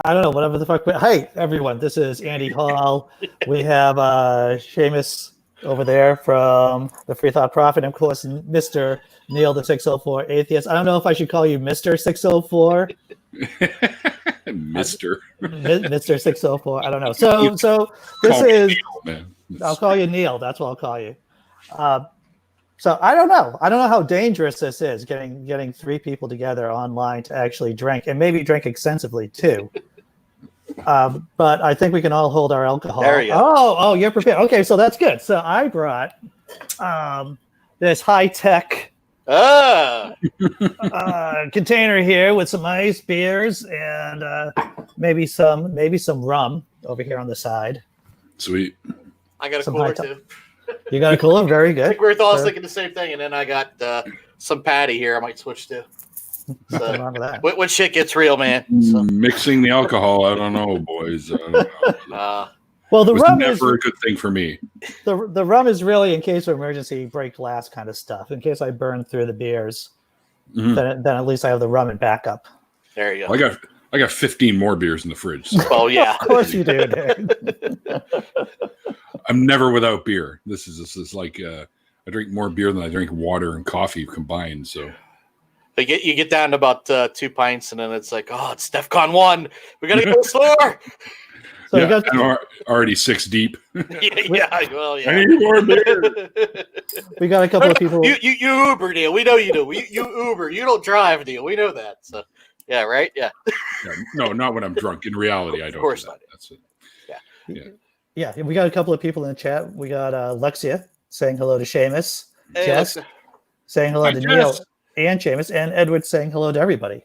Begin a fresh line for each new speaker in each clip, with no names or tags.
I don't know, whatever the fuck. Hey, everyone, this is Andy Hall. We have Seamus over there from the Free Thought Prophet, and of course, Mr. Neil, the 604 Atheist. I don't know if I should call you Mr. 604. Mr. 604. I don't know. So this is. Neil, I'll call you Neil. That's what I'll call you. So I don't know. I don't know how dangerous this is, getting three people together online to actually drink, and maybe drink extensively too. But I think we can all hold our alcohol.
There you go.
Oh, you're prepared. Okay, so that's good. So I brought this high-tech container here with some nice beers and maybe some rum over here on the side.
Sweet.
I got a cooler too.
You got a cooler? Very good.
I think we were all thinking the same thing, and then I got some patty here. I might switch to.
Nothing wrong with that.
When shit gets real, man. So.
Mixing the alcohol, I don't know, boys. I don't know.
Well, the rum
never
is
a good thing for me.
The rum is really in case of emergency, break glass kind of stuff. In case I burn through the beers, then at least I have the rum in backup.
There you go.
I got 15 more beers in the fridge. So.
Oh yeah,
of course you do, dude.
I'm never without beer. This is like I drink more beer than I drink water and coffee combined. So
you get down to about 2 pints, and then it's like, oh, it's DEFCON 1. We gotta go to the store.
So
yeah, and already 6 deep.
yeah.
I need more beer.
We got a couple of people.
You Uber, Neil. We know you do. You Uber. You don't drive, Neil. We know that. So yeah, right. Yeah.
No, not when I'm drunk. In reality, I don't.
Of course
do that.
Not.
That's it.
Yeah.
Yeah, we got a couple of people in the chat. We got Lexia saying hello to Seamus,
hey,
Jess saying hello to Neil and Seamus, and Edward saying hello to everybody.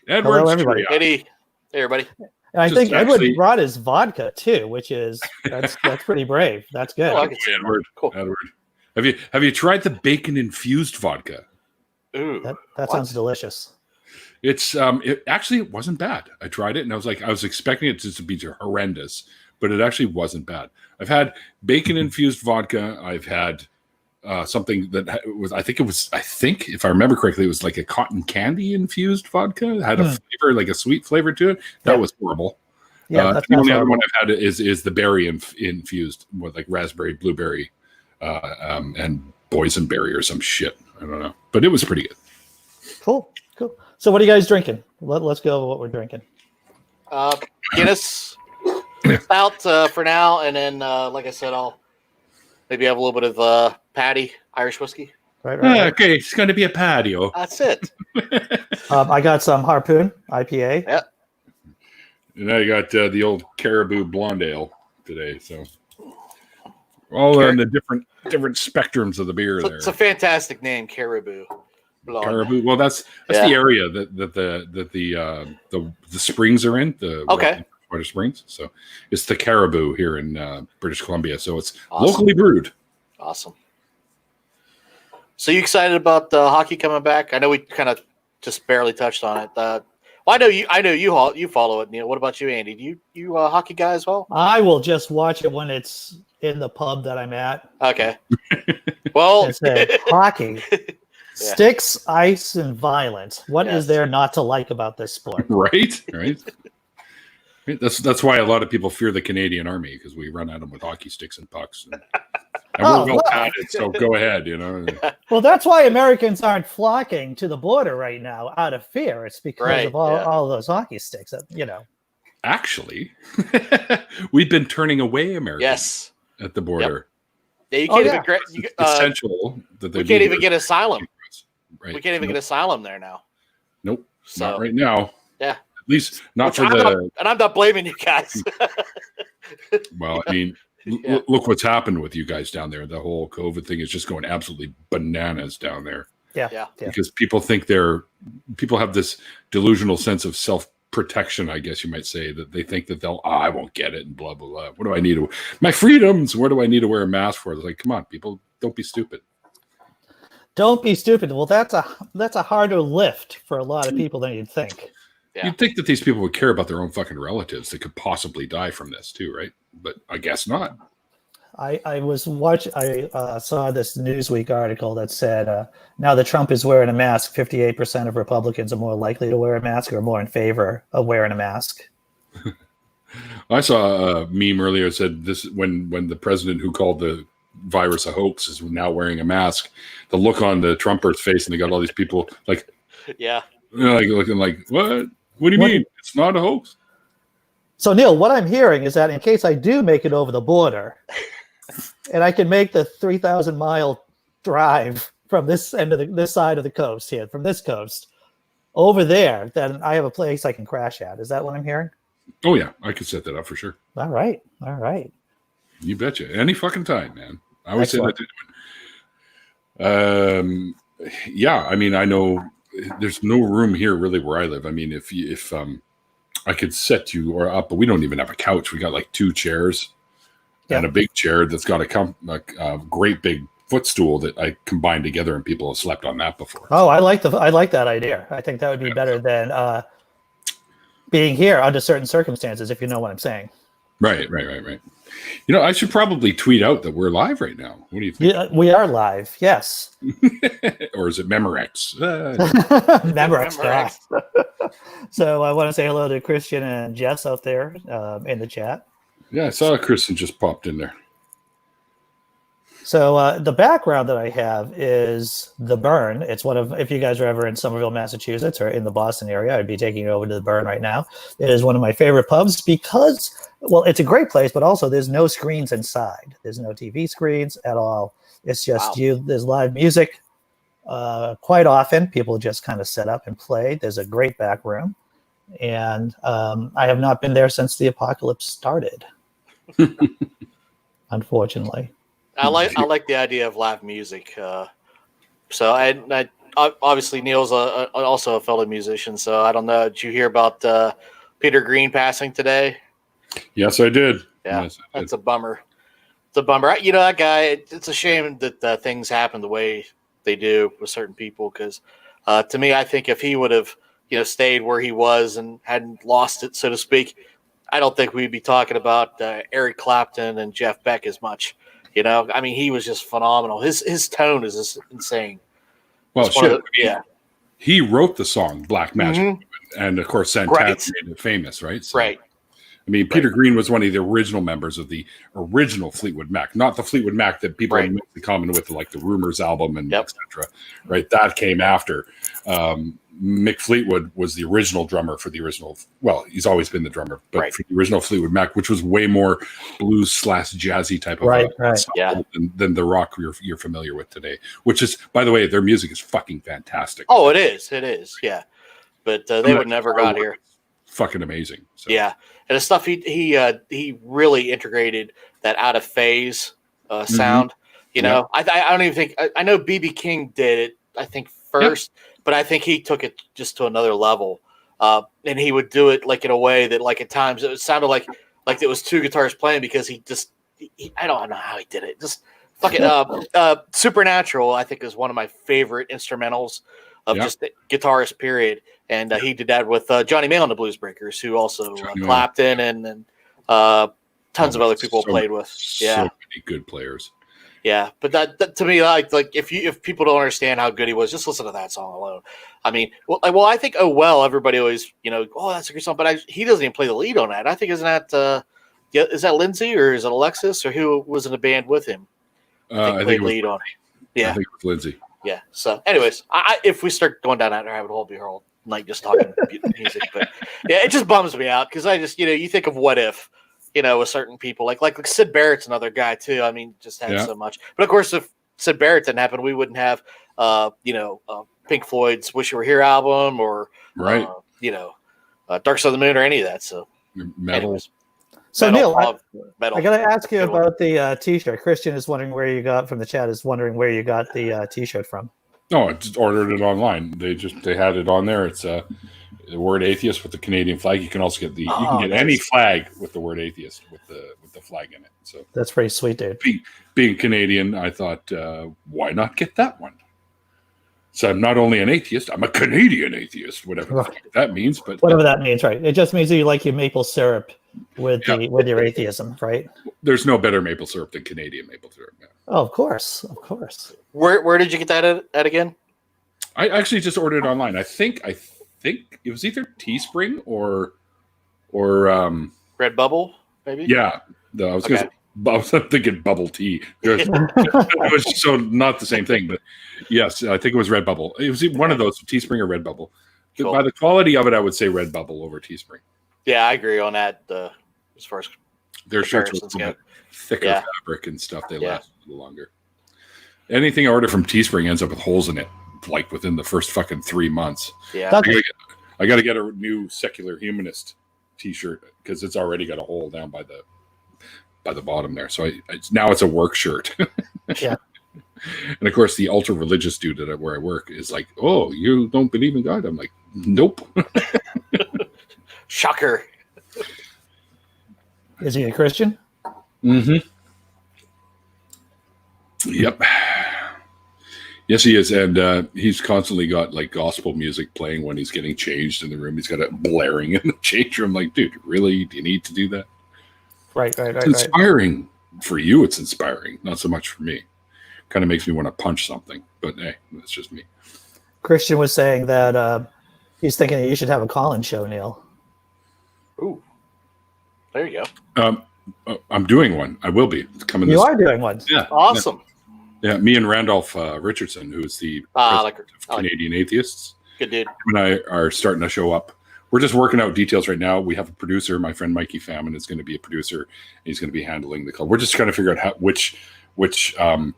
Edward,
hello, everybody.
Hey, everybody.
And I think Edward brought his vodka too, which is that's pretty brave. That's good.
Oh,
Edward,
cool.
Edward, have you tried the bacon infused vodka?
Ooh,
that sounds delicious.
It's it actually wasn't bad. I tried it and I was expecting it to be horrendous, but it actually wasn't bad. I've had bacon infused vodka. I've had something that was I think if I remember correctly, it was like a cotton candy infused vodka. It had a flavor, like a sweet flavor to it. That was horrible.
Yeah,
the only other one I've had is the berry infused with like raspberry, blueberry, and boysenberry or some shit. I don't know, but it was pretty good.
Cool. So what are you guys drinking? Let's go with what we're drinking.
Guinness out for now, and then like I said, I'll maybe have a little bit of Patty Irish whiskey.
Right.
Okay, it's going to be a patio.
That's it.
I got some Harpoon IPA.
Yeah.
And I got the old Caribou Blonde Ale today. So all in the different spectrums of the beer there.
It's a fantastic name, Caribou. Blonde.
Caribou. Well, that's the area that the springs are in. Water Springs. So it's the Caribou here in British Columbia. So it's locally brewed.
Awesome. So you excited about hockey coming back? I know we kind of just barely touched on it. Well, I know you follow it, Neil. What about you, Andy? Do you hockey guy as well?
I will just watch it when it's in the pub that I'm at.
Okay. Well,
it's hockey. Sticks, ice, and violence. What is there not to like about this sport?
Right. That's why a lot of people fear the Canadian Army, because we run at them with hockey sticks and pucks. And we're well padded, so go ahead,
Well, that's why Americans aren't flocking to the border right now out of fear. It's because of all those hockey sticks,
Actually, we've been turning away Americans at the border.
Yep. Yeah, you can't even
essential that they
can't even get asylum.
Right.
We can't even get asylum there now.
Nope. Not right now.
Yeah.
At least not for
and I'm not blaming you guys.
Well, I mean, look what's happened with you guys down there. The whole COVID thing is just going absolutely bananas down there.
Yeah.
Because people think people have this delusional sense of self-protection, I guess you might say, that they think that I won't get it and blah, blah, blah. What do I need my freedoms? Where do I need to wear a mask for? It's like, come on, people, don't be stupid.
Don't be stupid. Well, that's a harder lift for a lot of people than you'd think.
Yeah.
You'd think that these people would care about their own fucking relatives that could possibly die from this too, right? But I guess not.
I saw this Newsweek article that said now that Trump is wearing a mask, 58% of Republicans are more likely to wear a mask or more in favor of wearing a mask.
I saw a meme earlier that said this when the president who called the virus a hoax is now wearing a mask. The look on the Trumpers' face, and they got all these people like,
Yeah.
like looking like, what? What do you mean? It's not a hoax.
So Neil, what I'm hearing is that in case I do make it over the border, and I can make the 3,000-mile drive from this end of this side of the coast here, from this coast over there, then I have a place I can crash at. Is that what I'm hearing?
Oh yeah, I could set that up for sure.
All right.
You betcha. Any fucking time, man. I would say that to anyone. Yeah, I mean, I know there's no room here really where I live. I mean, if I could set you or up, but we don't even have a couch. We got like 2 chairs and a big chair that's got a great big footstool that I combined together, and people have slept on that before.
Oh, I like that idea. I think that would be better than being here under certain circumstances, if you know what I'm saying.
Right. You know, I should probably tweet out that we're live right now. What do you think?
Yeah, we are live, yes.
Or is it Memorex?
Memorex. So I want to say hello to Christian and Jess out there in the chat.
Yeah, I saw Kristen just popped in there.
So the background that I have is the Burn. It's if you guys are ever in Somerville, Massachusetts, or in the Boston area, I'd be taking you over to the Burn right now. It is one of my favorite pubs because, well, it's a great place, but also there's no screens inside. There's no TV screens at all. It's just there's live music. Quite often, people just kind of set up and play. There's a great back room. And I have not been there since the apocalypse started, unfortunately.
I like the idea of live music. So I obviously Neil's also a fellow musician. So I don't know. Did you hear about Peter Green passing today?
Yes, I did.
Yeah,
yes, I did.
That's a bummer. It's a bummer. You know, that guy. It's a shame that things happen the way they do with certain people. Because to me, I think if he would have stayed where he was and hadn't lost it, so to speak, I don't think we'd be talking about Eric Clapton and Jeff Beck as much. I mean, he was just phenomenal. His tone is just insane.
Well, shit. He wrote the song Black Magic, and of course, Santana made it famous, right? So,
right.
I mean, Peter Green was one of the original members of the original Fleetwood Mac, not the Fleetwood Mac that people have in common with, like the Rumors album and etc. Right, that came after. Mick Fleetwood was the original drummer for the original. Well, he's always been the drummer, but for the original Fleetwood Mac, which was way more blues/jazzy type of than the rock you're familiar with today. Which is, by the way, their music is fucking fantastic.
Oh, it is, yeah. But they would never got here.
Fucking amazing. So.
Yeah, and the stuff he really integrated that out of phase sound. I don't even think I know BB King did it. I think first. Yep. But I think he took it just to another level, and he would do it like in a way that, like at times, it sounded like it was 2 guitars playing because he I don't know how he did it. Just fucking Supernatural, I think, is one of my favorite instrumentals of just the guitarist period, and he did that with Johnny May on the Blues Breakers, who also Clapton and tons of other people played with. Yeah,
so many good players.
Yeah, but that to me, like if people don't understand how good he was, just listen to that song alone. I mean, well, I think everybody always that's a good song, but he doesn't even play the lead on that. I think is that Lindsay or is it Alexis or who was in the band with him?
I think lead
on it. Yeah,
I think it was Lindsay.
Yeah. So, anyways, if we start going down that rabbit hole, it'll be our whole night just talking music. But yeah, it just bums me out because I just you think of what if. With certain people, like Sid Barrett's another guy too. I mean, just had so much. But of course, if Sid Barrett didn't happen, we wouldn't have, Pink Floyd's "Wish You Were Here" album or,
Dark
Side of the Moon or any of that. So,
metal.
So Neil,
metal.
I got to ask you about the T-shirt. Christian is wondering where you got from the chat. Is wondering where you got the T-shirt from.
No, I just ordered it online. They had it on there. It's the word atheist with the Canadian flag. You can also get any flag with the word atheist with the flag in it. So
that's pretty sweet, dude.
Being Canadian, I thought, why not get that one? So I'm not only an atheist, I'm a Canadian atheist, whatever that means. But
whatever that means, right? It just means that you like your maple syrup with your atheism, right?
There's no better maple syrup than Canadian maple syrup. Yeah.
Oh, of course.
Where did you get that at again?
I actually just ordered it online. I think it was either Teespring or or
Red Bubble, maybe.
yeah, I was thinking bubble tea. It was so not the same thing, but yes, I think it was Red Bubble. It was one of those, Teespring or Red Bubble.
Cool.
By the quality of it, I would say Red Bubble over Teespring.
Yeah, I agree on that. As far as
their shirts were a little bit thicker fabric and stuff. They last a little longer. Anything I order from Teespring ends up with holes in it, like within the first fucking 3 months.
Yeah,
I got to get a new Secular Humanist T-shirt because it's already got a hole down by the bottom there. So now it's a work shirt.
Yeah.
And of course, the ultra religious dude where I work is like, "Oh, you don't believe in God?" I'm like, "Nope."
Shocker.
Is he a Christian?
Mm-hmm. Yep. Yes, he is, and he's constantly got like gospel music playing when he's getting changed in the room. He's got it blaring in the change room. Like, dude, really? Do you need to do that?
Right.
It's inspiring for you. It's inspiring, not so much for me. Kind of makes me want to punch something, but hey, that's just me.
Christian was saying that he's thinking that you should have a call-in show, Neil.
Ooh, there you go.
I'm doing one. I will be. It's coming.
You are doing one.
Yeah.
Awesome.
Yeah, me and Randolph Richardson, who is the president of Canadian Atheists.
Good dude.
Him and I are starting to show up. We're just working out details right now. We have a producer. My friend Mikey Famine is going to be a producer. He's going to be handling the call. We're just trying to figure out which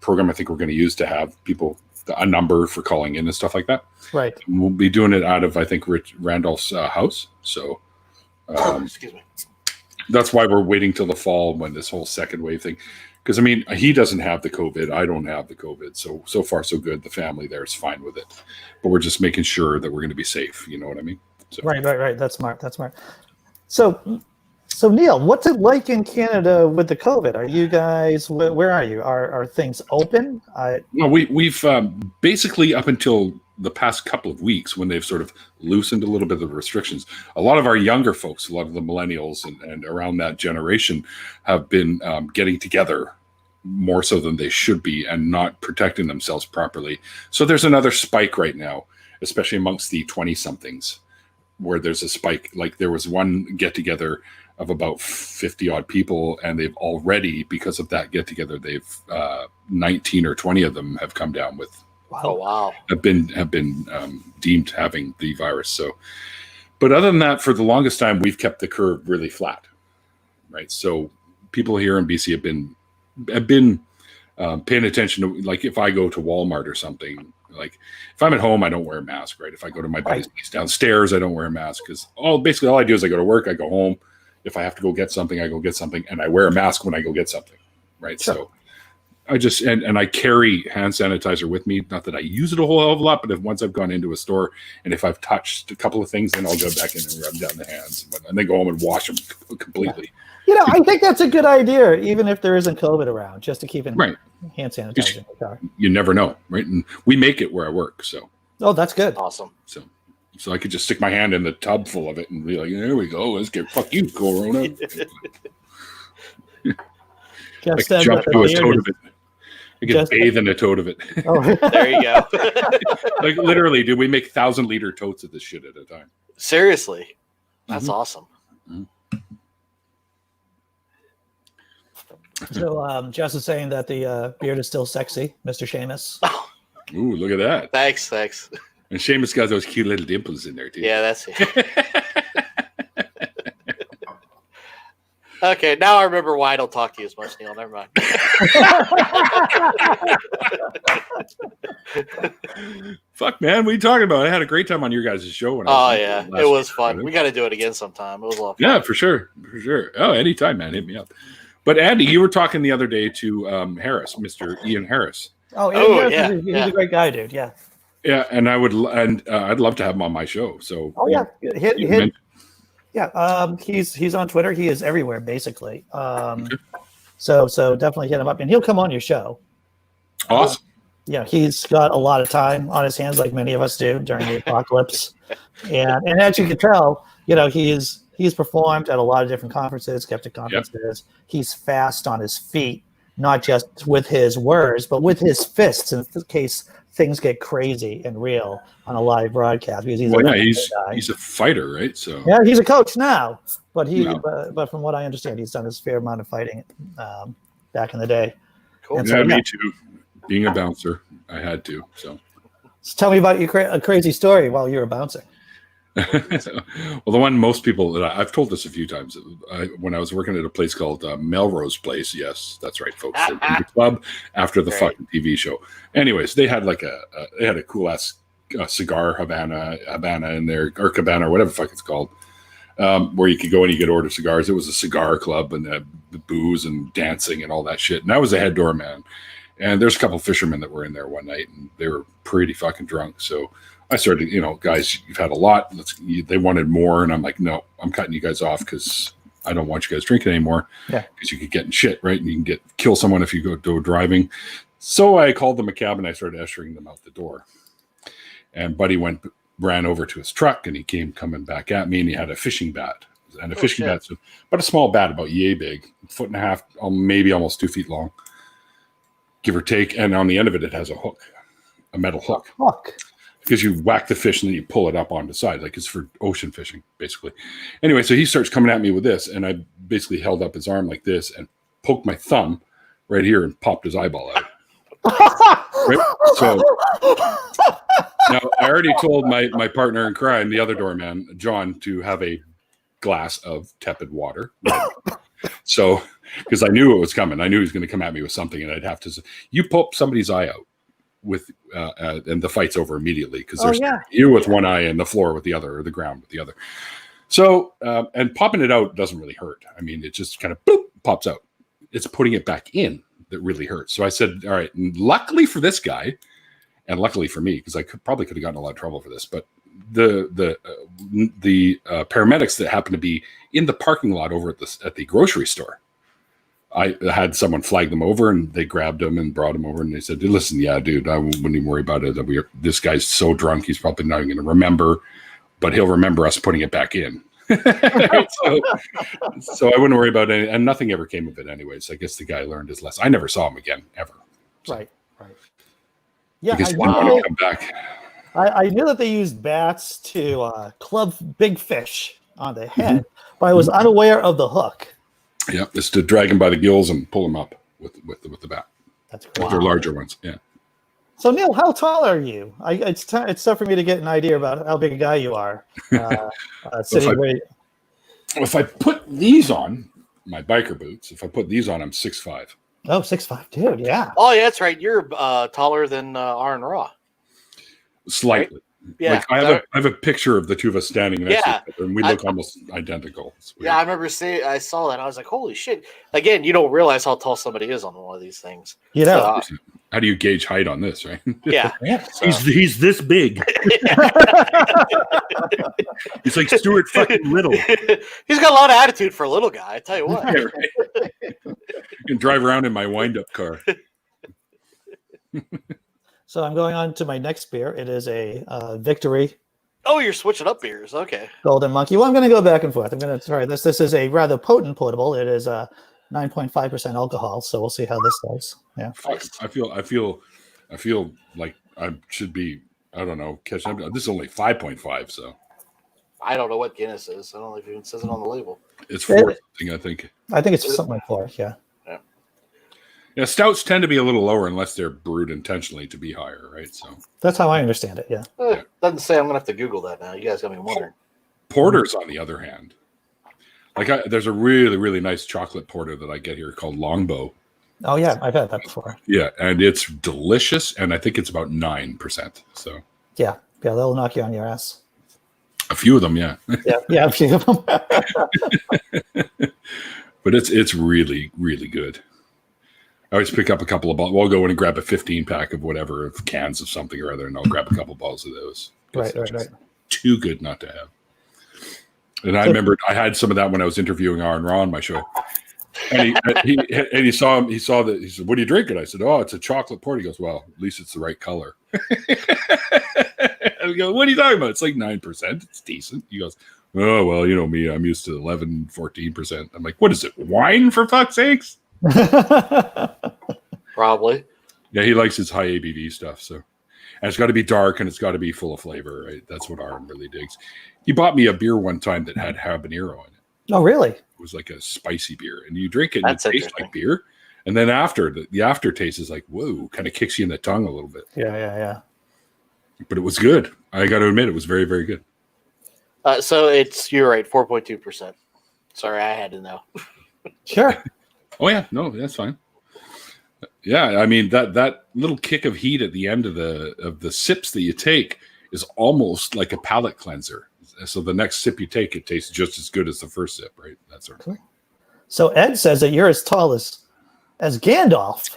program I think we're going to use to have people a number for calling in and stuff like that.
Right.
And we'll be doing it out of, I think, Randolph's house. So
excuse me.
That's why we're waiting till the fall when this whole second wave thing. Because, I mean, he doesn't have the COVID. I don't have the COVID. So far, so good. The family there is fine with it. But we're just making sure that we're going to be safe. You know what I mean? So.
Right. That's smart. So Neil, what's it like in Canada with the COVID? Are you guys, where are you? Are things open?
No, we've basically up until the past couple of weeks when they've sort of loosened a little bit of the restrictions, a lot of our younger folks, a lot of the millennials and around that generation have been getting together more so than they should be and not protecting themselves properly. So there's another spike right now, especially amongst the 20-somethings, where there's a spike. Like there was one get-together of about 50 odd people, and they've already, because of that get together, they've 19 or 20 of them have come down with have been deemed having the virus. So, but other than that, for the longest time, we've kept the curve really flat, right? So people here in BC have been paying attention to, like, if I go to Walmart or something, like if I'm at home, I don't wear a mask, right? If I go to my buddy's place downstairs, I don't wear a mask because basically all I do is I go to work, I go home. If I have to go get something, I go get something, and I wear a mask when I go get something, right? Sure. So I just and I carry hand sanitizer with me. Not that I use it a whole hell of a lot, but once I've gone into a store and if I've touched a couple of things, then I'll go back in and rub down the hands and then go home and wash them completely.
You know, I think that's a good idea, even if there isn't COVID around, just to keep in hand sanitizer in the car.
You never know, right? And we make it where I work, so.
Oh, that's good.
Awesome.
So I could just stick my hand in the tub full of it and be like, there we go. Let's get, fuck you, Corona. I could jump to a toad of it. I could bathe in a toad of it.
Oh. There you go.
Like literally, dude, we make 1,000-liter totes of this shit at a time.
Seriously. That's awesome.
Mm-hmm.
So Jess is saying that the beard is still sexy, Mr. Seamus.
Ooh, look at that.
Thanks.
And Seamus got those cute little dimples in there, too.
Yeah, that's it. Okay, now I remember why I don't talk to you as much, Neil. Never mind.
Fuck, man. What are you talking about? I had a great time on your guys' show. It
was fun. We got to do it again sometime. It was a lot of fun.
Yeah, for sure. Oh, anytime, man. Hit me up. But Andy, you were talking the other day to Harris, Mr. Ian Harris.
Yeah. He's a great guy, dude. Yeah.
Yeah, and I'd love to have him on my show. So
he's on Twitter. He is everywhere, basically. So definitely hit him up, and he'll come on your show.
Awesome.
He's got a lot of time on his hands, like many of us do during the apocalypse, and as you can tell, he's performed at a lot of different conferences, skeptic conferences. Yep. He's fast on his feet, not just with his words, but with his fists. In case things get crazy and real on a live broadcast because
he's a fighter, right? So
yeah, he's a coach now, but but from what I understand, he's done his fair amount of fighting back in the day.
Cool.
And
yeah, me too. Being a bouncer, I had to. So
tell me about a crazy story while you're a bouncer.
Well, the one most people that I've told this a few times, when I was working at a place called Melrose Place. Yes, that's right, folks. In the club after the fucking TV show. Anyways, they had like they had a cool ass cigar Havana in there, or Cabana, or whatever the fuck it's called, where you could go and you could order cigars. It was a cigar club and the booze and dancing and all that shit. And I was the head doorman. And there's a couple of fishermen that were in there one night, and they were pretty fucking drunk. So I started, guys, you've had a lot. They wanted more, and I'm like, no, I'm cutting you guys off because I don't want you guys drinking anymore. Yeah, because you could get in shit, right? And you can kill someone if you go driving. So I called them a cab, and I started ushering them out the door. And Buddy ran over to his truck, and he came coming back at me, and he had a fishing bat. And a fishing bat, but a small bat, about yay big, 1.5 feet, maybe almost 2 feet long, give or take. And on the end of it, it has a hook, a metal hook. Because you whack the fish and then you pull it up on the side. Like it's for ocean fishing, basically. Anyway, so he starts coming at me with this, and I basically held up his arm like this and poked my thumb right here and popped his eyeball out. Right? So now I already told my partner in crime, the other doorman, John, to have a glass of tepid water. Right? So, because I knew it was coming. I knew he was going to come at me with something, and I'd have to say, you pop somebody's eye out with, and the fight's over immediately because there's you with one eye and the floor with the other, or the ground with the other. So, and popping it out doesn't really hurt. I mean, it just kind of boop, pops out. It's putting it back in that really hurts. So I said, all right, and luckily for this guy, and luckily for me, because I probably could have gotten a lot of trouble for this, but the paramedics that happened to be in the parking lot over at the grocery store, I had someone flag them over, and they grabbed him and brought him over, and they said, listen, yeah, dude, I wouldn't even worry about it. This guy's so drunk, he's probably not even going to remember, but he'll remember us putting it back in. So I wouldn't worry about it, and nothing ever came of it anyways. I guess the guy learned his lesson. I never saw him again, ever. So.
Right. Yeah,
because I want to come back.
I knew that they used bats to club big fish on the head, but I was unaware of the hook.
Yeah, it's to drag them by the gills and pull them up with the bat.
That's cool.
They're larger ones, yeah.
So Neil, how tall are you? It's tough for me to get an idea about how big a guy you are.
If I put these on, my biker boots, if I put these on, I'm 6'5".
Oh, 6'5", dude, yeah.
Oh, yeah, that's right. You're taller than Aaron Raw.
Slightly. Right?
Yeah,
like I have a picture of the two of us standing next to each other, and we look almost identical.
Yeah, I remember I saw that. I was like, "Holy shit!" Again, you don't realize how tall somebody is on one of these things.
You know,
how do you gauge height on this, right?
Yeah,
so.
He's this big. He's like Stuart fucking Little.
He's got a lot of attitude for a little guy. I tell you what.
Yeah, right? You can drive around in my wind-up car.
So I'm going on to my next beer. It is a Victory.
Oh, you're switching up beers. Okay.
Golden Monkey. Well, I'm going to go back and forth. I'm going to try this. This is a rather potent potable. It is 9.5% alcohol. So we'll see how this does. Yeah.
I feel like I should be. I don't know. Catching up. This is only 5.5. So.
I don't know what Guinness is. I don't know if it even says it on the label.
It's 4 something, I think.
I think it's something like 4. Yeah.
Yeah, stouts tend to be a little lower unless they're brewed intentionally to be higher, right? So
that's how I understand it. Yeah.
Doesn't say. I'm gonna have to Google that now. You guys got me wondering.
Porters, on the other hand, there's a really, really nice chocolate porter that I get here called Longbow.
Oh yeah, I've had that before.
Yeah, and it's delicious, and I think it's about 9%. So
yeah, they'll knock you on your ass.
A few of them, yeah.
yeah, a few of them.
But it's really, really good. I always pick up a couple of bottles. We'll go in and grab a 15-pack of whatever, of cans of something or other, and I'll grab a couple bottles of those.
Right.
Too good not to have. And I remember I had some of that when I was interviewing Aaron Raw on my show. And he saw him. He saw that. He said, "What do you drink?" And I said, "Oh, it's a chocolate port." He goes, "Well, at least it's the right color." I go, "What are you talking about? It's like 9%. It's decent." He goes, "Oh, well, you know me. I'm used to 11, 14%. I'm like, "What is it? Wine, for fuck's sakes?"
Probably.
Yeah, he likes his high ABV stuff. So And it's got to be dark and it's got to be full of flavor, right? That's what Aaron really digs. He bought me a beer one time that had habanero in it.
Oh, really?
It was like a spicy beer, and you drink it and
That's
it tastes like beer. And then after the aftertaste is like, whoa, kind of kicks you in the tongue a little bit.
Yeah.
But it was good. I got to admit, it was very, very good.
So you're right, 4.2%. Sorry, I had to know.
Sure.
Oh yeah, no, that's fine. Yeah, I mean that little kick of heat at the end of the sips that you take is almost like a palate cleanser. So the next sip you take, it tastes just as good as the first sip, right? That sort of thing.
So Ed says that you're as tall as Gandalf.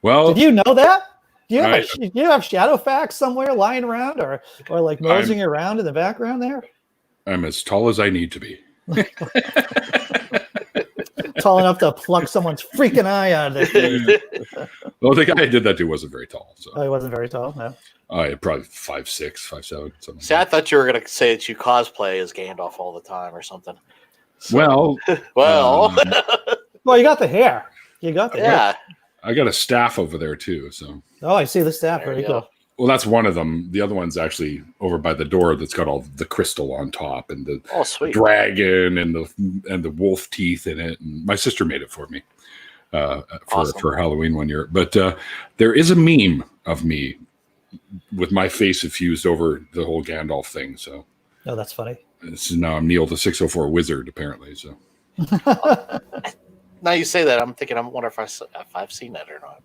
Well,
did you know that? Do you have shadow facts somewhere lying around, or like moseying around in the background there?
I'm as tall as I need to be.
Tall enough to pluck someone's freaking eye out of their face.
Well, the guy I did that to wasn't very tall. So
Oh, he wasn't very tall, no.
Probably 5'6", 5'7", something.
See, I thought you were going to say that you cosplay as Gandalf all the time or something.
So,
well,
Well, you got the hair. You got the hair.
yeah.
I got a staff over there too. So,
Oh, I see the staff.
There
Very
you go.
cool.
well, that's one of them. The other one's actually over by the door. That's got all the crystal on top and the
Oh, sweet.
dragon and the wolf teeth in it. And my sister made it for me for Halloween one year. But there is a meme of me with my face infused over the whole Gandalf thing. So,
Oh, that's funny.
this is now I'm Neil the 604 wizard apparently. So.
Now you say that, I'm thinking, I wonder if I've seen that or not.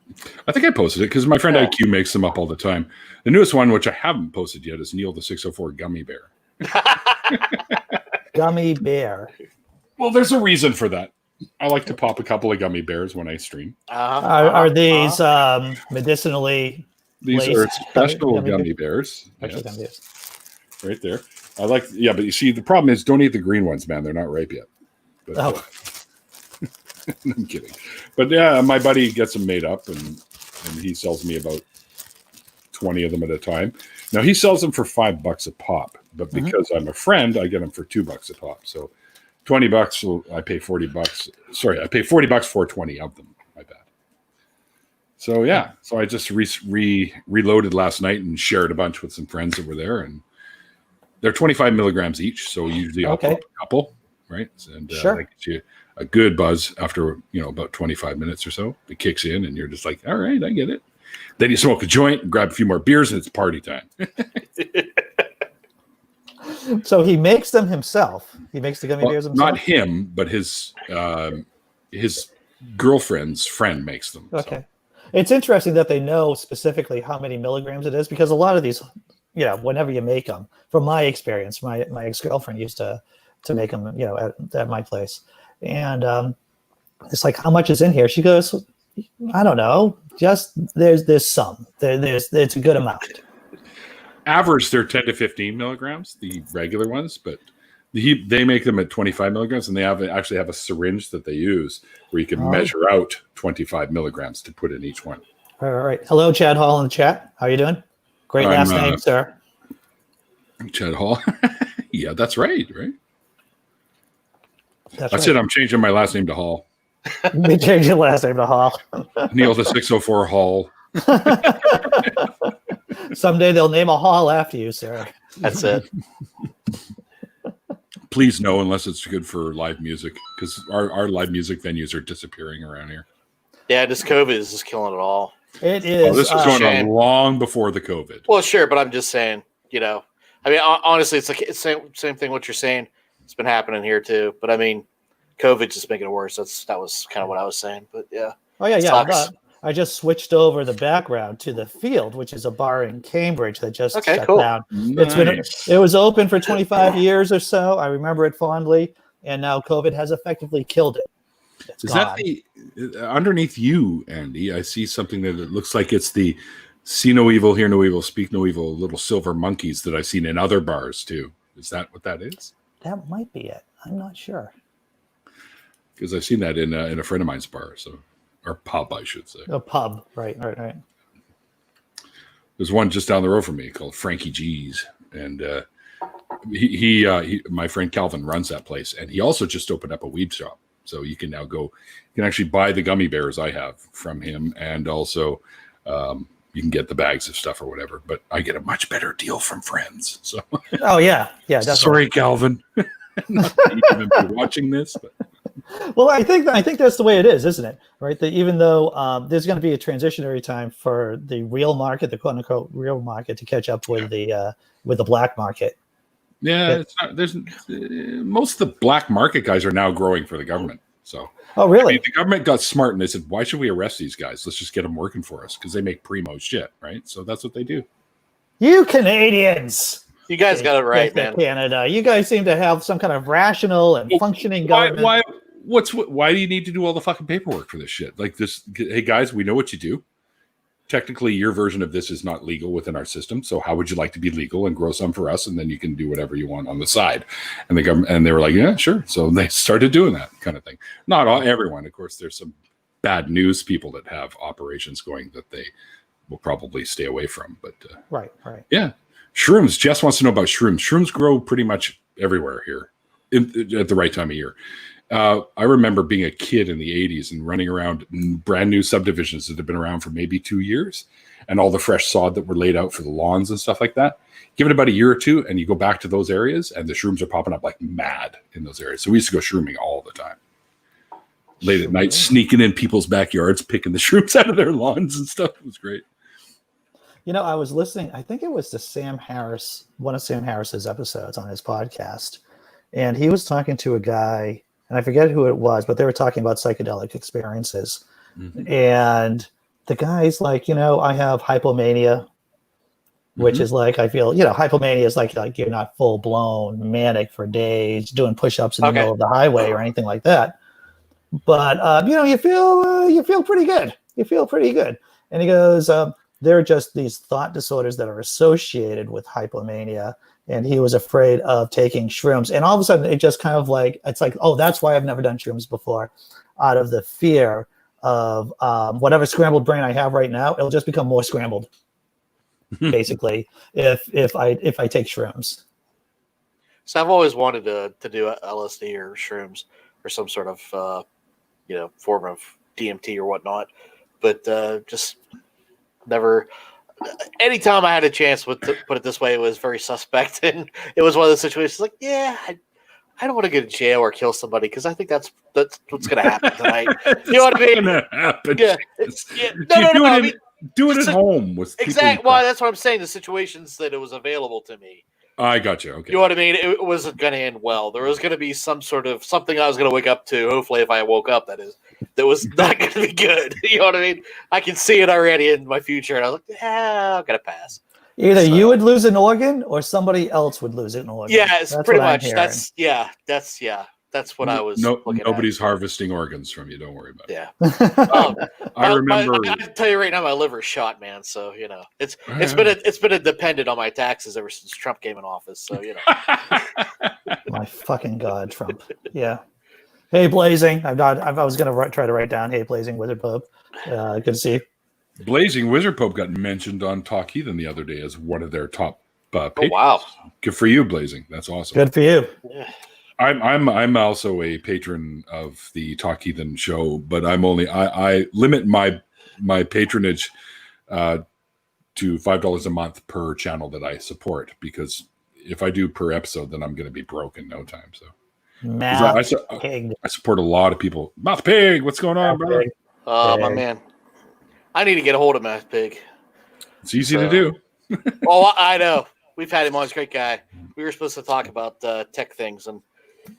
I think I posted it because my friend IQ makes them up all the time. The newest one, which I haven't posted yet, is Neil the 604 Gummy Bear.
Gummy bear.
Well, there's a reason for that. I like to pop a couple of gummy bears when I stream.
Are these medicinally?
These
laced
are special
gummy
gummy bears.
Actually,
Yes,
gummy bears.
right there. I like, yeah, but you see, the problem is don't eat the green ones, man. They're not ripe yet. But,
Oh.
I'm kidding. But yeah, my buddy gets them made up and he sells me about 20 of them at a time. Now he sells them for $5 a pop, but because I'm a friend, I get them for $2 a pop. So $20, so I pay $40. Sorry, I pay $40 for 20 of them. My bad. So yeah, so I just reloaded last night and shared a bunch with some friends that were there, and they're 25 milligrams each. So usually I'll pop a couple, right? And
Sure.
that gets you a good buzz after about 25 minutes or so. It kicks in, and you're just like, all right, I get it. Then you smoke a joint, grab a few more beers, and it's party time.
So he makes them himself. He makes the gummy bears himself.
Not him, but his girlfriend's friend makes them.
Okay.
So.
It's interesting that they know specifically how many milligrams it is, because a lot of these, whenever you make them, from my experience, my ex-girlfriend used to make them, at my place. And it's like, how much is in here? She goes, I don't know. Just there's some. It's a good amount.
Average, they're 10 to 15 milligrams, the regular ones, but they make them at 25 milligrams, and they actually have a syringe that they use where you can measure out 25 milligrams to put in each one.
All right. Hello, Chad Hall in the chat. How are you doing? Great last name, sir.
Chad Hall. Yeah, that's right.
That's
right. I'm changing my last name to Hall.
We changed your last name to Hall.
Neil the 604 Hall.
Someday they'll name a hall after you, sir.
That's it.
Please no, unless it's good for live music, because our live music venues are disappearing around here.
Yeah, this COVID is just killing it all.
It is.
This was going on long before the COVID.
Well, sure, but I'm just saying, I mean, honestly, it's like it's same thing what you're saying. It's been happening here too, but I mean, COVID's just making it worse. That was kind of what I was saying, but yeah.
Oh yeah. I just switched over the background to the Field, which is a bar in Cambridge that just shut down.
Nice.
It was open for 25 years or so. I remember it fondly, and now COVID has effectively killed it. It's
Is
gone.
that underneath you, Andy? I see something that it looks like it's the see no evil, hear no evil, speak no evil, little silver monkeys that I've seen in other bars too. Is that what that is?
That might be it. I'm not sure.
Because I've seen that in a friend of mine's bar, or pub, I should say.
A pub, right.
There's one just down the road from me called Frankie G's, and he my friend Calvin runs that place, and he also just opened up a weed shop. So you can now go, you can actually buy the gummy bears I have from him, and also you can get the bags of stuff or whatever. But I get a much better deal from friends. So,
oh yeah, definitely.
Sorry, Calvin. Not that you even be watching this, but.
Well, I think that's the way it is, isn't it? Right. That even though there's going to be a transitionary time for the real market, the quote unquote real market, to catch up with the black market.
Yeah, it's not, there's most of the black market guys are now growing for the government. So,
oh really?
The government got smart and they said, "Why should we arrest these guys? Let's just get them working for us because they make primo shit, right?" So that's what they do.
You Canadians.
You guys got it right, man.
Canada, you guys seem to have some kind of rational and functioning government.
Why do you need to do all the fucking paperwork for this shit? Like this, hey guys, we know what you do. Technically, your version of this is not legal within our system. So how would you like to be legal and grow some for us, and then you can do whatever you want on the side? And the government, and they were like, yeah, sure. So they started doing that kind of thing. Not everyone, of course. There's some bad news people that have operations going that they will probably stay away from. But
right,
yeah. Shrooms. Jess wants to know about shrooms. Shrooms grow pretty much everywhere here at the right time of year. I remember being a kid in the 80s and running around brand new subdivisions that have been around for maybe 2 years, and all the fresh sod that were laid out for the lawns and stuff like that. Give it about a year or two and you go back to those areas and the shrooms are popping up like mad in those areas. So we used to go shrooming all the time. Late at night, sneaking in people's backyards, picking the shrooms out of their lawns and stuff. It was great.
You know, I was listening, I think it was to Sam Harris, one of Sam Harris's episodes on his podcast. And he was talking to a guy, and I forget who it was, but they were talking about psychedelic experiences. Mm-hmm. And the guy's like, I have hypomania, which is like, I feel, hypomania is like you're not full blown manic for days doing push-ups in the middle of the highway or anything like that. But, you feel pretty good. You feel pretty good. And he goes, they're just these thought disorders that are associated with hypomania. And he was afraid of taking shrooms. And all of a sudden, it just kind of like, it's like, oh, that's why I've never done shrooms before. Out of the fear of whatever scrambled brain I have right now, it'll just become more scrambled, basically, if I take shrooms.
So I've always wanted to do LSD or shrooms or some sort of, form of DMT or whatnot. But just never. Anytime I had a chance, to put it this way, it was very suspect, and it was one of those situations like, I don't want to go to jail or kill somebody because I think that's what's going to happen tonight. You know what I mean?
Happen.
Yeah. No.
Do it at home.
Exactly. Well, that's what I'm saying. The situations that it was available to me.
I got you. Okay.
You know what I mean? It wasn't going to end well. There was going to be some sort of something I was going to wake up to. Hopefully, if I woke up, that was not going to be good. You know what I mean? I can see it already in my future, and I was like, I'm going to pass.
Either you would lose an organ, or somebody else would lose an organ.
Yeah, it's pretty much. That's what I was.
Nobody's harvesting organs from you. Don't worry about it.
Yeah.
I remember.
I can tell you right now, my liver's shot, man. So it's been a dependent on my taxes ever since Trump came in office. So
My fucking God, Trump. Yeah. Hey, Blazing. I was gonna try to write down. Hey, Blazing Wizard Pope. Good to see you.
Blazing Wizard Pope got mentioned on Talk Heathen the other day as one of their top patrons.
Oh, wow.
Good for you, Blazing. That's awesome.
Good for you.
Yeah.
I'm also a patron of the Talk Heathen show, but I limit my patronage to $5 a month per channel that I support, because if I do per episode, then I'm going to be broke in no time. So I support a lot of people. Mouth Pig, what's going on, brother?
My man, I need to get a hold of Mouth Pig.
It's easy to do.
I know. We've had him on. He's a great guy. We were supposed to talk about tech things, and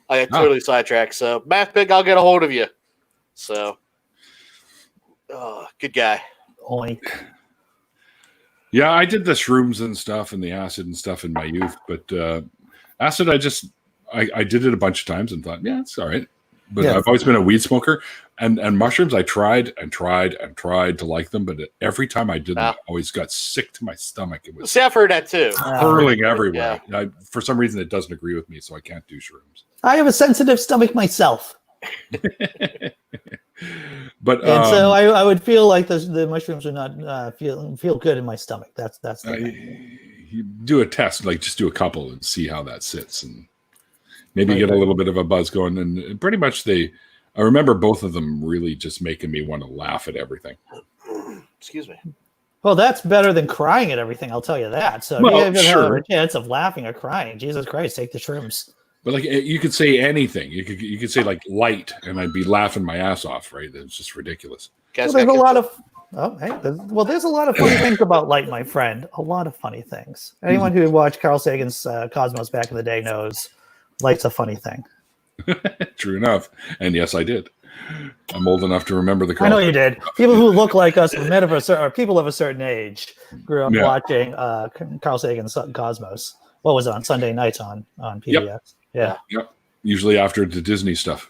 I got totally sidetracked. So, Math Pig, I'll get a hold of you. So, good guy.
Oink.
Yeah, I did the shrooms and stuff and the acid and stuff in my youth, but acid, I did it a bunch of times and thought, yeah, it's all right. But I've always been a weed smoker, and mushrooms, I tried to like them, but every time I did them, I always got sick to my stomach. It was
I've heard that too.
Hurling everywhere. Yeah. For some reason, it doesn't agree with me, so I can't do shrooms.
I have a sensitive stomach myself.
But
so I would feel like the mushrooms would not feel good in my stomach. That's the thing.
You do a test, like just do a couple and see how that sits, and maybe get a little bit of a buzz going. And pretty much I remember both of them really just making me want to laugh at everything.
Excuse me.
Well, that's better than crying at everything. I'll tell you that. So
Well,
if you even have
sure.
a chance of laughing or crying, Jesus Christ, take the shrooms.
But like you could say anything. You could say like light, and I'd be laughing my ass off. Right? It's just ridiculous.
Well, there's a lot of there's a lot of funny things about light, my friend. A lot of funny things. Anyone who watched Carl Sagan's Cosmos back in the day knows light's a funny thing.
True enough. And yes, I did. I'm old enough to remember the Carl.
I know you did. People who look like us, or people of a certain age, grew up watching Carl Sagan's Cosmos. What was it on Sunday nights on PBS?
Yep. Usually after the Disney stuff.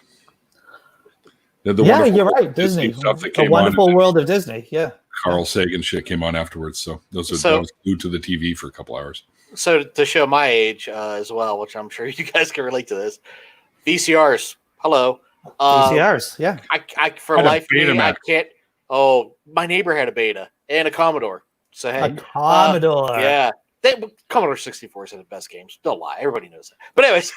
You're right. Disney
stuff that
A
came
Wonderful
on,
World of Disney. Yeah.
Carl Sagan shit came on afterwards. So that was glued to the TV for a couple hours.
So to show my age as well, which I'm sure you guys can relate to this, VCRs. Hello.
VCRs. Yeah.
I for life me, I can't. Oh, my neighbor had a Beta and a Commodore. So hey,
A Commodore.
Yeah. Commodore 64s are the best games. Don't lie. Everybody knows that. But anyways,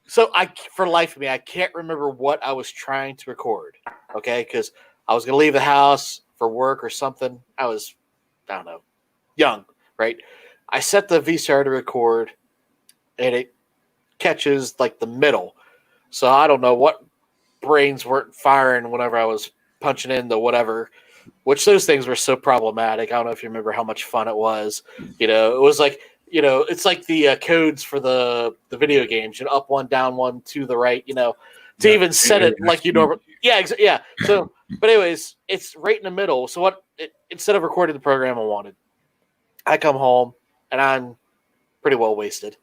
so for life of me, I can't remember what I was trying to record. Okay. Because I was going to leave the house for work or something. I don't know, young, right? I set the VCR to record and it catches like the middle. So I don't know what brains weren't firing whenever I was punching in the whatever, which those things were so problematic. I don't know if you remember how much fun it was. It was like, it's like the codes for the video games, up one, down one, to the right, to even set it like you normally. Yeah. Yeah. So, but anyways, it's right in the middle. So instead of recording the program I wanted, I come home and I'm pretty well wasted.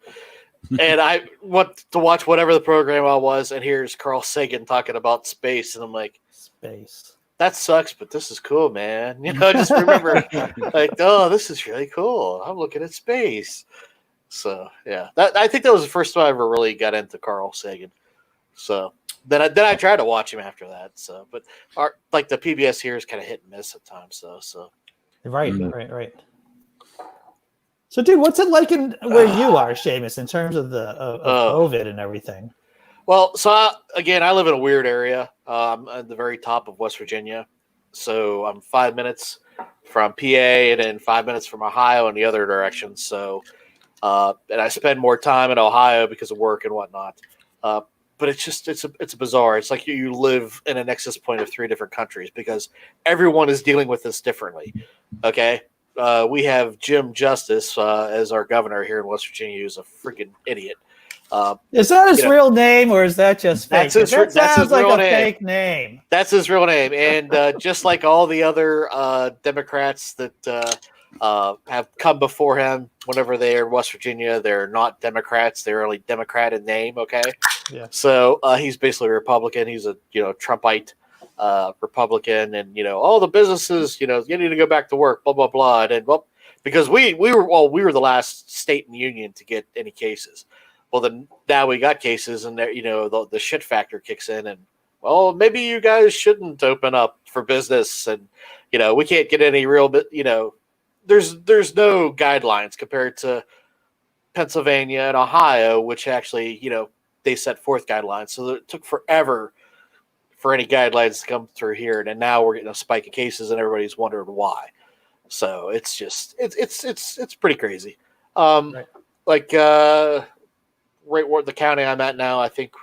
And I want to watch whatever the program I was, and here's Carl Sagan talking about space, and I'm like,
space.
That sucks, but this is cool, man. Just remember, like, oh, this is really cool. I'm looking at space. So yeah, I think that was the first time I ever really got into Carl Sagan. So then I tried to watch him after that. So, but like the PBS here is kind of hit and miss at times. So
right. So, dude, what's it like where you are, Seamus, in terms of COVID and everything?
Well, so again, I live in a weird area. I'm at the very top of West Virginia. So I'm 5 minutes from PA and then 5 minutes from Ohio in the other direction. So, and I spend more time in Ohio because of work and whatnot. But it's bizarre. It's like you live in a nexus point of 3 different countries because everyone is dealing with this differently. Okay. We have Jim Justice as our governor here in West Virginia, who's a freaking idiot.
Is that his real name, or is that just fake?
That sounds like a
fake name.
That's his real name, and just like all the other Democrats that have come before him, whenever they are in West Virginia, they're not Democrats; they're only Democrat in name. Okay,
yeah.
So he's basically a Republican. He's a Trumpite Republican, and all the businesses, you need to go back to work, blah blah blah, and because we were the last state in the union to get any cases. Well, then now we got cases, and the shit factor kicks in, and maybe you guys shouldn't open up for business, and we can't get any real, there's no guidelines compared to Pennsylvania and Ohio, which actually they set forth guidelines, so it took forever for any guidelines to come through here, and now we're getting a spike of cases, and everybody's wondering why. So it's just it's pretty crazy.
Right.
Like right where the county I'm at now, I think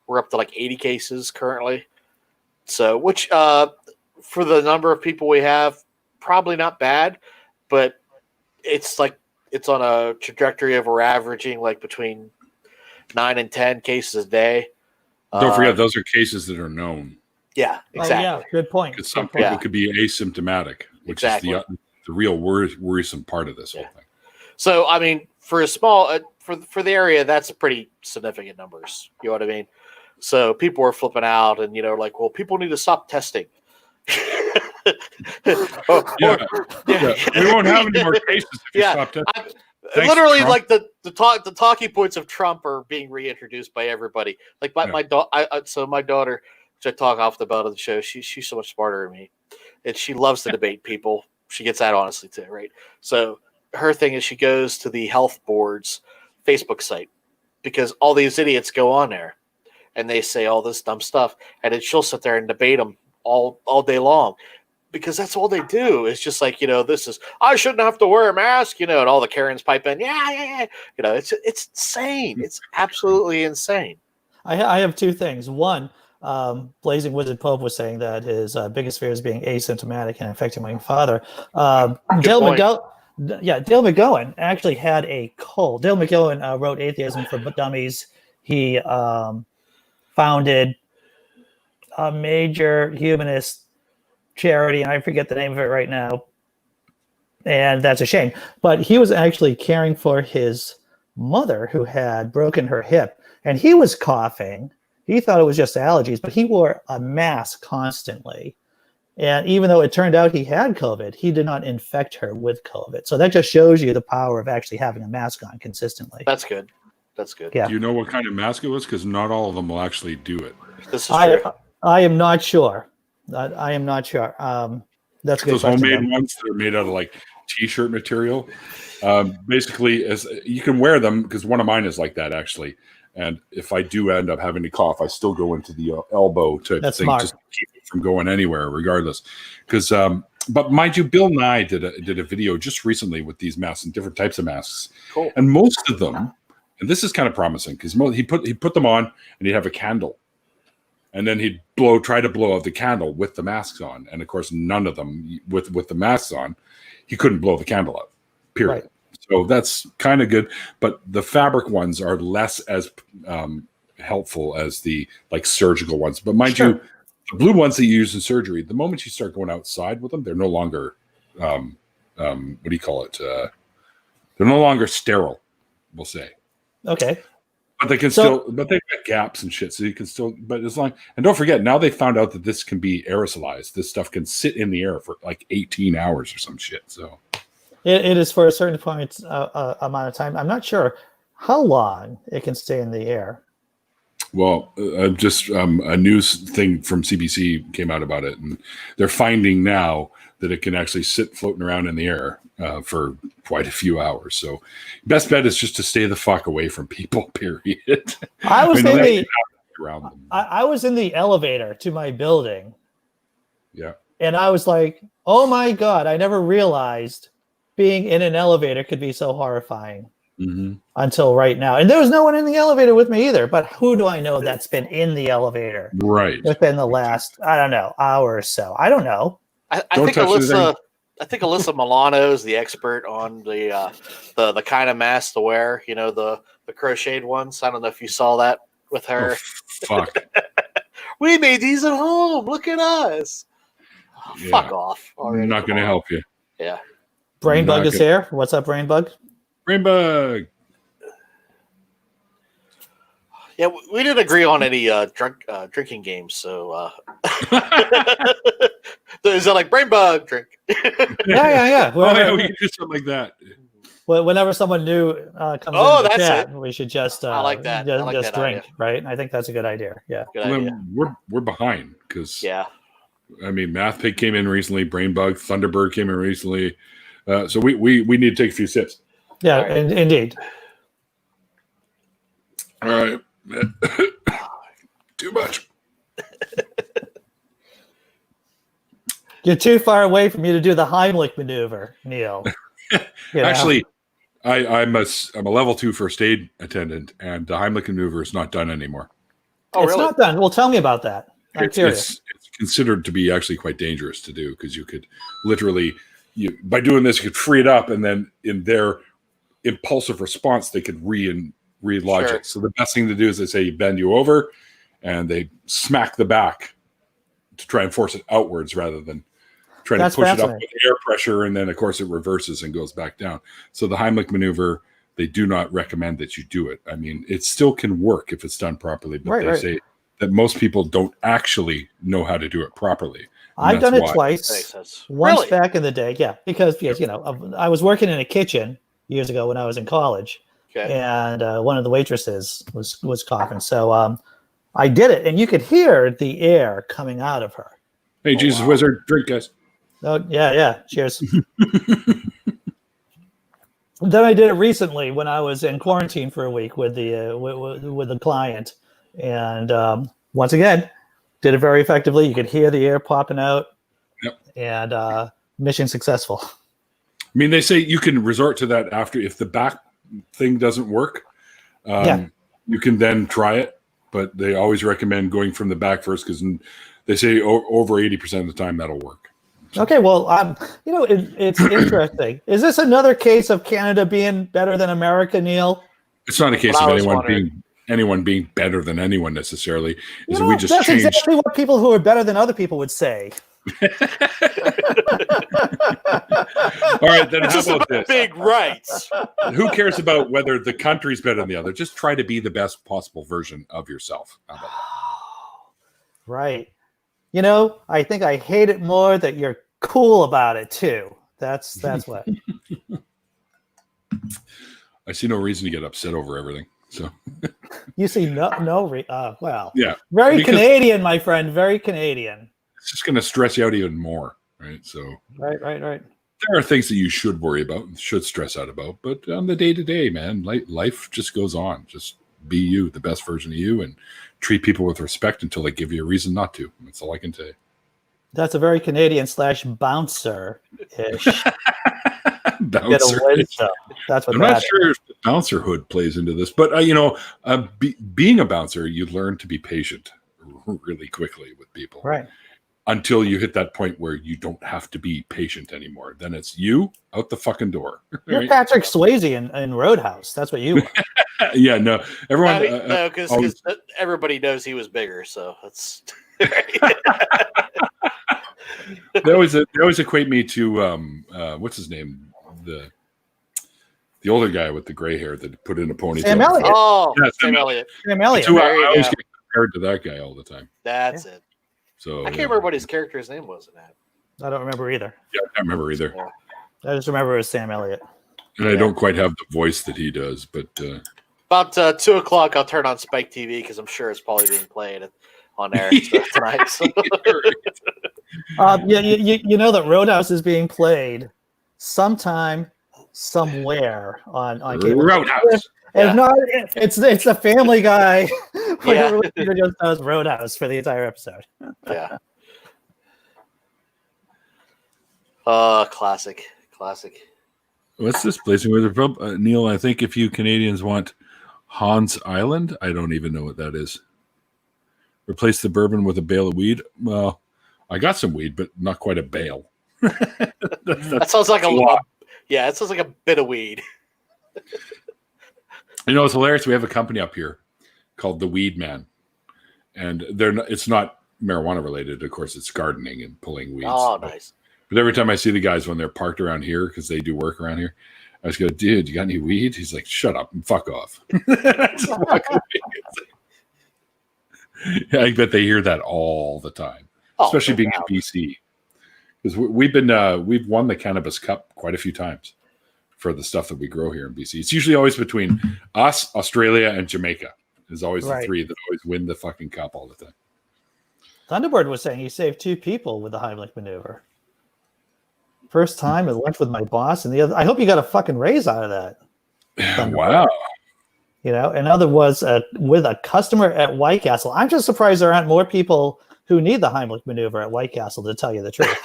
we're up to like 80 cases currently. So, which for the number of people we have, probably not bad, but it's on a trajectory of we're averaging like between 9 and 10 cases a day.
Don't forget, those are cases that are known.
Yeah, exactly.
Yeah, good point.
Because some people could be asymptomatic, which is the real worrisome part of this whole thing.
So, I mean, for a small for the area, that's pretty significant numbers. You know what I mean? So people are flipping out, and like, well, people need to stop testing.
We won't have any more cases if you stop testing.
Literally, Trump. Like the talking points of Trump are being reintroduced by everybody. Like my daughter, which I talk off the butt of the show, she's so much smarter than me, and she loves to debate people. She gets that honestly too, right? So her thing is she goes to the health board's Facebook site because all these idiots go on there and they say all this dumb stuff, and then she'll sit there and debate them all day long. because that's all they do. It's just like, this is, I shouldn't have to wear a mask, and all the Karens pipe in. Yeah. It's insane. It's absolutely insane.
I have two things. One, Blazing Wizard Pope was saying that his biggest fear is being asymptomatic and infecting my father. Dale McGowan actually had a cold. Dale McGowan wrote Atheism for Dummies. He founded a major humanist charity, and I forget the name of it right now, and that's a shame. But he was actually caring for his mother who had broken her hip, and he was coughing. He thought it was just allergies, but he wore a mask constantly. And even though it turned out he had COVID, he did not infect her with COVID. So that just shows you the power of actually having a mask on consistently.
That's good.
Yeah.
Do you know what kind of mask it was? Because not all of them will actually do it.
This is true.
I am not sure. I am not sure. That's a good
those
question,
homemade ones that are made out of like t-shirt material. Basically, as you can wear them, because one of mine is like that actually. And if I do end up having to cough, I still go into the elbow type thing, just to keep it from going anywhere, regardless. Because, but mind you, Bill Nye did a video just recently with these masks and different types of masks.
Cool.
And most of them, and this is kind of promising, because he put them on and he'd have a candle. And then he'd try to blow out the candle with the masks on. And of course, none of them with the masks on, he couldn't blow the candle out, period. Right. So that's kind of good. But the fabric ones are less as helpful as the like surgical ones. But mind you, the blue ones that you use in surgery, the moment you start going outside with them, they're no longer, what do you call it? They're no longer sterile, we'll say.
Okay.
But they can but they've got gaps and shit, so you can still, but as long, and don't forget, now they found out that this can be aerosolized. This stuff can sit in the air for like 18 hours or some shit. So
it is for a certain point amount of time. I'm not sure how long it can stay in the air.
Well, just a news thing from CBC came out about it, and they're finding now that it can actually sit floating around in the air for quite a few hours. So best bet is just to stay the fuck away from people, period.
I was in the elevator to my building.
Yeah. And
I was like, oh my God, I never realized being in an elevator could be so horrifying until right now. And there was no one in the elevator with me either, but who do I know that's been in the elevator within the last, I don't know, hour or so? I don't know.
I think Alyssa Milano is the expert on the kind of mask to wear. The crocheted ones. I don't know if you saw that with her.
Oh, fuck.
We made these at home. Look at us. Oh, yeah. Fuck off.
I'm not going to help you.
Yeah.
Brainbug is here. What's up, Brainbug?
Brainbug.
Yeah, we didn't agree on any drinking games, so is that like Brainbug drink?
Yeah.
We can do something like that.
Whenever someone new comes in the chat, we should just
I like that.
Just drink, idea. Right? I think that's a good idea. Yeah.
Good idea.
We're behind because
I
mean, Math Pig came in recently, Brainbug, Thunderbird came in recently, so we need to take a few sips.
Yeah, right. Indeed.
All right. Too much.
You're too far away from you to do the Heimlich maneuver, Neil.
Actually, I'm a level 2 first aid attendant, and the Heimlich maneuver is not done anymore.
Oh, it's not done. Well, tell me about that. I'm curious.
It's considered to be actually quite dangerous to do because you could literally, by doing this, you could free it up, and then in their impulsive response, they could relodge it. So the best thing to do is they say you bend you over, and they smack the back to try and force it outwards rather than trying to push it up with air pressure, and then of course it reverses and goes back down. So the Heimlich maneuver, they do not recommend that you do it. I mean, it still can work if it's done properly, but they say that most people don't actually know how to do it properly.
I've done it twice. Once back in the day, because I was working in a kitchen years ago when I was in college, and one of the waitresses was coughing. So I did it, and you could hear the air coming out of her.
Hey, Jesus Wizard, drink, guys.
Oh, yeah. Cheers. Then I did it recently when I was in quarantine for a week with the client, and once again, did it very effectively. You could hear the air popping out. and mission successful.
I mean, they say you can resort to that after if the back thing doesn't work. You can then try it, but they always recommend going from the back first because they say over 80% of the time that'll work.
Okay, well, it's interesting. Is this another case of Canada being better than America, Neil?
It's not a case of anyone being better than anyone necessarily. We just
that's
changed.
Exactly what people who are better than other people would say.
All right, then how about this?
Big rights.
Who cares about whether the country's better than the other? Just try to be the best possible version of yourself. How about that?
Right. I think I hate it more that you're cool about it too. That's what.
I see no reason to get upset over everything. So
you see well,
yeah,
very Canadian, my friend, very Canadian.
It's just going to stress you out even more, right? So
right.
There are things that you should worry about, should stress out about, but on the day-to-day, man, life just goes on. Just be you, the best version of you, and treat people with respect until they give you a reason not to. That's all I can say. That's
a very Canadian / bouncer-ish.
Bouncer.
That's what
I'm not sure if the bouncer hood plays into this, but being a bouncer, you learn to be patient really quickly with people,
right?
Until you hit that point where you don't have to be patient anymore. Then it's you out the fucking door.
You're
right?
Patrick Swayze in Roadhouse. That's what you are.
Yeah, no. Everyone,
because everybody knows he was bigger, so that's.
They always equate me to what's his name, the older guy with the gray hair that put in a ponytail.
Sam Elliott.
Oh, yeah, Sam Elliott.
Sam Elliott.
I always get compared to that guy all the time.
That's it.
So
I can't remember what his character's name was in that.
I don't remember either.
Yeah, I can't remember either.
I just remember it was Sam Elliott.
And I don't quite have the voice that he does, but
about 2:00, I'll turn on Spike TV because I'm sure it's probably being played on air tonight. So.
You know that Roadhouse is being played sometime, somewhere on cable.
Roadhouse.
If not, it's a Family Guy. Where Peter just does Roadhouse for the entire episode.
Yeah. Classic.
What's this place? Neil, I think if you Canadians want Hans Island, I don't even know what that is. Replace the bourbon with a bale of weed. Well, I got some weed, but not quite a bale.
That sounds like a lot. Yeah, it sounds like a bit of weed.
It's hilarious. We have a company up here called the Weed Man, and it's not marijuana related. Of course, it's gardening and pulling weeds.
Oh, nice.
But every time I see the guys when they're parked around here, because they do work around here, I just go, dude, you got any weed? He's like, shut up and fuck off. I bet they hear that all the time, especially being in BC. Because we've won the Cannabis Cup quite a few times for the stuff that we grow here in BC. It's usually always between us, Australia, and Jamaica. There's always the three that always win the fucking cup all the time. Thunderbird
was saying he saved 2 people with the Heimlich maneuver. First time, at lunch with my boss, and the other. I hope you got a fucking raise out of that.
Wow.
Another was with a customer at White Castle. I'm just surprised there aren't more people who need the Heimlich maneuver at White Castle, to tell you the truth.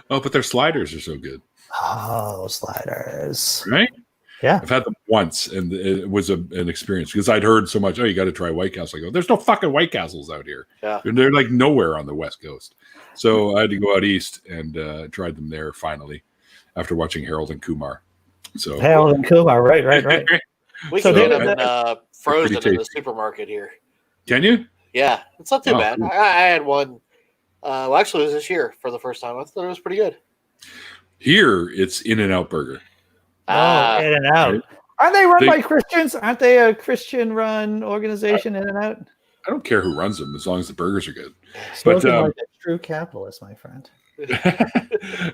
Oh, but their sliders are so good.
Oh, sliders.
Right?
Yeah.
I've had them once, and it was an experience because I'd heard so much, you got to try White Castle. I go, there's no fucking White Castles out here.
Yeah.
They're like nowhere on the West Coast. So I had to go out east and tried them there finally after watching Harold and Kumar. So
Harold and Kumar, right.
We can get them frozen in the supermarket here.
Can you?
Yeah, it's not too bad. Cool. I had one. Actually, it was this year for the first time. I thought it was pretty good.
Here, it's In-N-Out Burger.
In-N-Out.
Right?
Aren't they run by Christians? Aren't they a Christian-run organization, In-N-Out?
I don't care who runs them as long as the burgers are good.
But like a true capitalist, my friend.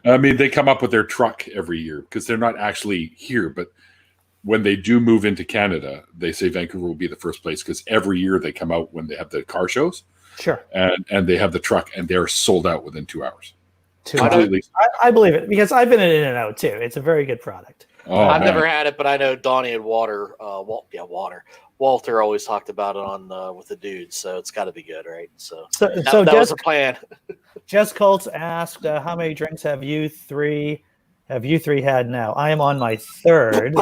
I mean, they come up with their truck every year because they're not actually here. But when they do move into Canada, they say Vancouver will be the first place because every year they come out when they have the car shows.
Sure.
And they have the truck, and they're sold out within 2 hours.
I believe it because I've been in In-N-Out too. It's a very good product.
Oh,
I've
man.
never had it, but I know Donnie and Walter always talked about it on with the dudes, so it's got to be good, right? So that was a plan.
Jess Colts asked, "How many drinks have you three had now?" I am on my third.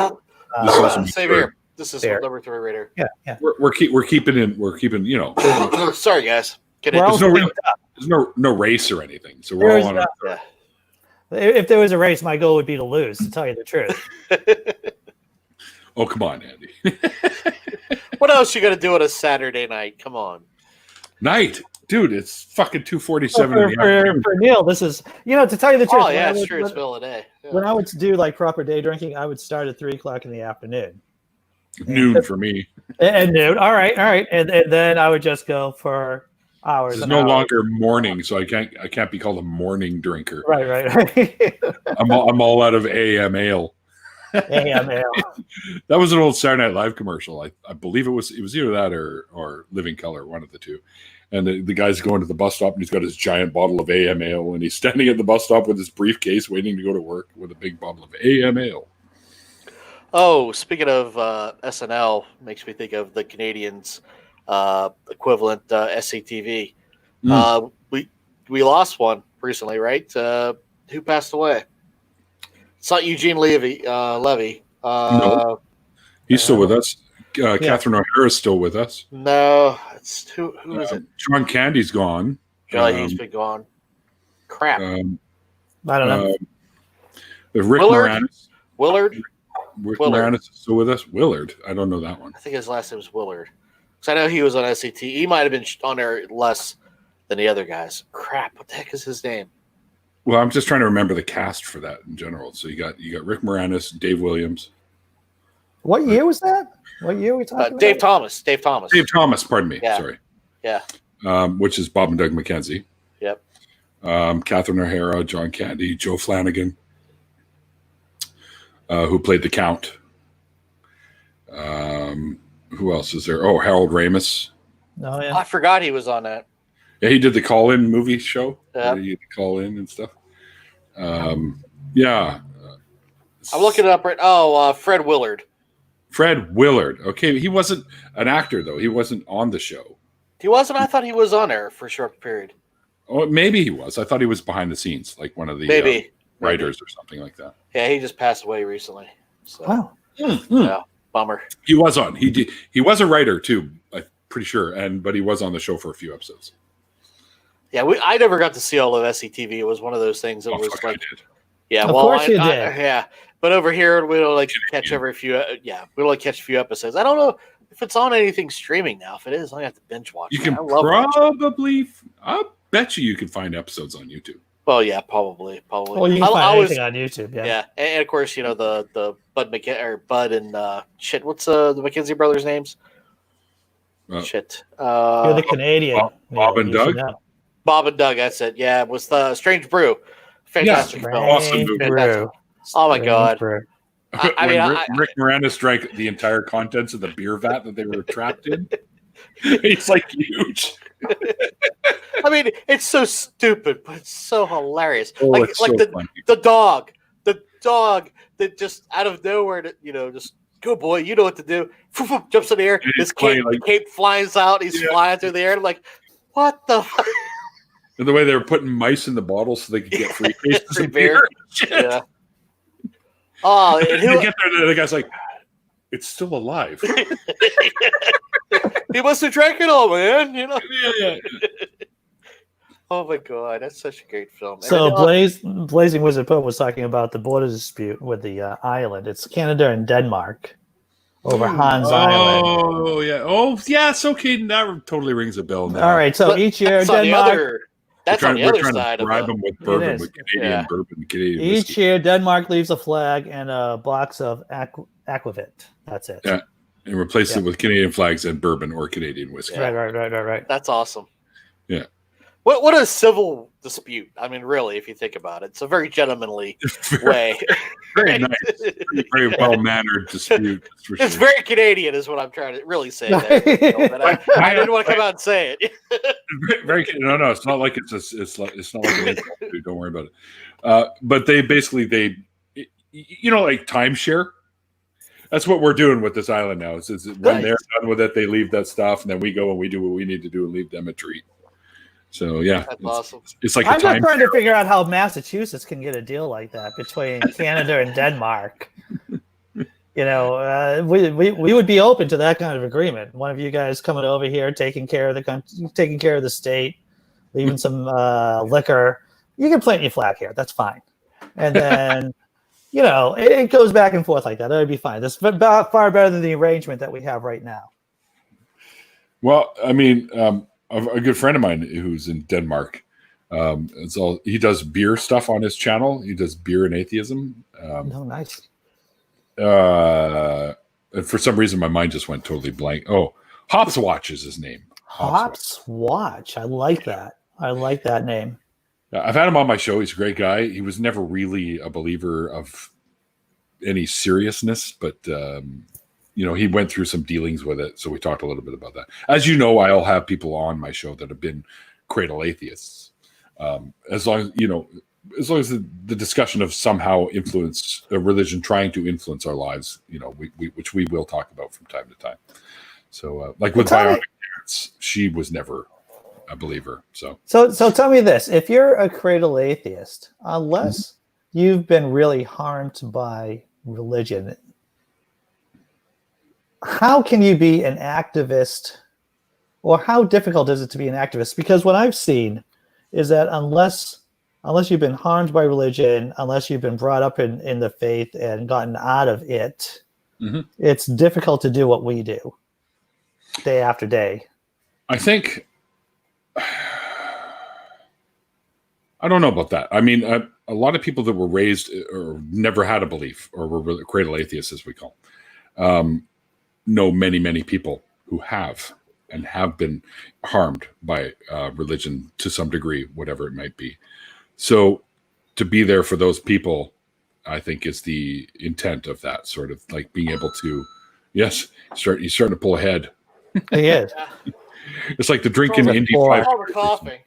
Same here. This is number 3 right here.
Yeah.
We're keeping. You know.
Sorry, guys.
There's no race or anything, so we're all on.
If there was a race, my goal would be to lose. To tell you the truth.
Oh, come on, Andy.
What else you got to do on a Saturday night? Come on.
Night, dude. It's fucking 2:47
for Neil. This is to tell you the truth.
Oh yeah, it's true. It's middle of the day. Yeah.
When I would do like proper day drinking, I would start at 3:00 in the afternoon.
Noon for me.
And noon. All right. And then I would just go for hours.
It's no longer morning, so I can't be called a morning drinker.
Right.
I'm all out of AM ale.
AM ale.
That was an old Saturday Night Live commercial. I believe it was either that or Living Color, one of the two. And the guy's going to the bus stop and he's got his giant bottle of AM ale and he's standing at the bus stop with his briefcase waiting to go to work with a big bottle of AM ale.
Oh, speaking of SNL, makes me think of the Canadians' equivalent SCTV. We lost one recently, right? Who passed away? It's not Eugene Levy.
No, he's still with us. Catherine O'Hara is still with us.
No, it's who is it?
John Candy's gone.
He's been gone. Crap.
I don't know.
Rick Moranis.
Willard.
Rick Moranis is still with us. Willard. I don't know that one.
I think his last name was Willard. Because I know he was on SCT. He might have been on there less than the other guys. Crap. What the heck is his name?
Well, I'm just trying to remember the cast for that in general. So you got Rick Moranis, Dave Williams.
What year was that? What year are we talking about?
Dave Thomas. Dave Thomas,
pardon me.
Yeah.
Sorry.
Yeah.
Which is Bob and Doug McKenzie.
Yep.
Catherine O'Hara, John Candy, Joe Flanagan, who played the Count. Who else is there? Oh, Harold Ramis.
Oh, yeah.
I forgot he was on that.
Yeah, he did the Call-In movie show.
Yeah.
He did the Call-In and stuff. Yeah.
I'm looking it up right. Oh, Fred Willard.
Fred Willard. Okay, he wasn't an actor though. He wasn't on the show.
He wasn't. I thought he was on there for a short period.
Oh, maybe he was. I thought he was behind the scenes, like one of the writers or something like that.
Yeah, he just passed away recently. So.
Wow.
Yeah, bummer.
He was on. He was a writer too. I'm pretty sure, but he was on the show for a few episodes.
Yeah, I never got to see all of SCTV. It was one of those things that was like, yeah,
of course you did.
Yeah, but over here we don't like catch every few. Yeah, we don't like catch a few episodes. I don't know if it's on anything streaming now. If it is, I have to binge watch.
You can probably. I bet you can find episodes on YouTube.
Well, yeah, probably.
Well, you can find anything on YouTube.
Yeah, and of course, the Bud and shit. What's the McKenzie brothers' names? Shit.
You're the Canadian.
Bob and Doug.
Bob and Doug, that's it. Yeah, it was the Strange Brew. Fantastic film.
Awesome movie.
Oh my God.
Rick Moranis drank the entire contents of the beer vat that they were trapped in. He's like huge.
I mean, it's so stupid, but it's so hilarious.
Oh,
like
so
the dog that just out of nowhere, just go boy, you know what to do. Jumps in the air. His cape flies out. He's flying through the air. I'm like, what the fuck?
And the way they were putting mice in the bottles so they could get free cases of beer.
Yeah. Oh, and
you get there, the guy's like, it's still alive.
He must have drank it all, man.
Yeah.
Oh my God, that's such a great film.
So Blazing Wizard Pope was talking about the border dispute with the island. It's Canada and Denmark over Hans Island.
Oh yeah. Oh yes. Okay, that totally rings a bell now.
All right. So each year Denmark.
That's on the other side of
bribe them with bourbon, with Canadian bourbon, Canadian
Each
whiskey.
year, Denmark leaves a flag and a box of aquavit. That's it.
Yeah, and replace it with Canadian flags and bourbon or Canadian whiskey.
Yeah.
Right.
That's awesome.
Yeah.
What a civil dispute. I mean, really, if you think about it, it's a very gentlemanly way.
Very nice. Very well-mannered dispute.
It's very Canadian is what I'm trying to really say. There, I didn't want to come out and say it.
Very no, it's not like it's not like an insult, dude. Don't worry about it. But they basically like timeshare. That's what we're doing with this island now. Is when they're done with it, they leave that stuff, and then we go and we do what we need to do and leave them a treat. So yeah,
that's awesome.
It's like
I'm just trying to figure out how Massachusetts can get a deal like that between Canada and Denmark. We would be open to that kind of agreement. One of you guys coming over here, taking care of the country, taking care of the state, leaving some liquor. You can plant your flag here. That's fine. And then, it goes back and forth like that. That would be fine. That's far better than the arrangement that we have right now.
Well, I mean, a good friend of mine who's in Denmark, he does beer stuff on his channel. He does beer and atheism.
Nice.
And for some reason, my mind just went totally blank. Oh, Hops Watch is his name.
Hops Watch. I like that. I like that name.
I've had him on my show. He's a great guy. He was never really a believer of any seriousness, but he went through some dealings with it. So we talked a little bit about that. As you know, I'll have people on my show that have been cradle atheists. As long as the discussion of somehow influence a religion trying to influence our lives, which we will talk about from time to time. So, like with bionic cats, she was never a believer. So tell me this: if you're a cradle atheist, unless you've been really harmed by religion, how can you be an activist, or how difficult is it to be an activist? Because what I've seen is that unless you've been harmed by religion, unless you've been brought up in the faith and gotten out of it, it's difficult to do what we do day after day. I think, I don't know about that. I mean, a lot of people that were raised or never had a belief or were cradle atheists, as we call them, know many, many people who have been harmed by religion to some degree, whatever it might be. So to be there for those people, I think is the intent of that, sort of like being able to, he's starting to pull ahead.
He is.
It's like the drinking Indy 500.
Coughing.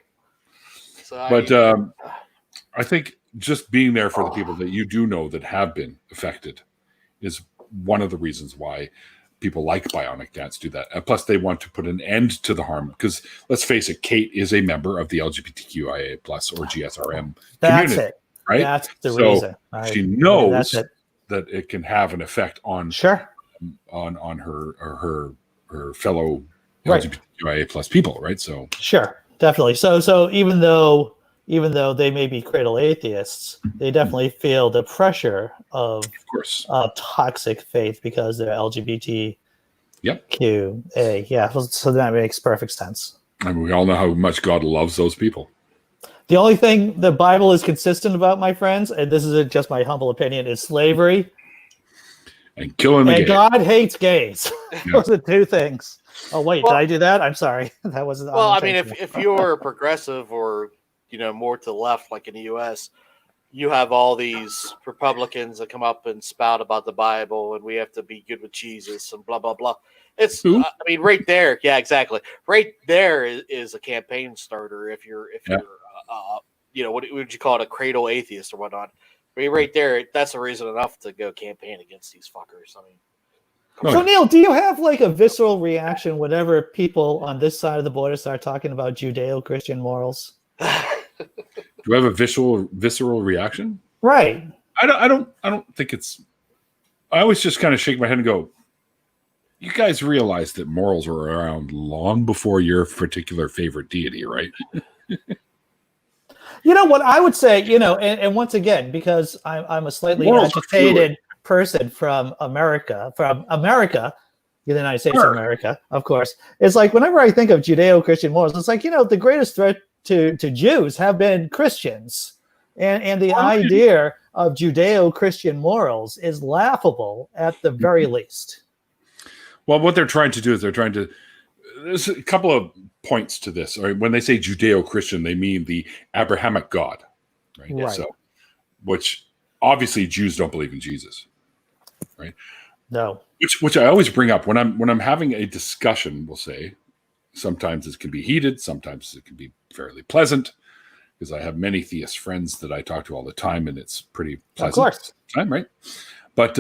I think just being there for the people that you do know that have been affected is one of the reasons why people like Bionic Dads do that. Plus, they want to put an end to the harm because, let's face it, Kate is a member of the LGBTQIA plus or GSRM community.
It.
Right?
That's the reason.
She knows that it can have an effect on on her fellow LGBTQIA plus people, right? So
sure, definitely. So even though they may be cradle atheists, they definitely feel the pressure of toxic faith because they're LGBTQA. Yeah, so that makes perfect sense.
And we all know how much God loves those people.
The only thing the Bible is consistent about, my friends, and this is just my humble opinion, is slavery
and killing the gays.
God hates gays. Those are two things. Oh wait, did I do that? I'm sorry. That wasn't.
Well, I mean, if you're progressive or more to the left, like in the U.S., you have all these Republicans that come up and spout about the Bible and we have to be good with Jesus and blah blah blah. It's, I mean, right there, yeah, exactly. Right there is a campaign starter. If you're what would you call it, a cradle atheist or whatnot? I mean, right there, that's a reason enough to go campaign against these fuckers. I mean.
So Neil, do you have like a visceral reaction whenever people on this side of the border start talking about Judeo-Christian morals?
Do I have a visceral reaction?
Right.
I don't think it's. I always just kind of shake my head and go, "You guys realize that morals were around long before your particular favorite deity, right?" You know
what I would say, and once again, because I'm a slightly agitated person from America, the United States of America, of course. It's like whenever I think of Judeo-Christian morals, it's like, the greatest threat to Jews have been Christians. And the idea of Judeo-Christian morals is laughable at the very least.
Well, what they're trying to do is there's a couple of points to this. Right? When they say Judeo-Christian, they mean the Abrahamic God, right? So, which obviously Jews don't believe in Jesus, right?
No.
Which I always bring up when I'm having a discussion. We'll say sometimes it can be heated, sometimes it can be fairly pleasant. because I have many theist friends that I talk to all the time, and it's pretty pleasant.
Of course.
Time, right? But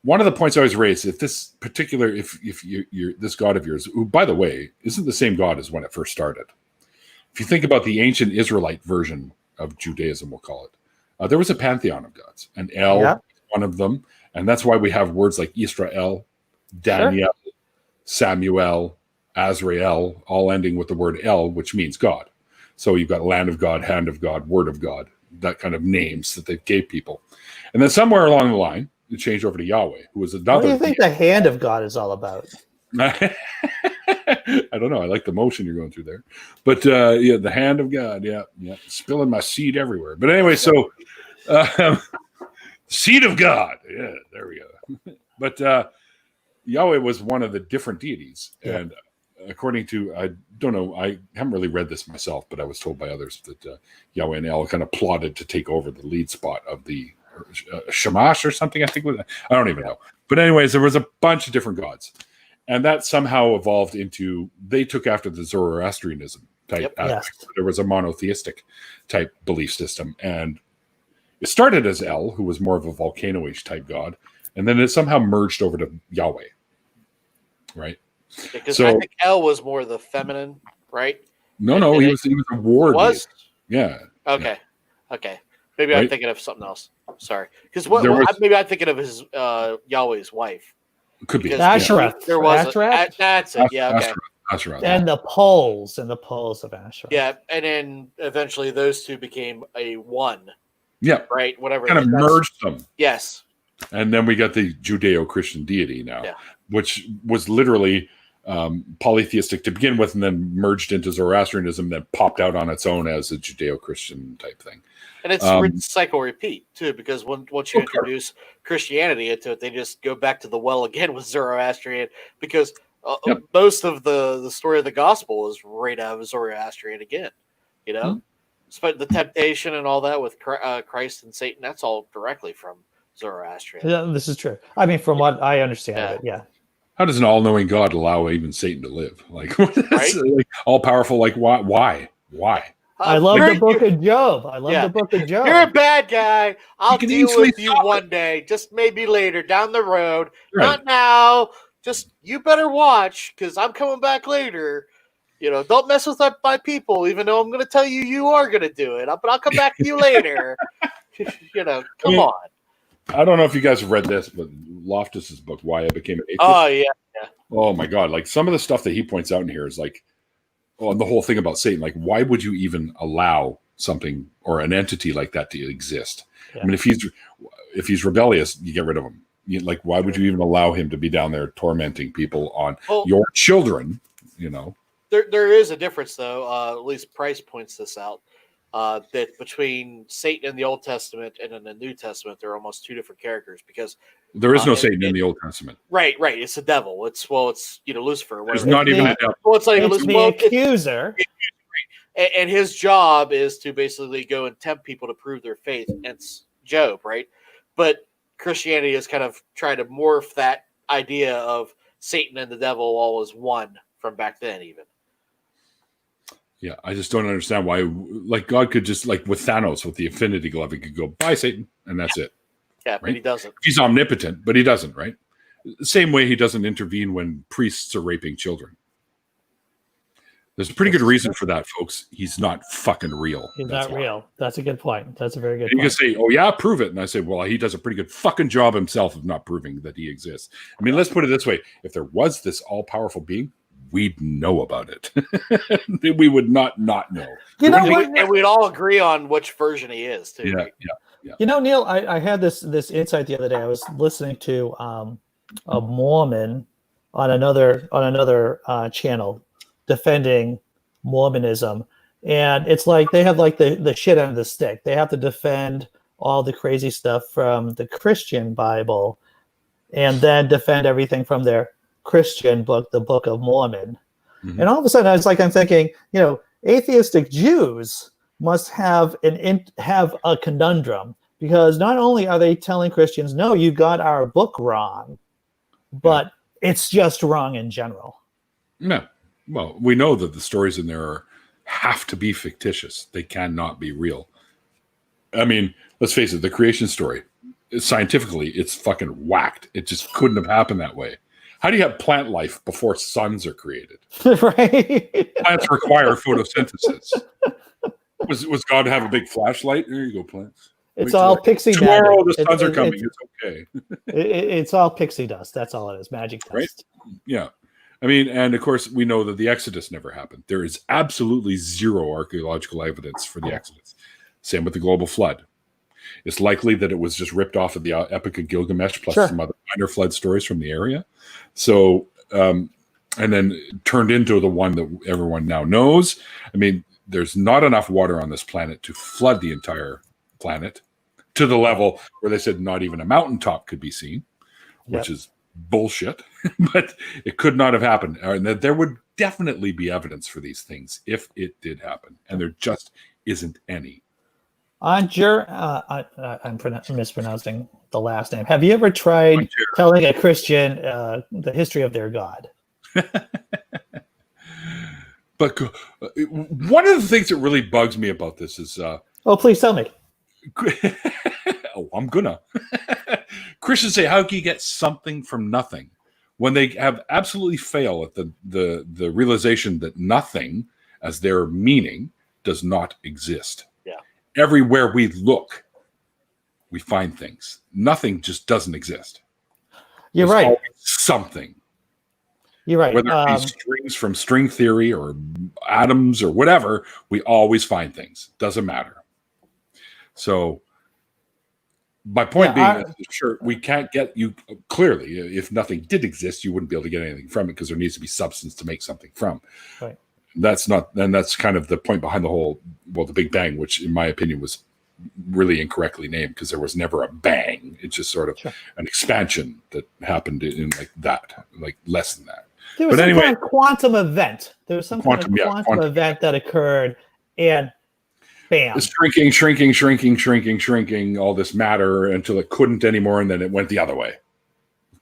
one of the points I always raise, if this particular, if you're this God of yours, who, by the way, isn't the same God as when it first started. If you think about the ancient Israelite version of Judaism, we'll call it, there was a pantheon of gods, and El was one of them, and that's why we have words like Israel, Daniel, Samuel, Azrael, all ending with the word El, which means God. So you've got land of God, hand of God, word of God, that kind of names that they gave people. And then somewhere along the line, it changed over to Yahweh, who was another.
What do you think the hand of God is all about?
I don't know. I like the motion you're going through there. But yeah, the hand of God. Yeah. Spilling my seed everywhere. But anyway, so seed of God. Yeah, there we go. But Yahweh was one of the different deities. Yeah. And according to, I don't know, I haven't really read this myself, but I was told by others that Yahweh and El kind of plotted to take over the lead spot of the Shamash or something, I think. I don't even know. But anyways, there was a bunch of different gods. And that somehow evolved into, they took after the Zoroastrianism type aspect. Yes. There was a monotheistic type belief system. And it started as El, who was more of a volcano-ish type god. And then it somehow merged over to Yahweh. Right?
Because I think El was more the feminine, right?
No, he was a ward.
Was?
Yeah.
Okay.
Yeah.
Okay. Maybe I'm thinking of something else. Sorry. Because maybe I'm thinking of his Yahweh's wife.
Could be
Asherah.
There was
Asherah?
That's it. Yeah. Okay.
Asherah.
And the poles of Asherah.
Yeah, and then eventually those two became a one.
Yeah.
Right. Whatever.
Kind of merged them.
Yes.
And then we got the Judeo-Christian deity now, which was literally polytheistic to begin with, and then merged into Zoroastrianism, then popped out on its own as a Judeo-Christian type thing.
And it's cycle repeat too, because once you introduce Christianity into it, they just go back to the well again with Zoroastrian, because most of the story of the gospel is right out of Zoroastrian again. You know, but the temptation and all that with Christ and Satan, that's all directly from Zoroastrian.
Yeah, this is true. I mean, from what I understand of it, yeah.
How does an all-knowing God allow even Satan to live? Like, right? Like all-powerful. Like, why?
I love the book of Job. The book of Job.
You're a bad guy. I'll deal with you one day. Just maybe later down the road. Right. Not now. Just you better watch, because I'm coming back later. You know, don't mess with my people, even though I'm going to tell you are going to do it. But I'll come back to you later. You know, come on.
I don't know if you guys have read this, but Loftus's book, Why I Became an Atheist.
Oh, yeah.
Oh, my God. Like, some of the stuff that he points out in here is like, the whole thing about Satan. Like, why would you even allow something or an entity like that to exist? Yeah. I mean, if he's rebellious, you get rid of him. Like, why would you even allow him to be down there tormenting people on your children, you know?
There is a difference, though. At least Price points this out. That between Satan in the Old Testament and in the New Testament, they're almost two different characters, because
there is no Satan in the Old Testament.
Right. It's the devil. It's Lucifer.
There's not even a devil.
Well, it's like the accuser.
And his job is to basically go and tempt people to prove their faith. It's Job, right? But Christianity is kind of trying to morph that idea of Satan and the devil all as one from back then, even.
Yeah, I just don't understand why. Like, God could just, like with Thanos with the Infinity Glove, he could go, bye, Satan, and that's it.
Yeah,
right?
But he doesn't.
He's omnipotent, but he doesn't, right? The same way he doesn't intervene when priests are raping children. There's a pretty good reason for that, folks. He's not fucking real.
He's not real. That's a good point. That's a very good point.
You can say, oh, yeah, prove it. And I say, well, he does a pretty good fucking job himself of not proving that he exists. I mean, let's put it this way. If there was this all-powerful being, we'd know about it. We would not know.
You know,
and we'd all agree on which version he is, too.
Yeah,
right?
yeah.
You know, Neil, I had this insight the other day. I was listening to a Mormon on another channel defending Mormonism, and it's like they have like the shit end of the stick. They have to defend all the crazy stuff from the Christian Bible, and then defend everything from their Christian book, the Book of Mormon. Mm-hmm. And all of a sudden, I'm thinking, you know, atheistic Jews must have a conundrum, because not only are they telling Christians, no, you got our book wrong, but it's just wrong in general.
No. Well, we know that the stories in there have to be fictitious. They cannot be real. I mean, let's face it, the creation story, scientifically, it's fucking whacked. It just couldn't have happened that way. How do you have plant life before suns are created?
Right.
Plants require photosynthesis. Was God to have a big flashlight? There you go, plants.
It's all pixie magic.
Tomorrow the suns are coming. It's okay.
It's all pixie dust. That's all it is. Magic dust.
Right? Yeah. I mean, and of course, we know that the Exodus never happened. There is absolutely zero archaeological evidence for the Exodus. Same with the global flood. It's likely that it was just ripped off of the Epic of Gilgamesh plus some other minor flood stories from the area. So, and then turned into the one that everyone now knows. I mean, there's not enough water on this planet to flood the entire planet to the level where they said not even a mountaintop could be seen, which is bullshit. But it could not have happened. And there would definitely be evidence for these things if it did happen. And there just isn't any.
I'm mispronouncing the last name. Have you ever tried telling a Christian the history of their God?
But one of the things that really bugs me about this is...
please tell me.
I'm gonna. Christians say, how can you get something from nothing? When they have absolutely failed at the realization that nothing, as their meaning, does not exist. Everywhere we look, we find things. Nothing just doesn't exist.
There's
right. Something.
You're right.
Whether it be strings from string theory or atoms or whatever, we always find things. Doesn't matter. So my point being, sure, we can't get you clearly. If nothing did exist, you wouldn't be able to get anything from it because there needs to be substance to make something from.
Right.
That's kind of the point behind the Big Bang, which in my opinion was really incorrectly named because there was never a bang. It's just sort of an expansion that happened in like less than that.
There was some kind of quantum event. There was some kind of quantum event that occurred, and bam. Shrinking, all this matter until it couldn't anymore, and then it went the other way.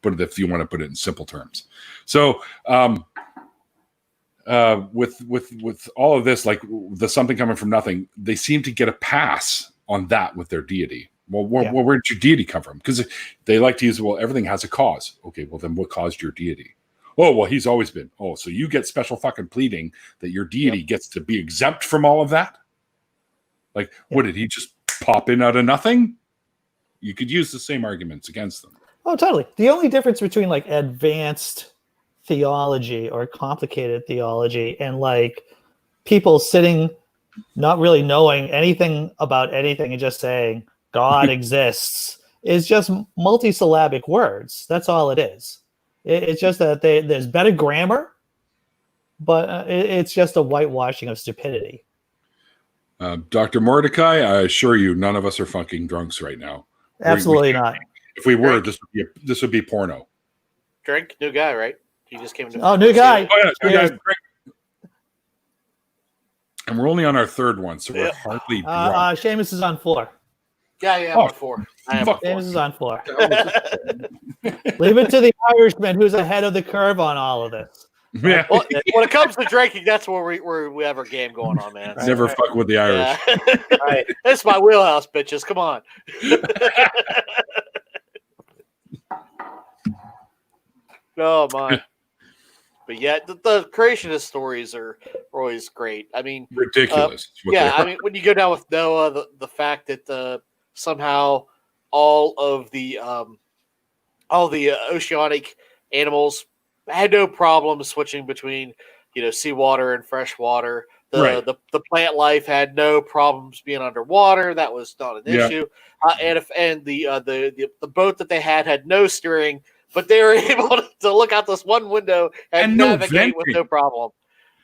If you want to put it in simple terms. So, with all of this, like the something coming from nothing, they seem to get a pass on that with their deity. Well, where did your deity come from? Because they like to use, everything has a cause. Okay, well then what caused your deity? Oh, well, he's always been. Oh, so you get special fucking pleading that your deity gets to be exempt from all of that? Like, what, did he just pop in out of nothing? You could use the same arguments against them. Oh, totally. The only difference between like advanced theology or complicated theology and like people sitting not really knowing anything about anything and just saying God exists is just multisyllabic words. That's all it is. It's just that there's better grammar, but it's just a whitewashing of stupidity.
Dr. Mordecai, I assure you, none of us are fucking drunks right now.
Absolutely not.
If we were, this would be porno.
Drink, new guy, right? He just came to.
Oh, new guy.
Oh, yeah, new guy. And we're only on our third one, so we're hardly drunk.
Seamus is on 4.
Yeah, I'm on 4.
Seamus is on 4. Leave it to the Irishman, who's ahead of the curve on all of this.
Yeah.
Well, when it comes to drinking, that's where we have our game going on, man.
Never fuck with the Irish.
Yeah. Right. That's my wheelhouse, bitches. Come on. Oh my. But yeah, the creationist stories are always great. I mean,
ridiculous.
I mean, when you go down with Noah, the fact that somehow all the oceanic animals had no problem switching between seawater and fresh water. The plant life had no problems being underwater. That was not an issue. And the boat that they had no steering. But they were able to look out this one window and navigate with no problem.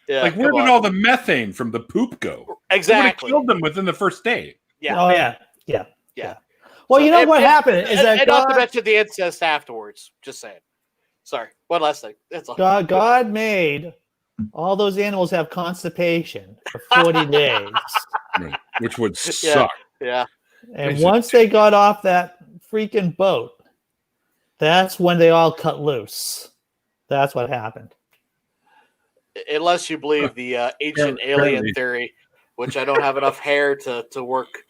Yeah,
like, where did all the methane from the poop go?
Exactly.
It killed them within the first day.
Yeah.
Oh, yeah. Well, so, what happened is that
not to mention the incest afterwards. Just saying. Sorry. One last thing. That's all.
God made all those animals have constipation for 40 days.
Right. Which would suck.
Yeah.
And once they got off that freaking boat, that's when they all cut loose. That's what happened.
unless you believe the ancient alien theory, which I don't have enough hair to work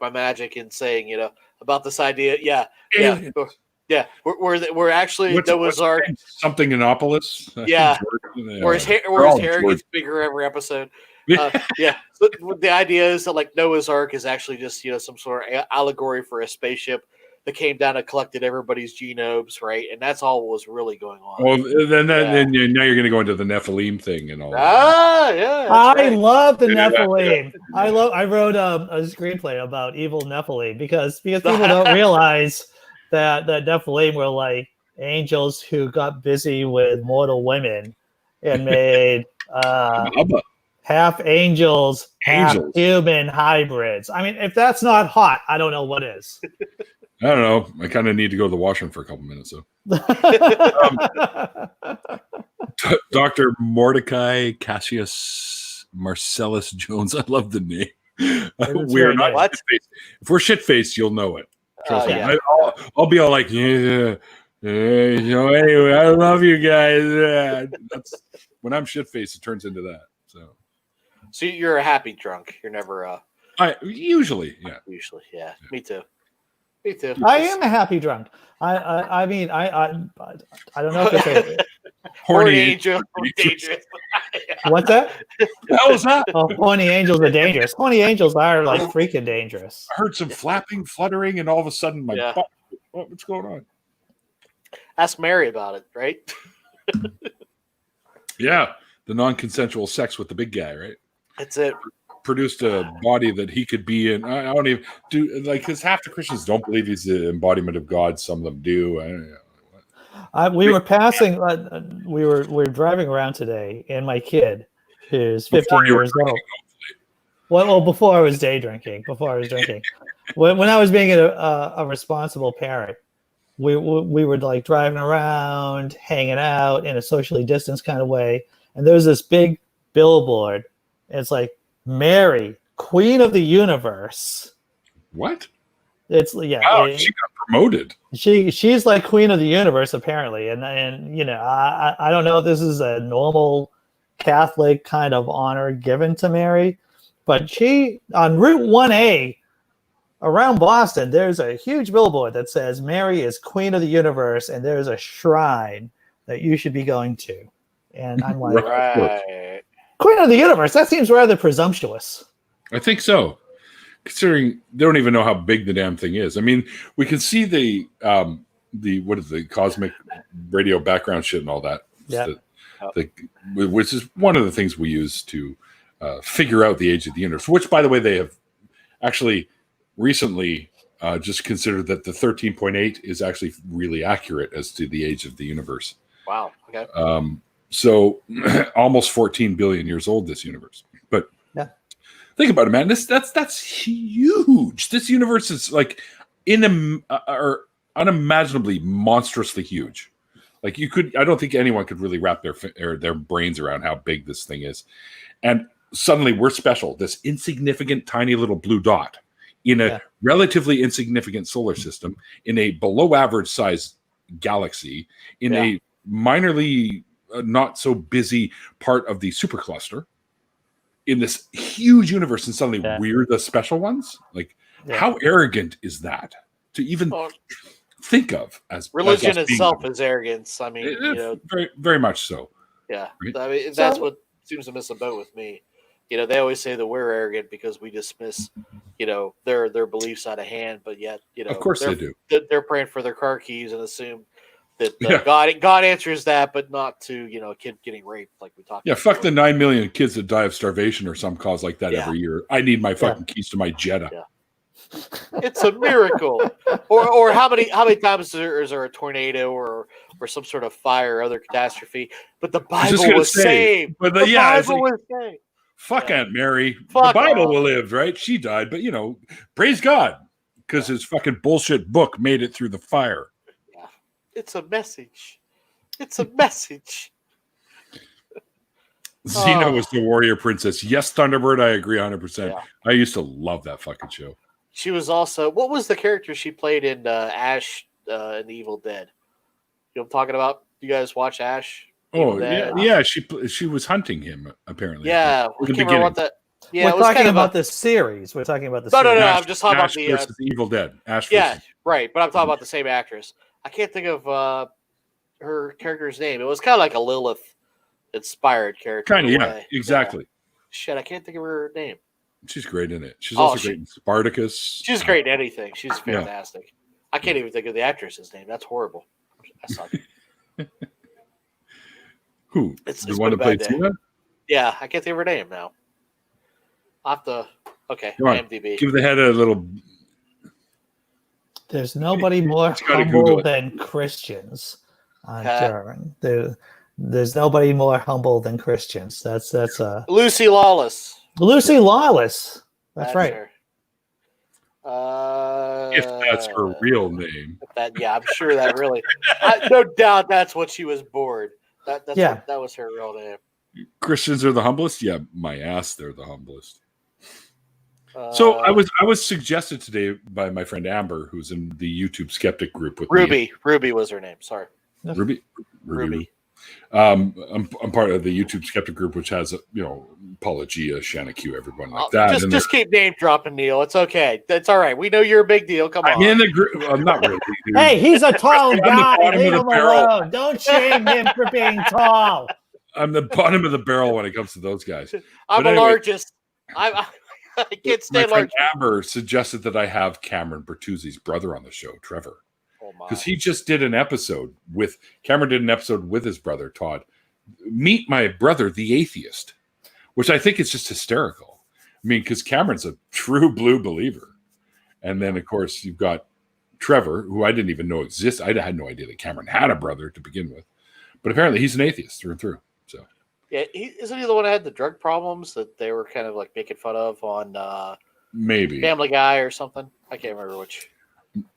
my magic in saying, about this idea. Yeah. We're actually Noah's Ark.
Something Annapolis.
Yeah. Where his hair gets bigger every episode. Yeah. So the idea is that like Noah's Ark is actually just some sort of allegory for a spaceship that came down and collected everybody's genomes, right? And that's all was really going on.
Well, then now you're going to go into the Nephilim thing and all.
Yeah.
I love the Nephilim. I wrote a screenplay about evil Nephilim because people don't realize that the Nephilim were like angels who got busy with mortal women and made half angels, half human hybrids. I mean, if that's not hot, I don't know what is.
I don't know. I kind of need to go to the washroom for a couple minutes, though. Dr. Mordecai Cassius Marcellus Jones. I love the name. We're not shit-faced. If we're shit-faced, you'll know it. Trust me. Yeah. I'll be all like, anyway, I love you guys. That's when I'm shit-faced, it turns into that.
So you're a happy drunk. You're never
usually, yeah.
Usually, yeah. Me too.
I am a happy drunk. I mean, I don't know if it's a
horny angel. Dangerous.
What's that?
How was that?
Oh, horny angels are dangerous. Horny angels are like freaking dangerous.
I heard some flapping, fluttering, and all of a sudden my butt. What's going on?
Ask Mary about it, right?
Yeah, the non-consensual sex with the big guy, right?
That's it.
Produced a body that he could be in. I don't even do because half the Christians don't believe he's the embodiment of God. Some of them do. I don't know.
We were passing. We were driving around today, and my kid, who's 15 years old. Well, before I was day drinking. When I was being a responsible parent, we were like driving around, hanging out in a socially distanced kind of way, and there was this big billboard. And it's like, Mary, Queen of the Universe.
What?
It's
she got promoted.
She's like Queen of the Universe apparently, and I don't know if this is a normal Catholic kind of honor given to Mary, but she on Route 1A around Boston, there's a huge billboard that says Mary is Queen of the Universe, and there's a shrine that you should be going to, and I'm like,
right.
Queen of the Universe, that seems rather presumptuous.
I think so, considering they don't even know how big the damn thing is. I mean, we can see the what is the cosmic radio background shit and all that.
Yeah.
Which is one of the things we use to figure out the age of the universe, which, by the way, they have actually recently just considered that the 13.8 is actually really accurate as to the age of the universe.
Wow. Okay.
So almost 14 billion years old, this universe. But think about it, man. That's huge. This universe is like unimaginably monstrously huge. Like I don't think anyone could really wrap their brains around how big this thing is. And suddenly we're special. This insignificant, tiny little blue dot in a relatively insignificant solar system, in a below average size galaxy, in a minorly not so busy part of the supercluster, in this huge universe, and suddenly we're the special ones. Like, how arrogant is that to even think of as
religion itself is arrogance? I mean,
very, very much so.
Yeah, right? I mean, that's what seems to miss a boat with me. They always say that we're arrogant because we dismiss, their beliefs out of hand, but yet,
of course they do.
They're praying for their car keys and assume that God answers that, but not to a kid getting raped, like we talked.
Yeah, fuck the 9 million kids that die of starvation or some cause like that every year. I need my fucking keys to my Jetta.
Yeah. It's a miracle. or how many times is there a tornado or some sort of fire or other catastrophe? But the Bible was saved.
But the Bible was saved. Fuck Aunt Mary. The Bible will live, right? She died, but praise God, because his fucking bullshit book made it through the fire.
It's a message. It's a message.
Xena was the warrior princess. Yes, Thunderbird, I agree 100%. Yeah. I used to love that fucking show.
She was also, what was the character she played in Ash in The Evil Dead? You know what I'm talking about? You guys watch Ash?
Oh, yeah. She was hunting him apparently.
Yeah,
in the
can't remember what
beginning.
that. Yeah,
We're talking about the series. We're talking about the
No,
series.
I'm just talking about
Ash
the
versus Evil Dead. Ash
yeah,
versus.
right. But I'm talking about the same actress. I can't think of her character's name. It was kind of like a Lilith-inspired character.
Kind of, yeah, exactly.
Yeah. Shit, I can't think of her name.
She's great in it. She's also great in Spartacus.
She's great in anything. She's fantastic. Yeah. I can't even think of the actress's name. That's horrible. I suck.
Who? The one that played Tina?
Yeah, I can't think of her name now. I'll have to. Okay, IMDb.
Give the head a little.
There's nobody more humble than Christians on Durham. There's nobody more humble than Christians. That's
Lucy Lawless.
Lucy Lawless. That's right.
Her.
If that's her real name.
I'm sure that really. No doubt that's what she was bored. That was her real name.
Christians are the humblest? Yeah, my ass, they're the humblest. So I was suggested today by my friend Amber, who's in the YouTube skeptic group with
Ruby.
me.
Ruby was her name. Sorry.
Ruby. I'm part of the YouTube skeptic group, which has Paula Gia, Shanna Q, everyone like that.
Just keep name dropping, Neil. It's okay. That's all right. We know you're a big deal. Come on.
I'm in the group. I'm not really. Dude.
Hey, he's a tall guy. Leave him alone. Don't shame him for being tall.
I'm the bottom of the barrel when it comes to those guys.
I'm the largest. I can't stand large.
Amber suggested that I have Cameron Bertuzzi's brother on the show, Trevor. Because he just did an episode with his brother Todd. Meet my brother, the atheist, which I think is just hysterical. I mean, because Cameron's a true blue believer, and then of course you've got Trevor, who I didn't even know exists. I had no idea that Cameron had a brother to begin with, but apparently he's an atheist through and through. So
yeah, isn't he the one that had the drug problems that they were kind of like making fun of on
maybe
Family Guy or something? I can't remember which.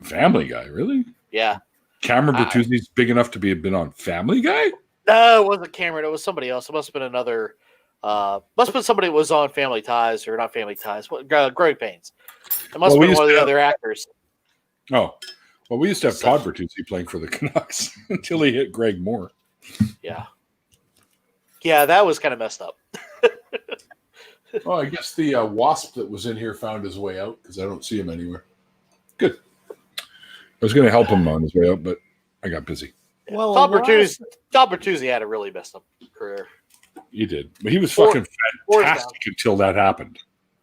Family Guy, really?
Yeah.
Cameron Bertuzzi's big enough to been on Family Guy?
No, it wasn't Cameron. It was somebody else. It must have been another. Must have been somebody that was on Family Ties or not Family Ties. Growing Pains. It must have been one of the other actors.
Oh, well, we used to have Todd Bertuzzi playing for the Canucks until he hit Greg Moore.
Yeah. Yeah, that was kind of messed up.
Well, I guess the wasp that was in here found his way out because I don't see him anywhere. Good. I was going to help him on his way out, but I got busy.
Well,
Todd Bertuzzi had a really messed up career.
He did. But he was fucking fantastic until that happened.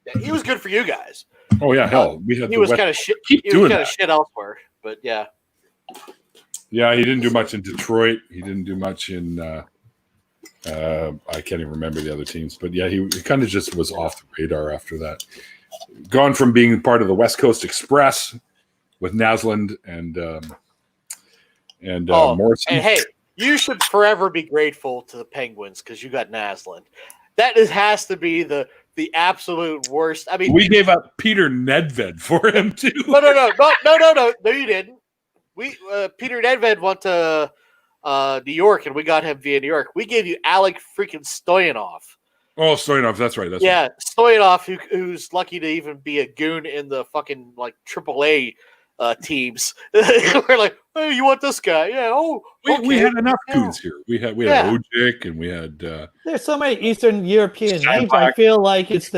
Yeah, he was good for you guys.
Oh, yeah, hell.
He was kind of shit. He was kind of shit elsewhere, but yeah.
Yeah, he didn't do much in Detroit. He didn't do much in I can't even remember the other teams. But yeah, he kind of just was off the radar after that. Gone from being part of the West Coast Express with Naslund and Morrison.
And hey, you should forever be grateful to the Penguins because you got Naslund. That has to be the absolute worst. I mean,
we gave up Peter Nedved for him too.
No, you didn't. We Peter Nedved went to New York, and we got him via New York. We gave you Alec freaking Stoyanov.
Oh, Stoyanov, that's right.
Right. Stoyanov, who's lucky to even be a goon in the fucking like AAA teams. We're like, hey, you want this guy? Yeah. Oh, okay.
We had enough goons here. We had Ojic, and we had.
There's so many Eastern European names. I feel like it's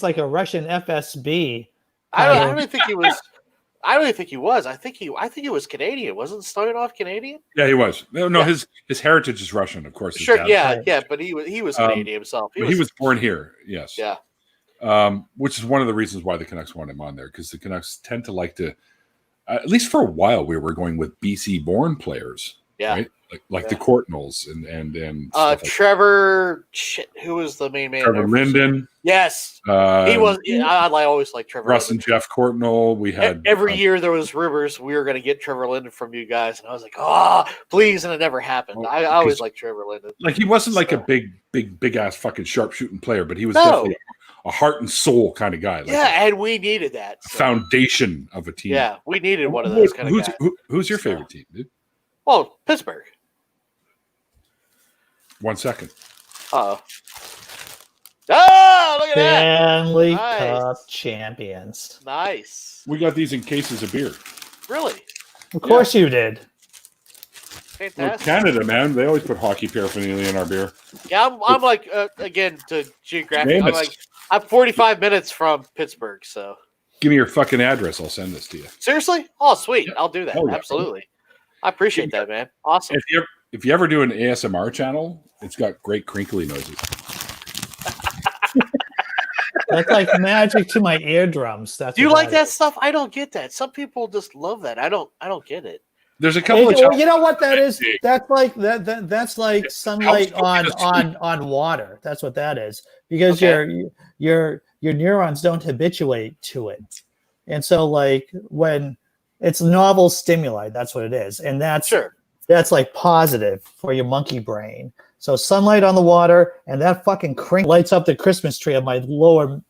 like a Russian FSB.
I don't think he was. I don't even think he was. I think he was Canadian. Wasn't Stoyanov Canadian?
Yeah, he was. No, his heritage is Russian, of course.
Sure, yeah, but he was Canadian himself.
He was born here. Yes.
Yeah.
Which is one of the reasons why the Canucks want him on there, because the Canucks tend to like to, at least for a while, we were going with BC-born players.
Yeah.
Right? Like the Courtnalls and
Trevor. Shit, who was the main man?
Trevor Linden.
Yes, he was. I always like Trevor.
Russ
Linden.
and Jeff Courtnall. We had
every year there was rumors we were going to get Trevor Linden from you guys, and I was like, please, and it never happened. I always liked Trevor Linden.
Like he wasn't like a big ass fucking sharpshooting player, but he was definitely a heart and soul kind of guy. Like
and we needed that
foundation of a team.
Yeah, we needed one of those kind of guys.
Who's your favorite team, dude?
Well, Pittsburgh.
1 second.
Oh, look at that.
Stanley Cup champions.
Nice.
We got these in cases of beer.
Really?
Of course you did.
Fantastic.
Canada, man, they always put hockey paraphernalia in our beer.
Yeah, I'm like again to geographic. I'm
Famous.
like I'm 45 minutes from Pittsburgh, so
Give me your fucking address. I'll send this to you.
seriously. Oh, sweet.
Yeah.
I'll do that.
Oh, yeah.
Absolutely. I appreciate that, man. Awesome.
If you ever do an ASMR channel, it's got great crinkly noises.
That's like magic to my eardrums. That's
Do you
what
like that
is.
stuff? I don't get that. Some people just love that. I don't get it.
There's a couple of
Well, you know what that is?
Big.
That's like that's like sunlight
helps
on water. That's what that is. Because
Okay.
your neurons don't habituate to it. And so like when it's novel stimuli, that's what it is. And that's like positive for your monkey brain. So sunlight on the water and that fucking crink lights up the Christmas tree of my lower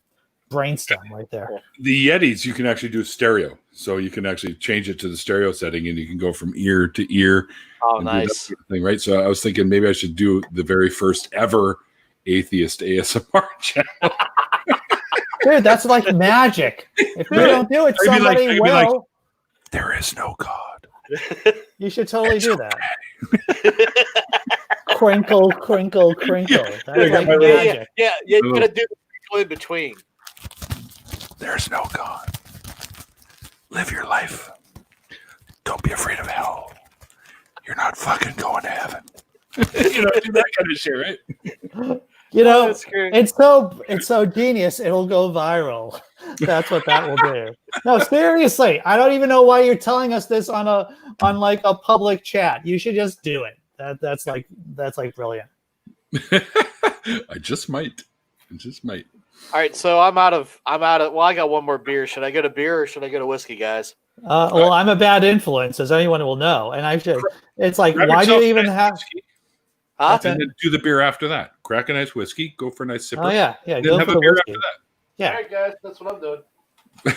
brainstem right there.
The Yetis, you can actually do stereo. So you can actually change it to the stereo setting and you can go from ear to ear.
Oh,
and do that
nice.
sort of thing, right? So I was thinking maybe I should do the very first ever atheist ASMR channel.
Dude, that's like magic. If you don't do it,
I'd be like-
somebody
I'd be
will.
like, there is no God.
You should totally do that. Crinkle, crinkle, crinkle. That's
I got
like
my little-
magic.
Yeah. You gotta do the in between.
There's no God. Live your life. Don't be afraid of hell. You're not fucking going to heaven. You know, do that kind of shit, right?
You know,
That's great.
it's so genius. It'll go viral. That's what that will do. No, seriously, I don't even know why you're telling us this on like a public chat. You should just do it. That's like brilliant.
I just might.
All right, so I'm out of. Well, I got one more beer. Should I go to beer or should I go to whiskey, guys?
Well, I'm a bad influence, as anyone will know, and I should. It's like,
Grab
why do you
yourself
even
a nice
have?
whiskey,
Huh?
and then do the beer after that. Crack a nice whiskey. Go for a nice sipper.
Oh yeah.
Then
Go
have
for
a
the
beer
whiskey.
after that.
Yeah.
All right, guys, that's what I'm doing.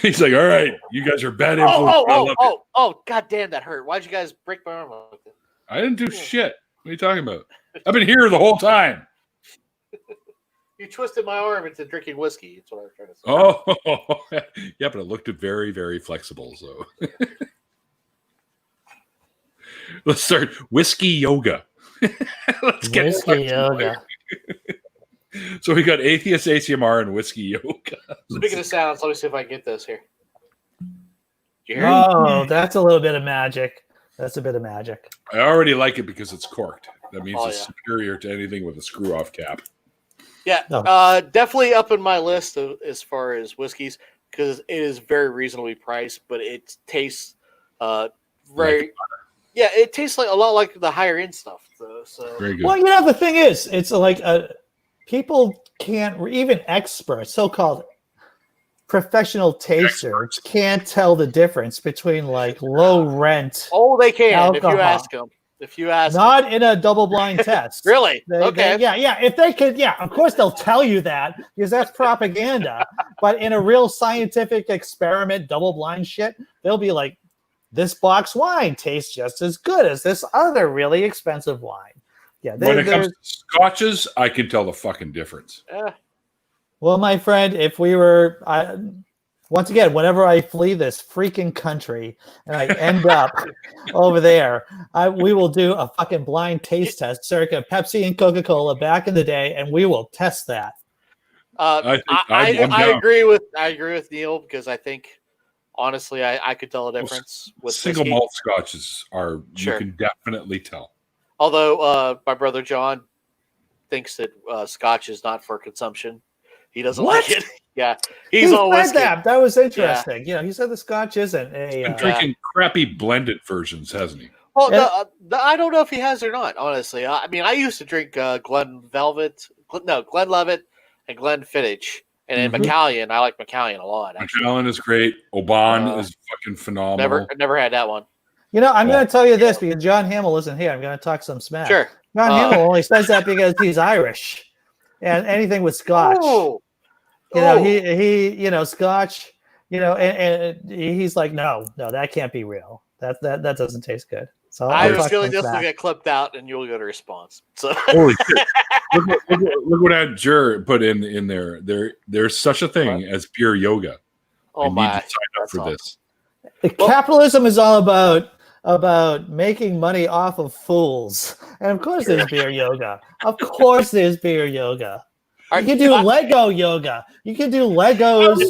He's like, all right, you guys are bad influence. I love it.
Oh! God damn, that hurt. Why'd you guys break my arm like that?
I didn't do shit. What are you talking about? I've been here the whole time.
You twisted my arm into drinking whiskey. That's what I was trying to say.
Oh, yeah, but it looked very, very flexible. So let's start whiskey yoga. Let's get
Whiskey yoga.
So we got atheist ACMR and whiskey yoga.
Speaking of sounds, let me see if I can get this here. You hear it?
Oh, that's a little bit of magic. That's a bit of magic.
I already like it because it's corked. That means
Oh,
it's superior to anything with a screw-off cap.
Yeah,
Oh.
definitely up in my list as far as whiskeys because it is very reasonably priced, but it tastes very. Yeah, it tastes like a lot like the higher end stuff. So
Very good.
Well, you know, the thing is, it's like people can't, even experts, so-called professional tasters, can't tell the difference between like low rent.
they can if you
Alcohol.
ask them. If you ask,
Not in a double-blind test.
really?
Okay. If they could, of course they'll tell you that because that's propaganda. But in a real scientific experiment, double-blind shit, they'll be like, this box wine tastes just as good as this other really expensive wine. Yeah.
When it comes to scotches, I can tell the fucking difference.
Well, my friend, if we were, once again, whenever I flee this freaking country and I end up over there, we will do a fucking blind taste test, circa Pepsi and Coca-Cola back in the day, and we will test that.
I'm
I
down.
agree with Neil because I think honestly I could tell a difference with
Single
whiskey.
malt scotches are
Sure.
you can definitely tell.
Although my brother John thinks that Scotch is not for consumption. He doesn't
What?
like it. Yeah,
He
he's all
said
whiskey.
that. That was interesting. You know, he said the Scotch isn't a.
He's been drinking crappy blended versions, hasn't he?
Well,
Yeah.
I don't know if he has or not. Honestly, I mean, I used to drink Glenlivet, and Glenfiddich, and then
Mhm.
Macallan. I like Macallan a lot. Actually,
Macallan is great. Oban is fucking phenomenal.
never had that one.
You know, I'm going to tell you this because John Hamill isn't here. I'm going to talk some smack.
Sure.
John Hamill only says that because he's Irish, and anything with Scotch.
Oh.
You know, he Scotch, and he's like, no, that can't be real. That doesn't taste good. So
I
I'll
have a
talk
feeling
some
this will
smack.
get clipped out, and you'll get a response. So
Holy shit. Look what Aunt Jur put in there. There's such a thing as pure yoga.
oh
I need
my,
to sign up
that's
for
awesome.
this.
Capitalism is all about about making money off of fools. And of course there's beer yoga. Of course there's beer yoga. You can do Lego yoga. You can do Legos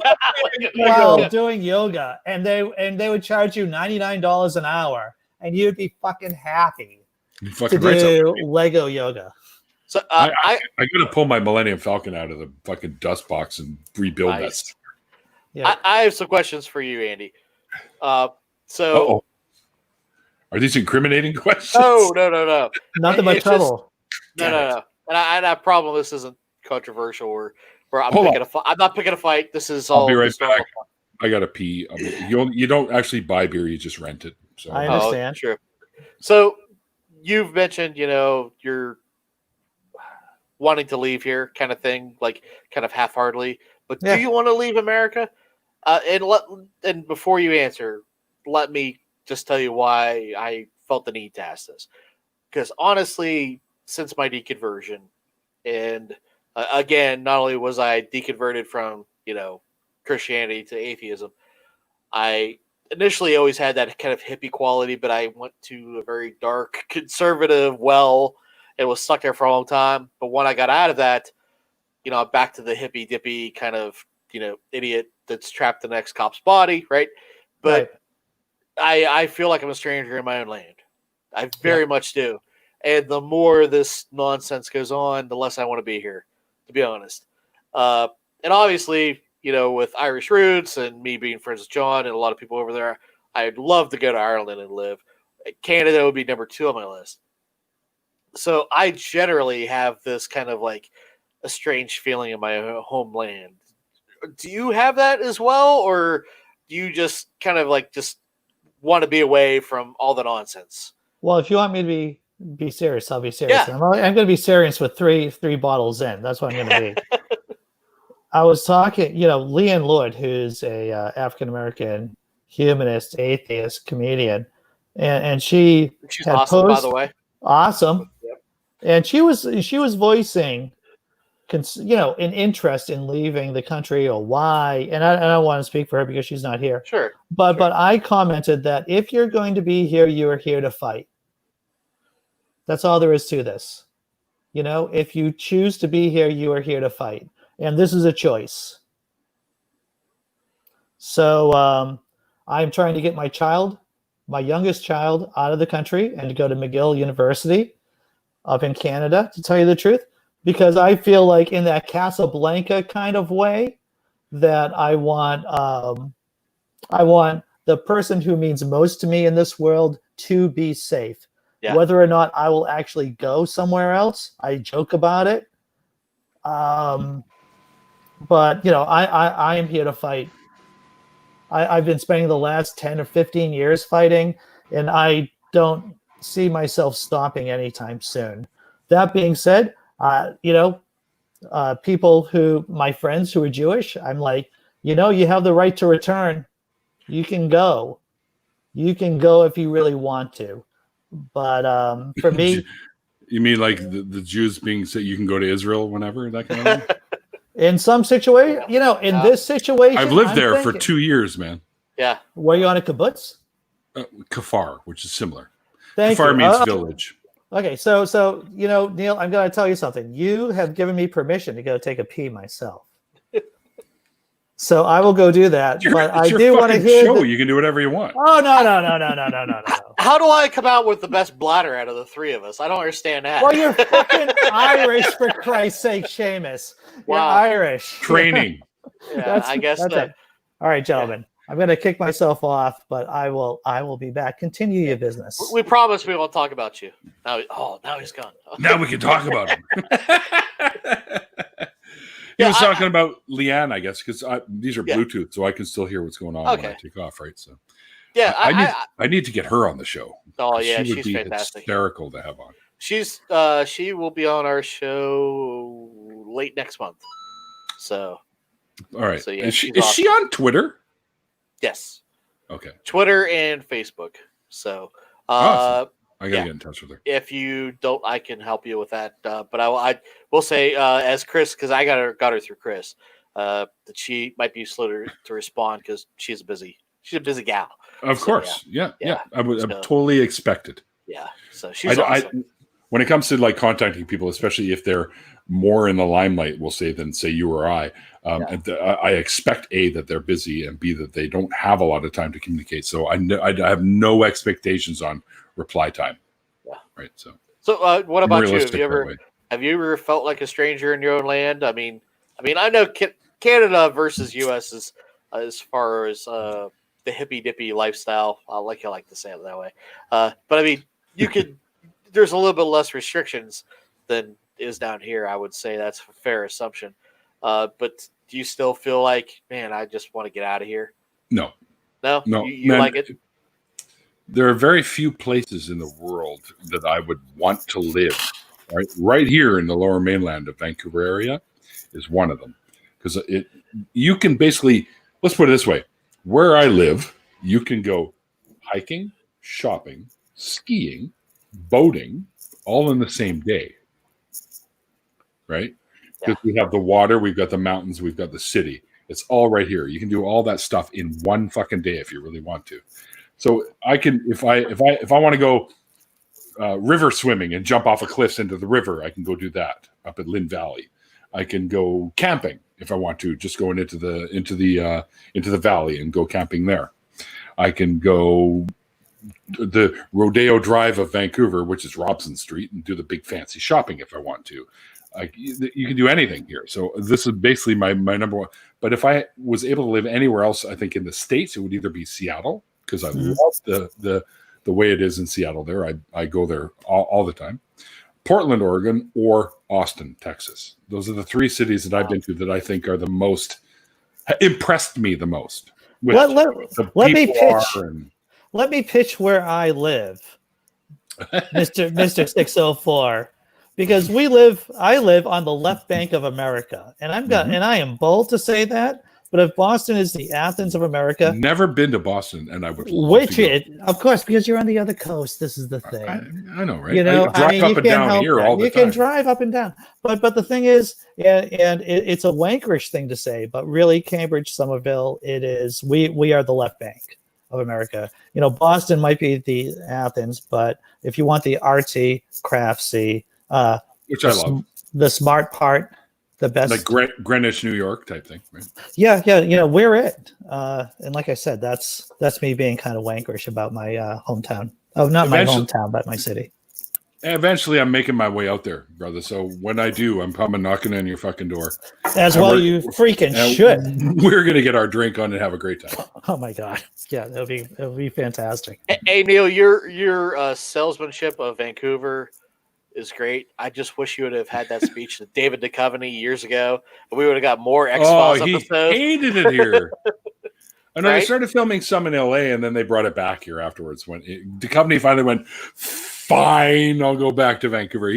while doing yoga. And they would charge you $99 an hour. And you'd be fucking happy to do Lego yoga.
So
I gotta pull my Millennium Falcon out of the fucking dust box and rebuild that.
Yeah. I have some questions for you, Andy. Are
these incriminating questions?
No.
Nothing but trouble.
No. And I problem this isn't controversial or where I'm not picking a fight. This is all.
I'll be right back. I gotta pee. You don't actually buy beer; you just rent it. So
I understand.
Sure. So you've mentioned, you're wanting to leave here, kind of thing, like kind of half-heartedly. But do you want to leave America? And before you answer, let me just tell you why I felt the need to ask this. Because honestly, since my deconversion, and again, not only was I deconverted from Christianity to atheism, I initially always had that kind of hippie quality, but I went to a very dark conservative well and was stuck there for a long time. But when I got out of that, I'm back to the hippie dippy kind of idiot that's trapped in the next cop's body, right? But I feel like I'm a stranger in my own land. I very much do. And the more this nonsense goes on, the less I want to be here, to be honest. And obviously, with Irish roots and me being friends with John and a lot of people over there, I'd love to go to Ireland and live. Canada would be number 2 on my list. So I generally have this kind of like a strange feeling in my homeland. Do you have that as well? Or do you just kind of like just want to be away from all the nonsense?
Well, if you want me to be serious, I'll be serious. Yeah. I'm going to be serious with three bottles in. That's what I'm going to be. I was talking, Leanne Lord, who's a African-American humanist, atheist, comedian, and she's
awesome, by the way.
Awesome. Yep. And she was voicing, an interest in leaving the country or why. And I don't want to speak for her because she's not here.
Sure.
But I commented that if you're going to be here, you are here to fight. That's all there is to this. If you choose to be here, you are here to fight. And this is a choice. So I'm trying to get my youngest child, out of the country and to go to McGill University up in Canada, to tell you the truth, because I feel like in that Casablanca kind of way that I want the person who means most to me in this world to be safe. Yeah. Whether or not I will actually go somewhere else, I joke about it. But I am here to fight. I've been spending the last 10 or 15 years fighting, and I don't see myself stopping anytime soon. That being said, people my friends who are Jewish, I'm like, you have the right to return. You can go. You can go if you really want to. But for me,
you mean like the Jews being said you can go to Israel whenever, that kind of thing?
In some situation, this situation,
I've lived there for 2 years, man.
Yeah.
Were you on a kibbutz?
Kafar, which is similar.
Kafar
means village.
Okay, so Neil, I'm going to tell you something. You have given me permission to go take a pee myself. So I will go do that. But I do want to hear.
Show. You can do whatever you want.
Oh no.
How do I come out with the best bladder out of the 3 of us? I don't understand that.
Well, you're fucking Irish, for Christ's sake, Seamus. You're Irish.
Training.
Yeah, I guess that's
it. All right, gentlemen. I'm going to kick myself off, but I will be back. Continue your business.
We promise we won't talk about you. Now he's gone.
Now we can talk about him. He was talking about Leanne, I guess, because these are Bluetooth, so I can still hear what's going on when I take off, right? So,
yeah,
I need to get her on the show.
Oh yeah,
she would be
fantastic.
Hysterical to have on.
She will be on our show late next month. So,
all right.
So, yeah,
is she on Twitter?
Yes.
Okay.
Twitter and Facebook. So,
awesome. I gotta get in touch with her.
If you don't, I can help you with that. But I will say, as Chris, because I got her through Chris, that she might be slow to respond because she's a busy gal.
Of
So,
course. Yeah. I would
So-
totally expected.
Yeah. So she's awesome.
When it comes to like contacting people, especially if they're more in the limelight, we'll say, than say you or I, I expect A, that they're busy, and B, that they don't have a lot of time to communicate. So I have no expectations on reply time.
Yeah.
Right. So
what
I'm
about you?
realistic that way.
Have you ever felt like a stranger in your own land? I mean, I know Canada versus U.S. is as far as the hippy dippy lifestyle. I like to say it that way. But I mean, you could. There's a little bit less restrictions than is down here. I would say that's a fair assumption. But do you still feel like, man, I just want to get out of here?
No.
You like it?
There are very few places in the world that I would want to live. Right here in the Lower Mainland of Vancouver area is one of them, because you can basically, let's put it this way: where I live, you can go hiking, shopping, skiing, boating, all in the same day, right? Because we have the water, we've got the mountains, we've got the city. It's all right here. You can do all that stuff in one fucking day if you really want to. So I can, if I want to go river swimming and jump off of cliffs into the river, I can go do that up at Lynn Valley. I can go camping if I want to, just going into the valley and go camping there. I can go the Rodeo Drive of Vancouver, which is Robson Street, and do the big fancy shopping if I want to. You can do anything here. So this is basically my number one. But if I was able to live anywhere else, I think in the States, it would either be Seattle, because I love the way it is in Seattle there. I go there all the time. Portland, Oregon, or Austin, Texas. Those are the three cities that I've been to that I think are the most impressed me the most.
Let me pitch. Let me pitch where I live, Mr. 604, because I live on the left bank of America, and and I am bold to say that. But if Boston is the Athens of America,
never been to Boston, and I would love to go.
Of course, because you're on the other coast. This is the thing.
I know, right? I drive up and down here all the time.
You can drive up and down, but the thing is, and it's a wankerish thing to say, but really, Cambridge, Somerville, it is. We are the left bank of America. Boston might be the Athens, but if you want the artsy, craftsy,
which I love,
the smart part, the best,
like Greenwich, New York type thing, right?
Yeah. We're it. And like I said, that's me being kind of wankerish about my hometown. Oh, not my hometown, but my city.
Eventually, I'm making my way out there, brother. So when I do, I'm coming knocking on your fucking door.
As well, you freaking should.
We're gonna get our drink on and have a great time.
Oh my god, yeah, it'll be fantastic.
Hey Neil, your salesmanship of Vancouver is great. I just wish you would have had that speech to David Duchovny years ago, and we would have got more X-Files episodes.
He hated it here. I know. They started filming some in LA, and then they brought it back here afterwards. When Duchovny finally went, fine, I'll go back to Vancouver.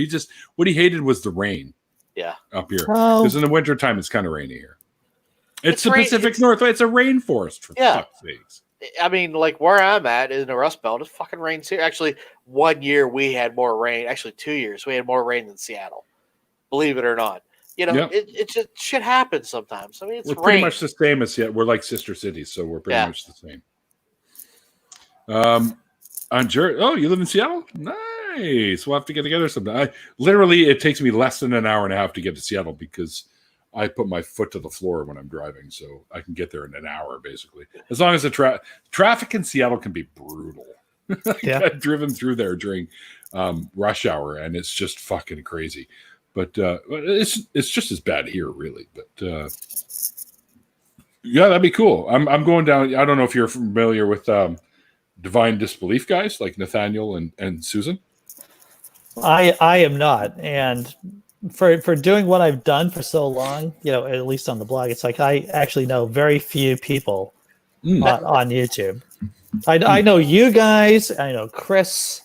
What he hated was the rain.
Yeah,
up here, because in the wintertime it's kind of rainy here. It's the Pacific Northwest. It's a rainforest, for fuck's sakes.
I mean, like where I'm at in the Rust Belt, it fucking rains here. Actually, 1 year we had more rain. Actually, 2 years we had more rain than Seattle. Believe it or not, it just shit happens sometimes. I mean, we're
pretty much the same as Seattle. We're like sister cities, so we're pretty much the same. You live in Seattle? Nice. We'll have to get together sometime. Literally, it takes me less than an hour and a half to get to Seattle because I put my foot to the floor when I'm driving, so I can get there in an hour, basically. As long as the traffic in Seattle can be brutal. I've driven through there during rush hour, and it's just fucking crazy. But it's just as bad here, really. But yeah, that'd be cool. I'm going down. I don't know if you're familiar with Divine Disbelief guys like Nathaniel and Susan.
I am not, and for doing what I've done for so long, at least on the blog, it's like I actually know very few people on YouTube. I know you guys. I know Chris.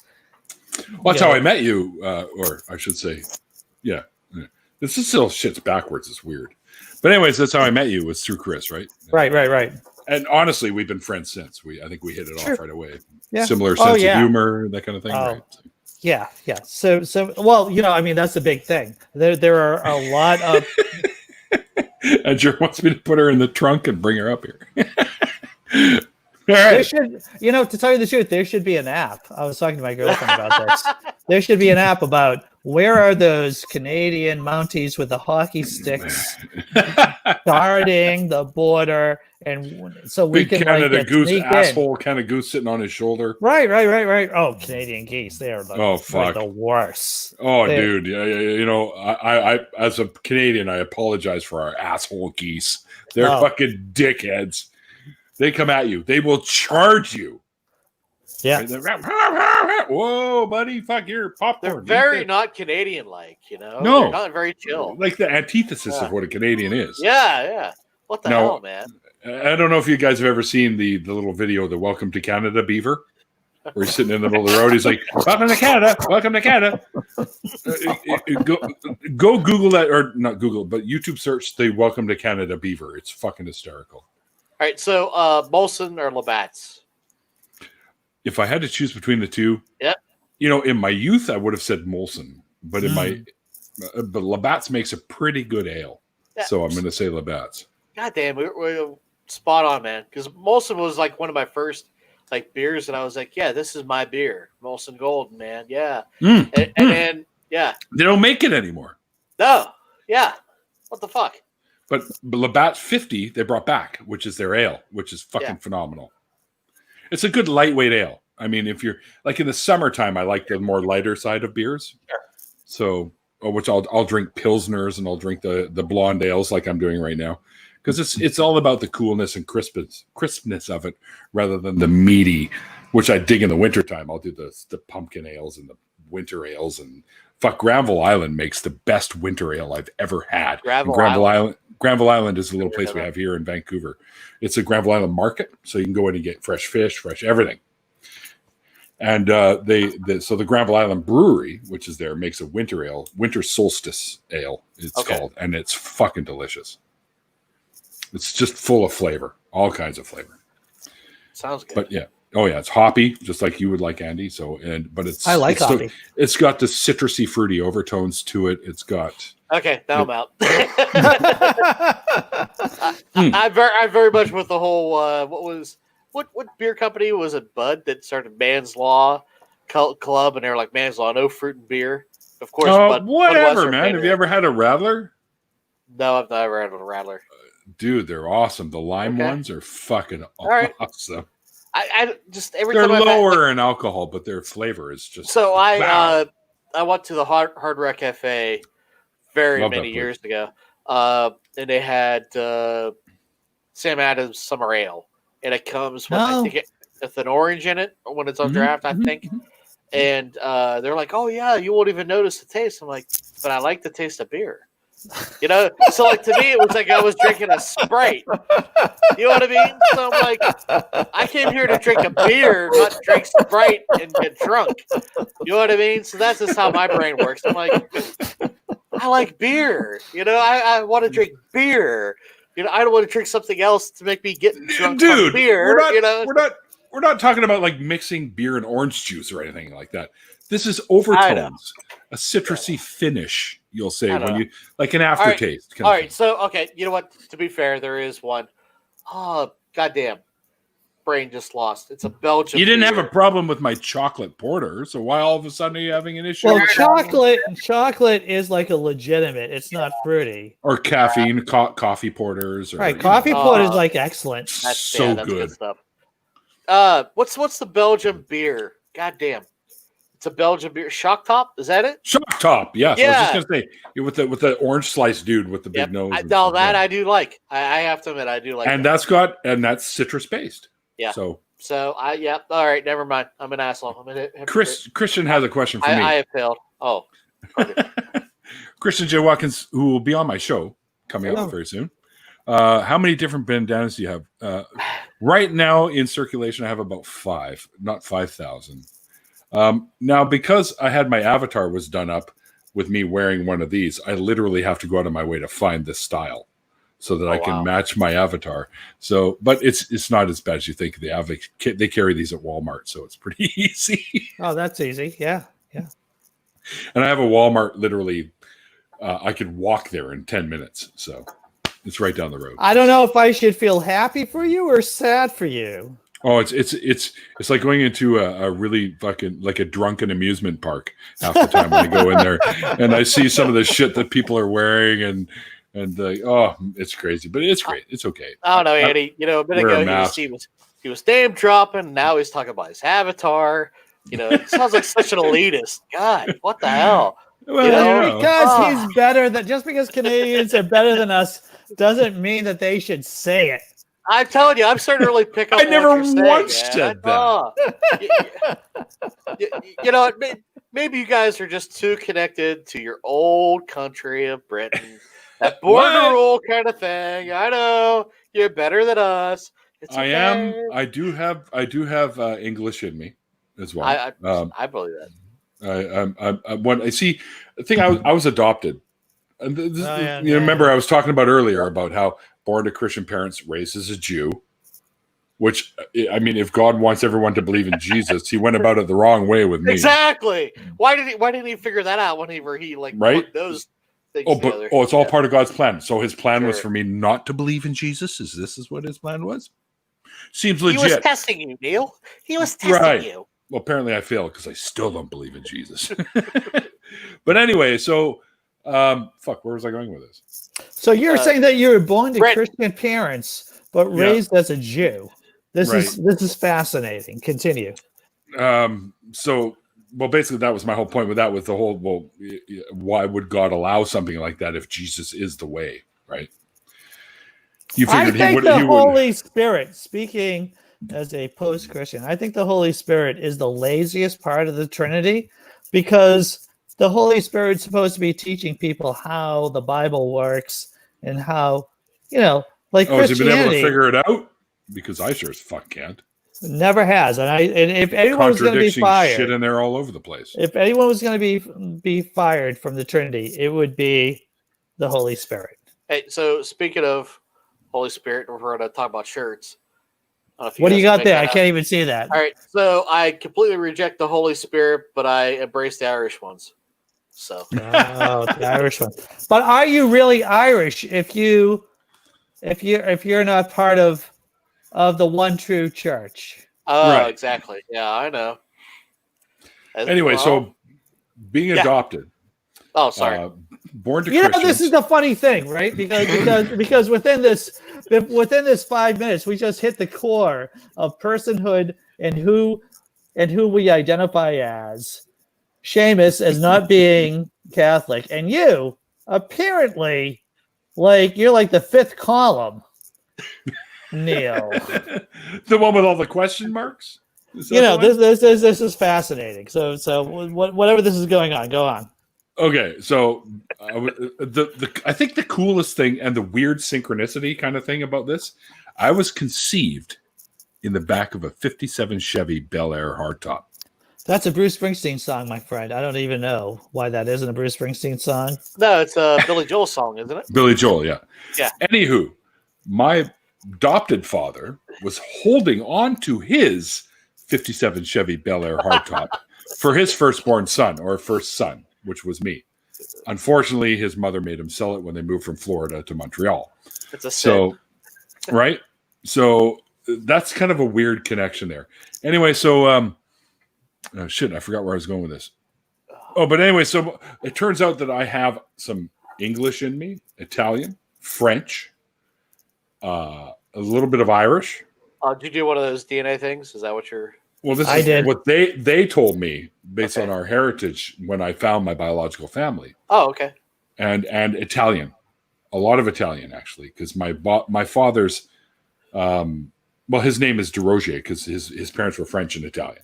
Well, that's how I met you, or I should say, yeah. This is still shit's backwards. It's weird, but anyways, that's how I met you, was through Chris, right?
Right.
And honestly, we've been friends since. I think we hit it off right away.
Yeah.
Similar sense of humor, that kind of thing. Right?
Yeah. So well, I mean, that's the big thing. There are a lot of.
And Jer wants me to put her in the trunk and bring her up here.
There should, to tell you the truth, there should be an app. I was talking to my girlfriend about this. There should be an app about where are those Canadian Mounties with the hockey sticks guarding the border, and so we
Big
can
Canada Goose
sneak
asshole kind of goose sitting on his shoulder.
Right. Oh, Canadian geese, they're like the worst.
Dude, I as a Canadian, I apologize for our asshole geese. They're fucking dickheads. They come at you. They will charge you.
Yeah.
Whoa, buddy, fuck your popcorn.
They're very not Canadian-like, No, they're not very chill.
Like the antithesis of what a Canadian is.
Yeah. What the hell, man?
I don't know if you guys have ever seen the little video, the Welcome to Canada beaver, where he's sitting in the middle of the road. He's like, "Welcome to Canada, welcome to Canada." Go Google that, or not Google, but YouTube search the Welcome to Canada beaver. It's fucking hysterical.
All right, so Molson or Labatt's?
If I had to choose between the two, in my youth I would have said Molson, but but Labatt's makes a pretty good ale, so I'm going to say Labatt's. God
damn, we're spot on, man. Because Molson was like one of my first beers, and I was like, yeah, this is my beer, Molson Golden, man. Yeah, and then
they don't make it anymore.
No, what the fuck?
But Labatt 50 they brought back, which is their ale, which is fucking phenomenal. It's a good lightweight ale. I mean, if you're like in the summertime, I like the more lighter side of beers.
Sure.
So, which I'll drink Pilsners and I'll drink the blonde ales like I'm doing right now. Because it's all about the coolness and crispness of it rather than the meaty, which I dig in the wintertime. I'll do the pumpkin ales and the winter ales. And Granville Island makes the best winter ale I've ever had. Granville Island is a little place we have here in Vancouver. It's a Granville Island market, so you can go in and get fresh fish, fresh everything. And so the Granville Island Brewery, which is there, makes a winter ale, winter solstice ale, it's called, and it's fucking delicious. It's just full of flavor, all kinds of flavor.
Sounds good.
But it's hoppy, just like you would like, Andy. But
I like hoppy.
It's got the citrusy, fruity overtones to it. It's got.
Okay, now I'm out. I very much with the whole. What beer company was it? Bud that started Man's Law Club, and they were like Man's Law, no fruit and beer. Of course,
whatever, man. Have you ever had a Radler?
No, I've never had a Radler.
Dude, they're awesome. The lime ones are fucking awesome.
I just every
they're
time
lower in alcohol, but their flavor is just.
So I went to the Hard Rock Cafe many years ago, and they had Sam Adams Summer Ale, and it comes with I think with an orange in it when it's on draft, I think. And they're like, "Oh yeah, you won't even notice the taste." I'm like, "But I like the taste of beer." So like to me it was like I was drinking a Sprite. You know what I mean? So I'm like, I came here to drink a beer, not drink Sprite and get drunk. You know what I mean? So that's just how my brain works. I'm like, I like beer. I want to drink beer. I don't want to drink something else to make me get drunk on beer.
We're not talking about like mixing beer and orange juice or anything like that. This is overtones, a citrusy finish. You'll say when you like an aftertaste.
All right. So you know what? To be fair, there is one. Oh goddamn, brain just lost. It's a Belgian.
You didn't
beer.
have a problem with my chocolate porter, so why all of a sudden are you having an issue?
Well, chocolate is like a legitimate. It's not fruity.
Or caffeine, coffee porters. Or,
coffee porters like excellent.
That's so
that's
good
stuff. What's the Belgian beer? Goddamn. It's a Belgian beer. Shock Top? Is that it?
Shock Top, yes.
Yeah.
I was just going to say, with the orange slice dude with the big nose.
I do like. I have to admit, I do like
and
that.
That's citrus based.
Yeah.
So
all right, never mind. I'm an asshole.
Christian has a question for me.
I have failed. Oh.
Christian J. Watkins, who will be on my show coming up very soon. How many different bandanas do you have? Right now in circulation, I have about 5, not 5,000. Now, because I had my avatar was done up with me wearing one of these, I literally have to go out of my way to find this style so that I can match my avatar. So, but it's not as bad as you think. They carry these at Walmart, so it's pretty easy.
Oh, that's easy. Yeah.
And I have a Walmart literally. I could walk there in 10 minutes, so it's right down the road.
I don't know if I should feel happy for you or sad for you.
Oh, it's like going into a really fucking like a drunken amusement park half the time when I go in there and I see some of the shit that people are wearing and it's crazy, but it's great. It's okay.
I don't know, Andy. A minute ago he was name dropping. Now he's talking about his avatar. It sounds like such an elitist. God, what the hell?
Well, because he's better than just because Canadians are better than us doesn't mean that they should say it.
I'm telling you, I'm starting to really pick up.
I never once said that.
Maybe you guys are just too connected to your old country of Britain, that born to rule kind of thing. I know you're better than us. It's okay.
I am. I do have English in me as well.
I believe that.
When I see, I think I was adopted. And remember I was talking about earlier about how born to Christian parents, raised as a Jew, which, I mean, if God wants everyone to believe in Jesus, he went about it the wrong way with me.
Exactly. Why didn't he figure that out whenever he put those things together?
It's all part of God's plan. So his plan was for me not to believe in Jesus. This is what his plan was? Seems legit.
He was testing you, Neil. He was testing you.
Well, apparently I failed because I still don't believe in Jesus. But anyway, so where was I going with this?
So you're saying that you were born to Christian parents, but raised as a Jew. This is fascinating. Continue.
Basically that was my whole point with that, with the whole, why would God allow something like that if Jesus is the way, right? You figured
the Holy Spirit, speaking as a post-Christian, I think the Holy Spirit is the laziest part of the Trinity, because the Holy Spirit's supposed to be teaching people how the Bible works and how, like Christianity.
Has he been able to figure it out? Because I sure as fuck can't.
Never has. And if anyone was going to be fired,
shit in there all over the place.
If anyone was going to be fired from the Trinity, it would be the Holy Spirit.
Hey, so speaking of Holy Spirit, we're going to talk about shirts.
What do you got there? I can't even see that.
All right. So I completely reject the Holy Spirit, but I embrace the Irish ones. So
the Irish one. But are you really Irish if you're not part of the one true church?
Right. Exactly. Yeah, I know.
Anyway, so being adopted.
Oh, sorry.
Born to Christians.
This is the funny thing, right? Because within this 5 minutes, we just hit the core of personhood and who we identify as. Seamus as not being Catholic, and you apparently you're like the fifth column, Neil.
The one with all the question marks.
This is fascinating. So whatever this is going on, go on.
Okay, so I think the coolest thing and the weird synchronicity kind of thing about this, I was conceived in the back of a '57 Chevy Bel Air hardtop.
That's a Bruce Springsteen song, my friend. I don't even know why that isn't a Bruce Springsteen song.
No, it's a Billy Joel song, isn't it?
Billy Joel, yeah.
Yeah.
Anywho, my adopted father was holding on to his '57 Chevy Bel Air hardtop for his firstborn son, or first son, which was me. Unfortunately, his mother made him sell it when they moved from Florida to Montreal.
It's a sin.
Right? So that's kind of a weird connection there. Anyway, so I forgot where I was going with this. But anyway, so it turns out that I have some English in me, Italian, French, a little bit of Irish.
Did you do one of those DNA things? Is that what you're...
Well, this is what they told me based on our heritage when I found my biological family.
Oh, okay.
And Italian, a lot of Italian actually, because my father's, his name is DeRozier because his parents were French and Italian,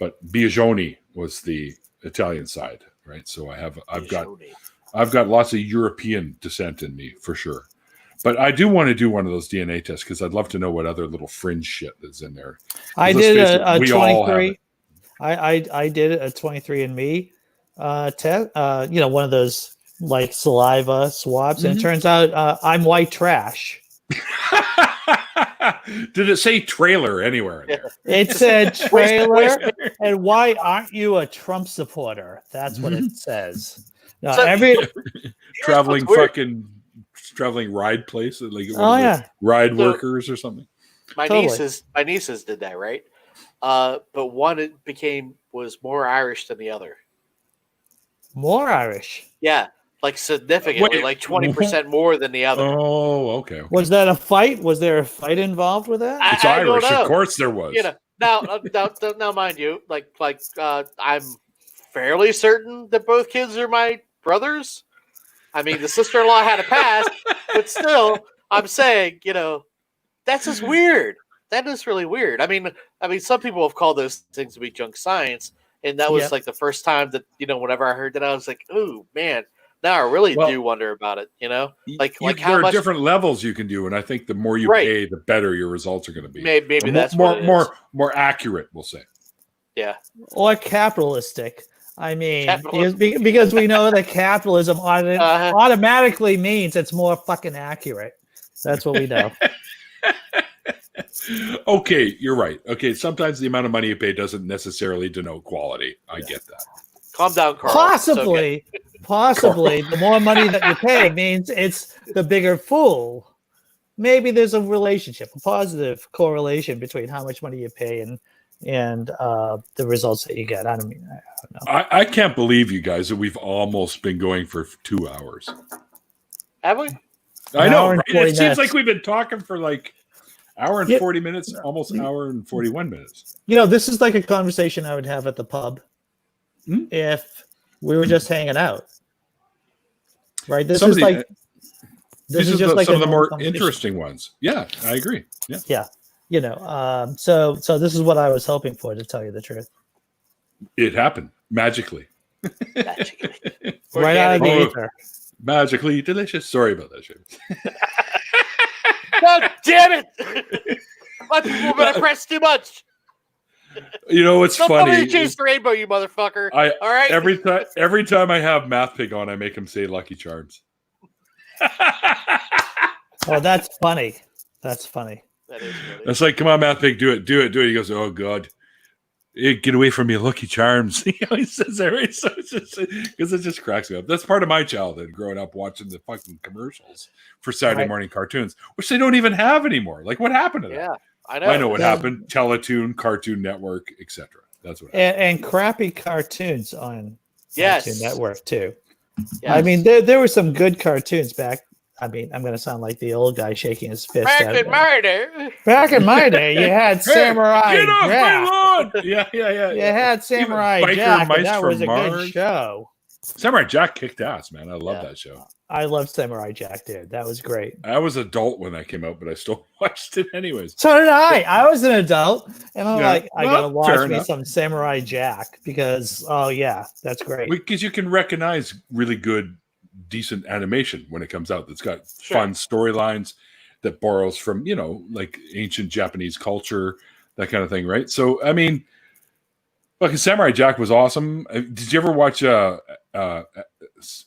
but Biagioni was the Italian side, right? So I've got lots of European descent in me for sure. But I do want to do one of those DNA tests because I'd love to know what other little fringe shit that's in there.
I did a 23. I did a 23andMe test. One of those like saliva swabs, and it turns out I'm white trash.
Did it say trailer anywhere in there?
It said trailer. And why aren't you a Trump supporter? That's what it says. Now,
traveling ride place, like ride workers or something.
my nieces did that, right? But one was more Irish than the other.
More Irish.
Yeah, like significantly, like 20% more than the other.
Oh, okay.
Was that a fight? Was there a fight involved with that?
It's
I don't
Irish,
know.
of course there was.
Now, mind you, I'm fairly certain that both kids are my brothers. I mean, the sister-in-law had a past, but still, I'm saying, that's just weird. That is really weird. I mean, some people have called those things to be junk science, and that was like the first time that whenever I heard that, I was like, "Ooh, man!" Now I really do wonder about it. How
there
much
are different levels you can do, and I think the more you pay, the better your results are going to be.
Maybe that's
more accurate. We'll say.
Yeah.
Or capitalistic. I mean, because we know that capitalism automatically means it's more fucking accurate. That's what we know.
Okay, you're right. Okay, sometimes the amount of money you pay doesn't necessarily denote quality. I get that.
Calm down, Carl.
Possibly, the more money that you pay means it's the bigger fool. Maybe there's a relationship, a positive correlation between how much money you pay and the results that you get. I don't know.
I can't believe you guys that we've almost been going for 2 hours.
Have we?
I know. Right? It seems like we've been talking for like hour and 40 minutes, almost an hour and 41 minutes.
This is like a conversation I would have at the pub if we were just hanging out. Right? This is just like
some of the more interesting ones. Yeah, I agree. Yeah.
So this is what I was hoping for, to tell you the truth.
It happened magically.
Right out of the ether.
Magically delicious. Sorry about that, shit.
God damn it! My people better press too much.
It's funny.
Somebody chase the rainbow, you motherfucker. All right.
Every time I have Math Pig on, I make him say Lucky Charms.
Oh, that's funny. That's funny.
That is funny.
It's like, come on, Math Pig, do it. He goes, oh God, get away from me, Lucky Charms. He always says that, right? So it's just because it just cracks me up. That's part of my childhood, growing up watching the fucking commercials for Saturday morning cartoons, which they don't even have anymore. Like, what happened to that?
Yeah, I know.
I know what happened. Teletoon, Cartoon Network, etc. That's what happened.
And crappy cartoons on Cartoon Network too.
Yes.
I mean, there were some good cartoons back. I mean, I'm going to sound like the old guy shaking his fist. Back in my day, you had Samurai Jack.
Yeah.
You had Samurai Jack, and that was a good show.
Samurai Jack kicked ass, man. I love that show.
I loved Samurai Jack, dude. That was great.
I was adult when that came out, but I still watched it anyways.
So did I. I was an adult, and I'm I got to watch me some Samurai Jack because, that's great.
Because you can recognize really good, decent animation when it comes out that's got fun storylines that borrows from like ancient Japanese culture, that kind of thing, right? So I mean, fucking Samurai Jack was awesome. Did you ever watch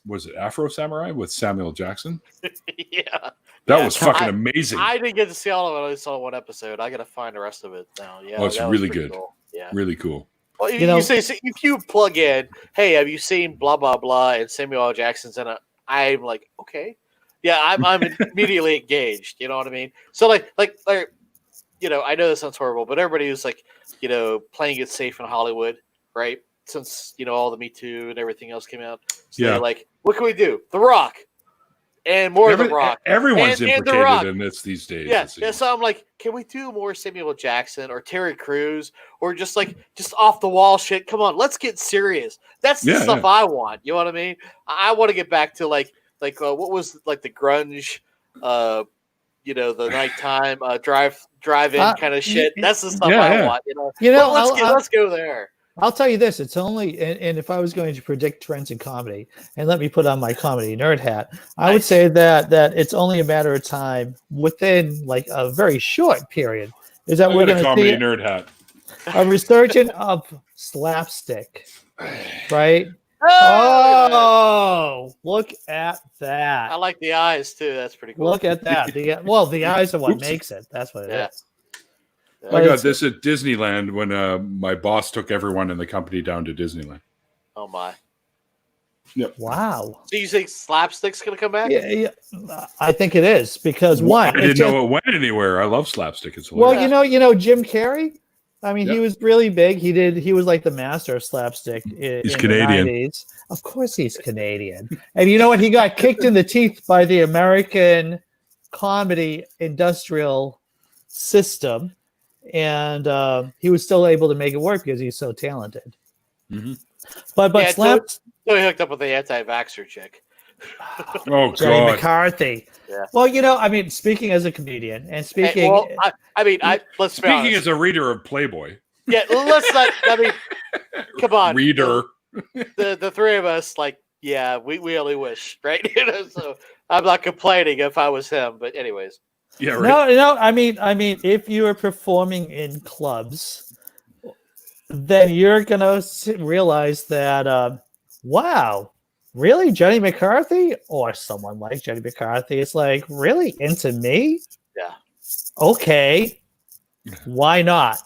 was it Afro Samurai with Samuel Jackson?
Yeah,
that was fucking amazing.
I didn't get to see all of it. I only saw one episode. I gotta find the rest of it now. Yeah,
it's really good.
Cool. Yeah,
really cool.
Well, you say if you plug in, hey, have you seen blah blah blah, and Samuel L. Jackson's in it? I'm like, okay, yeah, I'm immediately engaged. You know what I mean? So like, I know this sounds horrible, but everybody who's like, playing it safe in Hollywood, right? Since all the Me Too and everything else came out, so they're like, what can we do? The Rock, and more of The Rock.
Everyone's implicated in this these days.
Yeah. So I'm like, can we do more Samuel Jackson or Terry Crews or just off the wall shit? Come on, let's get serious. That's the stuff I want. You know what I mean? I want to get back to what was like the grunge, the nighttime drive-in kind of shit. That's the stuff I want. Let's go there.
I'll tell you this, it's only, and if I was going to predict trends in comedy, and let me put on my comedy nerd hat, I would say that it's only a matter of time within like a very short period is that we're going to see
nerd hat.
A resurgence of slapstick, right? Oh, look at that.
I like the eyes too. That's pretty cool.
Look at that. The eyes are what makes it. That's what it is.
I got this at Disneyland when my boss took everyone in the company down to Disneyland.
Oh my!
Yep.
Wow.
So you think Slapstick's going to come back?
Yeah, I think it is because one.
I didn't know it went anywhere. I love slapstick. It's
Well,
hilarious.
you know Jim Carrey. I mean, he
Yep.
was really big. He was like the master of slapstick
He's
in
Canadian.
the 90s. Of course, he's Canadian. And you know what? He got kicked in the teeth by the American comedy industrial system, and he was still able to make it work because he's so talented.
Mm-hmm.
But
Yeah,
slap.
So he hooked up with the anti-vaxxer chick.
Oh
Jenny
God.
McCarthy.
Yeah.
Well, you know, I mean, speaking as a comedian and speaking.
Hey, well, I mean, let's be
Speaking
honest.
as a reader of Playboy.
Yeah, let's not. I mean, come on,
Reader.
The three of us, like, yeah, we only wish, right? You know, so I'm not complaining if I was him, but anyways.
Yeah, right.
No. I mean, if you are performing in clubs, then you're gonna realize that, wow, really, Jenny McCarthy or someone like Jenny McCarthy is like really into me.
Yeah.
Okay, why not?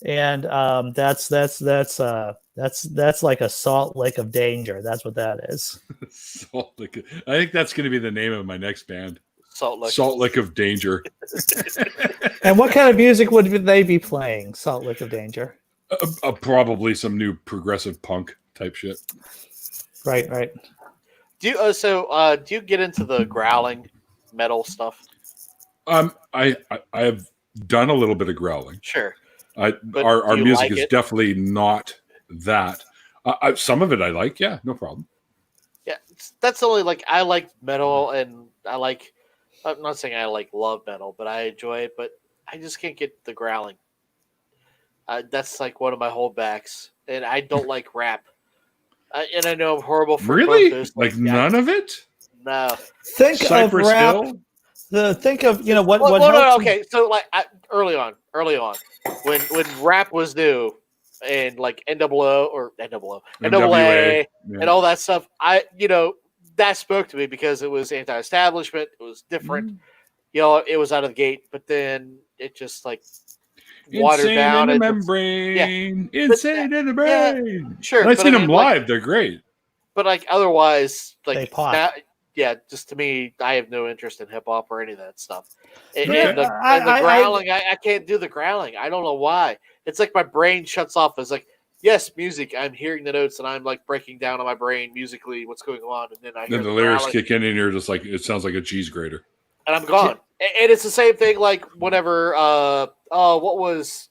And that's like a salt lick of danger. That's what that is.
Salt Lick. I think that's going to be the name of my next band.
Salt
Lick of Danger.
And what kind of music would they be playing? Salt Lick of Danger.
Probably some new progressive punk type shit.
Right.
Do you do you get into the growling metal stuff?
I have done a little bit of growling.
Sure.
But our music
like
is
it?
definitely not that. Some of it I like. Yeah, no problem.
Yeah, that's only like I like metal and I like. I'm not saying I like love metal, but I enjoy it. But I just can't get the growling. That's like one of my holdbacks, and I don't like rap. And I know I'm horrible for
Really?
both those
Like
things.
none of it?
No.
Think
Cypress
of rap.
Hill?
Think of what.
Well,
what
no,
helps-
okay. So like early on, when rap was new, and like NWA,
NWA,
and all that stuff, that spoke to me because it was anti-establishment. It was different. It was out of the gate, but then it just like watered
Insane
down.
in the
It just-
membrane.
Yeah.
Insane in the brain.
Sure,
And I've
but
seen
I
them
mean, like-
live. They're great.
But like otherwise,
They
like
pop.
that, yeah, just to me, I have no interest in hip hop or any of that stuff. And,
Yeah,
and the growling, I can't do the growling. I don't know why. It's like my brain shuts off. It's like, yes, music. I'm hearing the notes and I'm like breaking down on my brain musically what's going on, and then I hear
Then the lyrics
growling,
kick in and you're just like, it sounds like a cheese grater.
and I'm gone. And it's the same thing like whenever Rage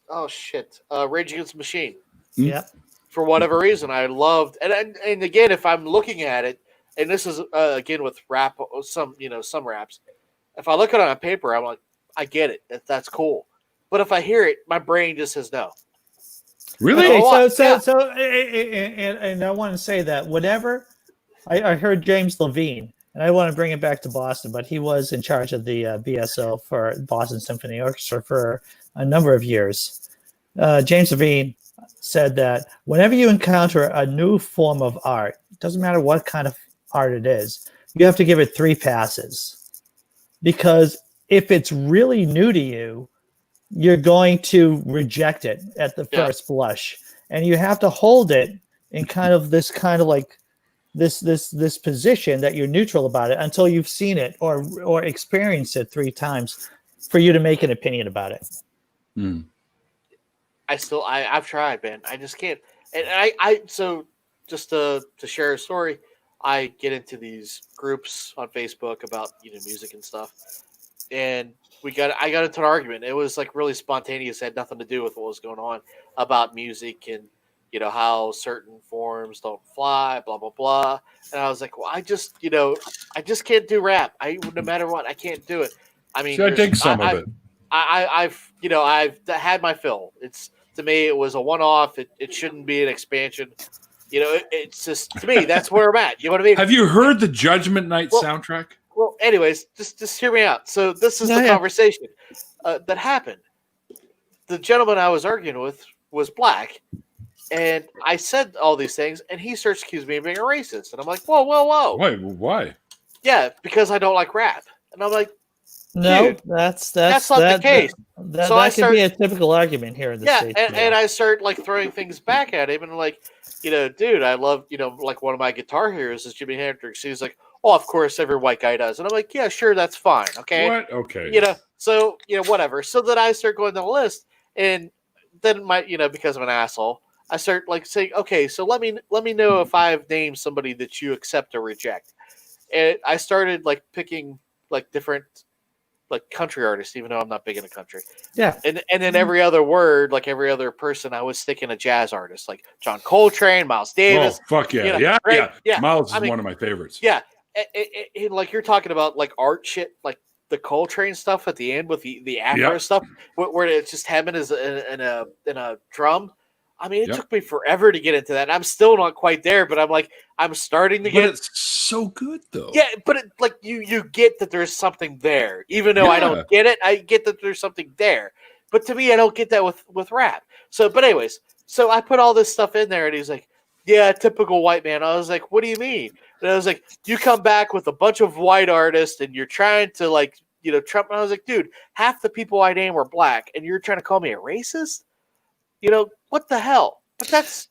Against the Machine.
Yeah.
For whatever reason, I loved, and again, if I'm looking at it, and this is again with rap, some raps. If I look at it on paper, I'm like, I get it, that's cool. But if I hear it, my brain just says no.
Really?
Okay, and I want to say that whenever I heard James Levine, and I want to bring it back to Boston, but he was in charge of the BSO for Boston Symphony Orchestra for a number of years. James Levine said that whenever you encounter a new form of art, it doesn't matter what kind of art it is, you have to give it 3 passes. Because if it's really new to you, you're going to reject it at the first blush. And you have to hold it in this position that you're neutral about it until you've seen it or experienced it 3 times for you to make an opinion about it.
Mm.
I've tried, man. I just can't. And so just to share a story, I get into these groups on Facebook about music and stuff, and I got into an argument. It was like really spontaneous. It had nothing to do with what was going on about music and how certain forms don't fly, blah blah blah. And I was like, well, I just can't do rap. No matter what, I can't do it. I mean,
I dig some of it.
I've had my fill. To me, it was a one-off. It shouldn't be an expansion. It's just, to me, that's where I'm at. You know what I mean?
Have you heard the Judgment Night soundtrack?
Well, anyways, just hear me out. So this is the conversation that happened. The gentleman I was arguing with was black, and I said all these things, and he starts accusing me of being a racist. And I'm like, whoa.
Why?
Yeah, because I don't like rap. And I'm like,
no,
dude,
that's
not the case.
That could be a typical argument here in the States.
And I start like throwing things back at him, and like, dude, I love, like one of my guitar heroes is Jimi Hendrix. He's like, oh, of course, every white guy does. And I'm like, yeah, sure, that's fine. Okay.
What? Okay.
So, whatever. So then I start going down the list, and then because I'm an asshole, I start like saying, okay, so let me know if I've named somebody that you accept or reject. And I started like picking like different like country artists, even though I'm not big into country.
Yeah.
And then every other word, like every other person, I was sticking a jazz artist, like John Coltrane, Miles Davis.
Oh, fuck yeah.
Right?
Yeah. Miles is one of my favorites.
Yeah. And like you're talking about like art shit, like the Coltrane stuff at the end with the Afro stuff, where it's just him and a drum. I mean, it took me forever to get into that. And I'm still not quite there, but I'm like, I'm starting to get.
But it's so good though.
Yeah, but like you get that there's something there, even though I don't get it. I get that there's something there, but to me, I don't get that with rap. So, but anyways, so I put all this stuff in there, and he's like, "Yeah, typical white man." I was like, "What do you mean?" And I was like, "You come back with a bunch of white artists, and you're trying to like, Trump." And I was like, "Dude, half the people I name were black, and you're trying to call me a racist? What the hell?" But that's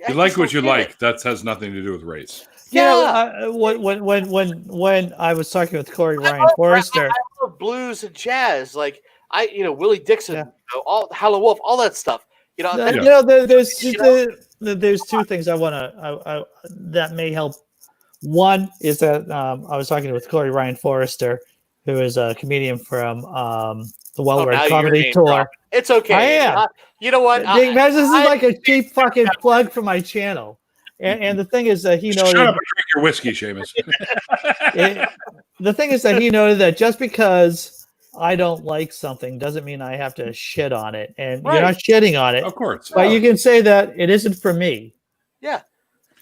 you like what you like. That has nothing to do with race.
Yeah. When I was talking with Corey Ryan Forrester,
I love blues and jazz, like Willie Dixon, all Howlin' Wolf, all that stuff.
There's two things I want to that may help. One is that I was talking with Corey Ryan Forrester, who is a comedian from the Well-Read Comedy Tour.
It's okay.
I am.
You know what?
This is like a cheap fucking plug for my channel. And the thing is that he noted.
Shut up and drink your whiskey, Seamus.
The thing is that he noted that just because I don't like something doesn't mean I have to shit on it. And you're not shitting on it.
Of course.
But you can say that it isn't for me.
Yeah.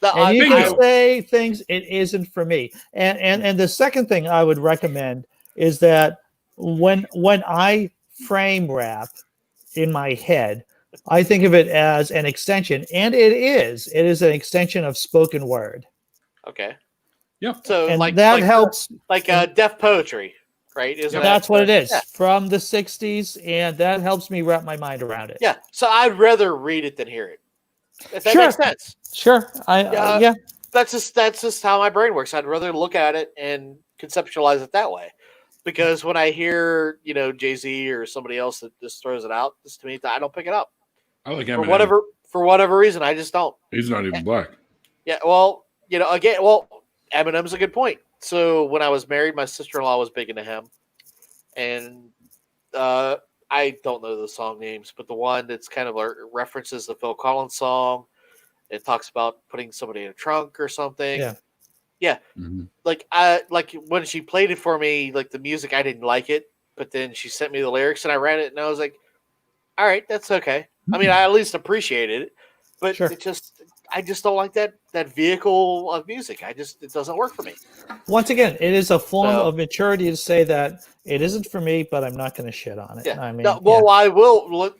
And you can say things, it isn't for me. And the second thing I would recommend is that when I frame rap in my head, I think of it as an extension, and it is an extension of spoken word.
Okay.
Yeah.
So
and that helps,
like deaf poetry, right?
That's what it is from the 60s, and that helps me wrap my mind around it.
Yeah. So I'd rather read it than hear it. If that makes sense.
Sure.
That's just how my brain works. I'd rather look at it and conceptualize it that way. Because when I hear, Jay-Z or somebody else that just throws it out, just to me, I don't pick it up.
I like Eminem.
For whatever reason, I just don't.
He's not even black.
Yeah, well, Eminem's a good point. So when I was married, my sister-in-law was big into him. And I don't know the song names, but the one that's kind of references the Phil Collins song. It talks about putting somebody in a trunk or something. Yeah.
Mm-hmm.
Like when she played it for me, like the music, I didn't like it, but then she sent me the lyrics and I read it and I was like, all right, that's okay. I mean, I at least appreciated it, but I just don't like that vehicle of music. It doesn't work for me.
Once again, it is a form of maturity to say that it isn't for me, but I'm not going to shit on it.
Yeah.
I mean,
I will look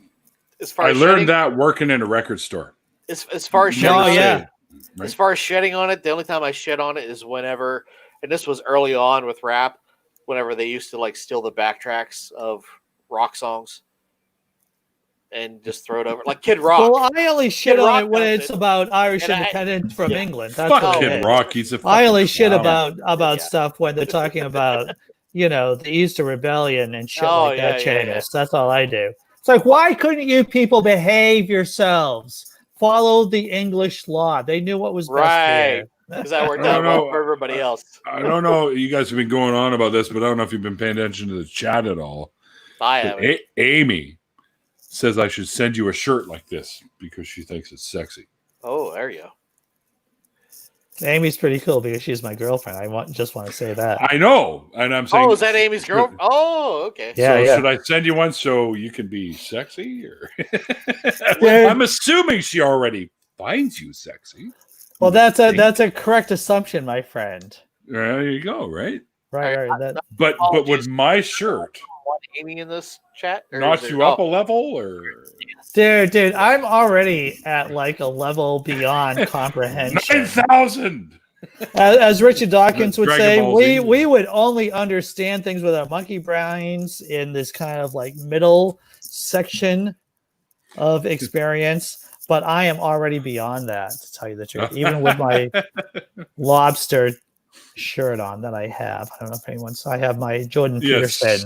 as far as
learned that working in a record store.
As far as shedding
Right.
As far as shedding on it, the only time I shed on it is whenever, and this was early on with rap, whenever they used to like steal the backtracks of rock songs and just throw it over, like Kid Rock.
Well, I only shit on it when it's about Irish independence from England. That's
fuck Kid Rock. He's a.
I only shit about stuff when they're talking about the Easter Rebellion and shit like that. Chavis. That's all I do. It's like, why couldn't you people behave yourselves? Follow the English law. They knew what was best
right. Because that worked out well for everybody else.
I don't know. You guys have been going on about this, but I don't know if you've been paying attention to the chat at all.
I haven't.
Amy says I should send you a shirt like this because she thinks it's sexy.
Oh, there you go.
Amy's pretty cool because she's my girlfriend. I just want to say that.
I know, and I'm saying.
Oh, is that Amy's girl? Oh, okay.
Yeah, should I send you one so you can be sexy? Or I'm assuming she already finds you sexy.
Well, that's a correct assumption, my friend.
There you go. Right.
Right.
But would my shirt
Amy in this chat
notch you up a level, or?
Dude, I'm already at like a level beyond comprehension.
9,000.
As Richard Dawkins would say, we would only understand things with our monkey brains in this kind of like middle section of experience. but I am already beyond that, to tell you the truth. Even with my lobster shirt on that I have. I don't know if anyone's. I have my Jordan Peterson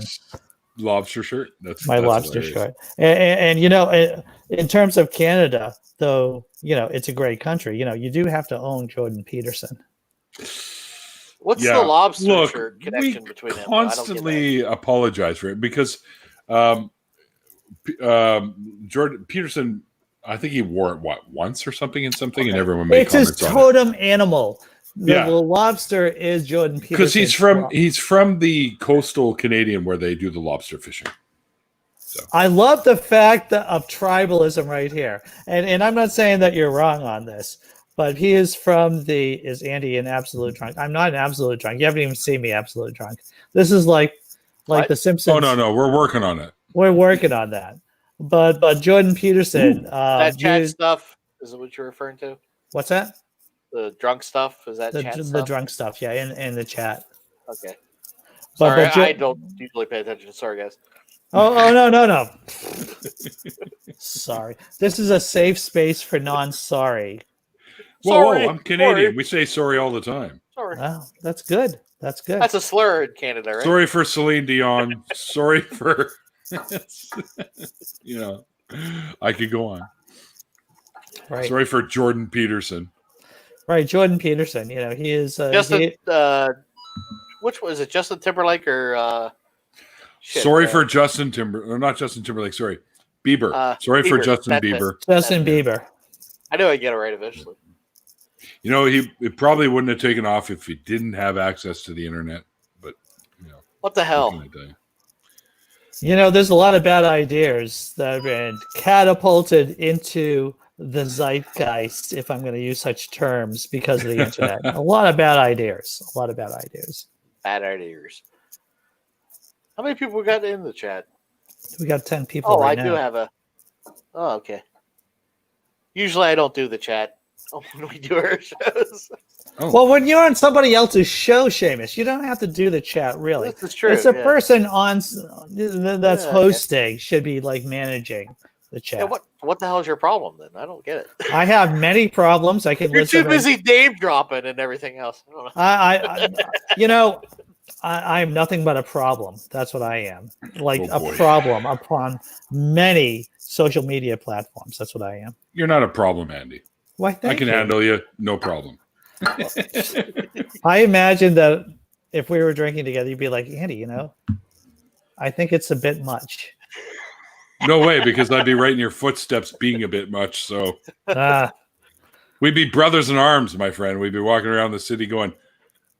lobster shirt. That's
lobster
hilarious.
shirt. And in terms of Canada, though, it's a great country. You do have to own Jordan Peterson.
What's the lobster shirt connection between them?
We constantly apologize for it because Jordan Peterson, I think he wore it once or something in something, and everyone made comments on it.
It's his totem animal. The lobster is Jordan Peterson
because he's from the coastal Canadian where they do the lobster fishing. So.
I love the fact of tribalism right here, and I'm not saying that you're wrong on this, but he is from is Andy an absolute drunk? I'm not an absolute drunk. You haven't even seen me absolute drunk. This is like The Simpsons.
Oh no, we're working on it.
We're working on that. But Jordan Peterson,
that chat stuff is what you're referring to?
What's that?
The drunk stuff? Is that chat stuff?
The drunk stuff, yeah, in the chat.
Okay. Sorry, I don't usually pay attention. Sorry, guys.
Oh no. Sorry. This is a safe space for non-sorry.
Whoa, I'm Canadian. Sorry. We say sorry all the time.
Sorry.
Wow, that's good. That's good.
That's a slur in Canada, right?
Sorry for Celine Dion. Sorry for... I could go on.
Right.
Sorry for Jordan Peterson.
Right, Jordan Peterson. He is
Justin. Which was it? Justin Timberlake or?
For Justin or not Justin Timberlake. Sorry, Bieber. Sorry Bieber. For Justin Bieber.
Justin Bieber.
I knew I'd get it right eventually.
He probably wouldn't have taken off if he didn't have access to the internet. But
what the hell?
There's a lot of bad ideas that have been catapulted into the zeitgeist, if I'm going to use such terms, because of the internet. A lot of bad ideas.
Bad ideas. How many people we got in the chat?
We got 10 people right now.
Do have a... Oh, okay. Usually I don't do the chat when we do our shows.
Oh. Well, when you're on somebody else's show, Seamus, you don't have to do the chat, really.
This is true.
It's a person on that's hosting should be managing the chat.
Yeah, what the hell is your problem then? I don't get it.
I have many problems. I can.
You're too busy name dropping and everything else.
I I'm nothing but a problem. That's what I am. A problem upon many social media platforms. That's what I am.
You're not a problem, Andy.
Why?
I can handle you. No problem.
I imagine that if we were drinking together, you'd be like, Andy, I think it's a bit much.
No way, because I'd be right in your footsteps being a bit much. So we'd be brothers in arms, my friend. We'd be walking around the city going,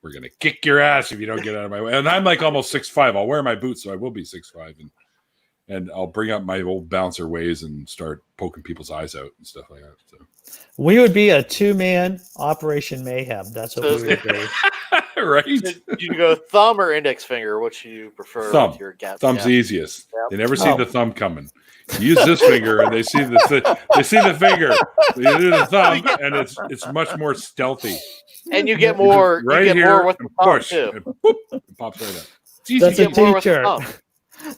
we're going to kick your ass if you don't get out of my way. And I'm almost 6'5". I'll wear my boots, so I will be 6'5". And I'll bring up my old bouncer ways and start poking people's eyes out and stuff like that. So
we would be a 2-man Operation Mayhem. That's what we would be.
Right?
You go thumb or index finger? What you prefer?
Thumb.
With your gap?
Thumb's the easiest.
Yep.
They never see the thumb coming. You use this finger, and they see the finger. You do the thumb, and it's much more stealthy.
And you get more.
Right
you get
here,
more with the thumb
push,
too.
And boop, it pops right up.
It's easy. That's a teacher.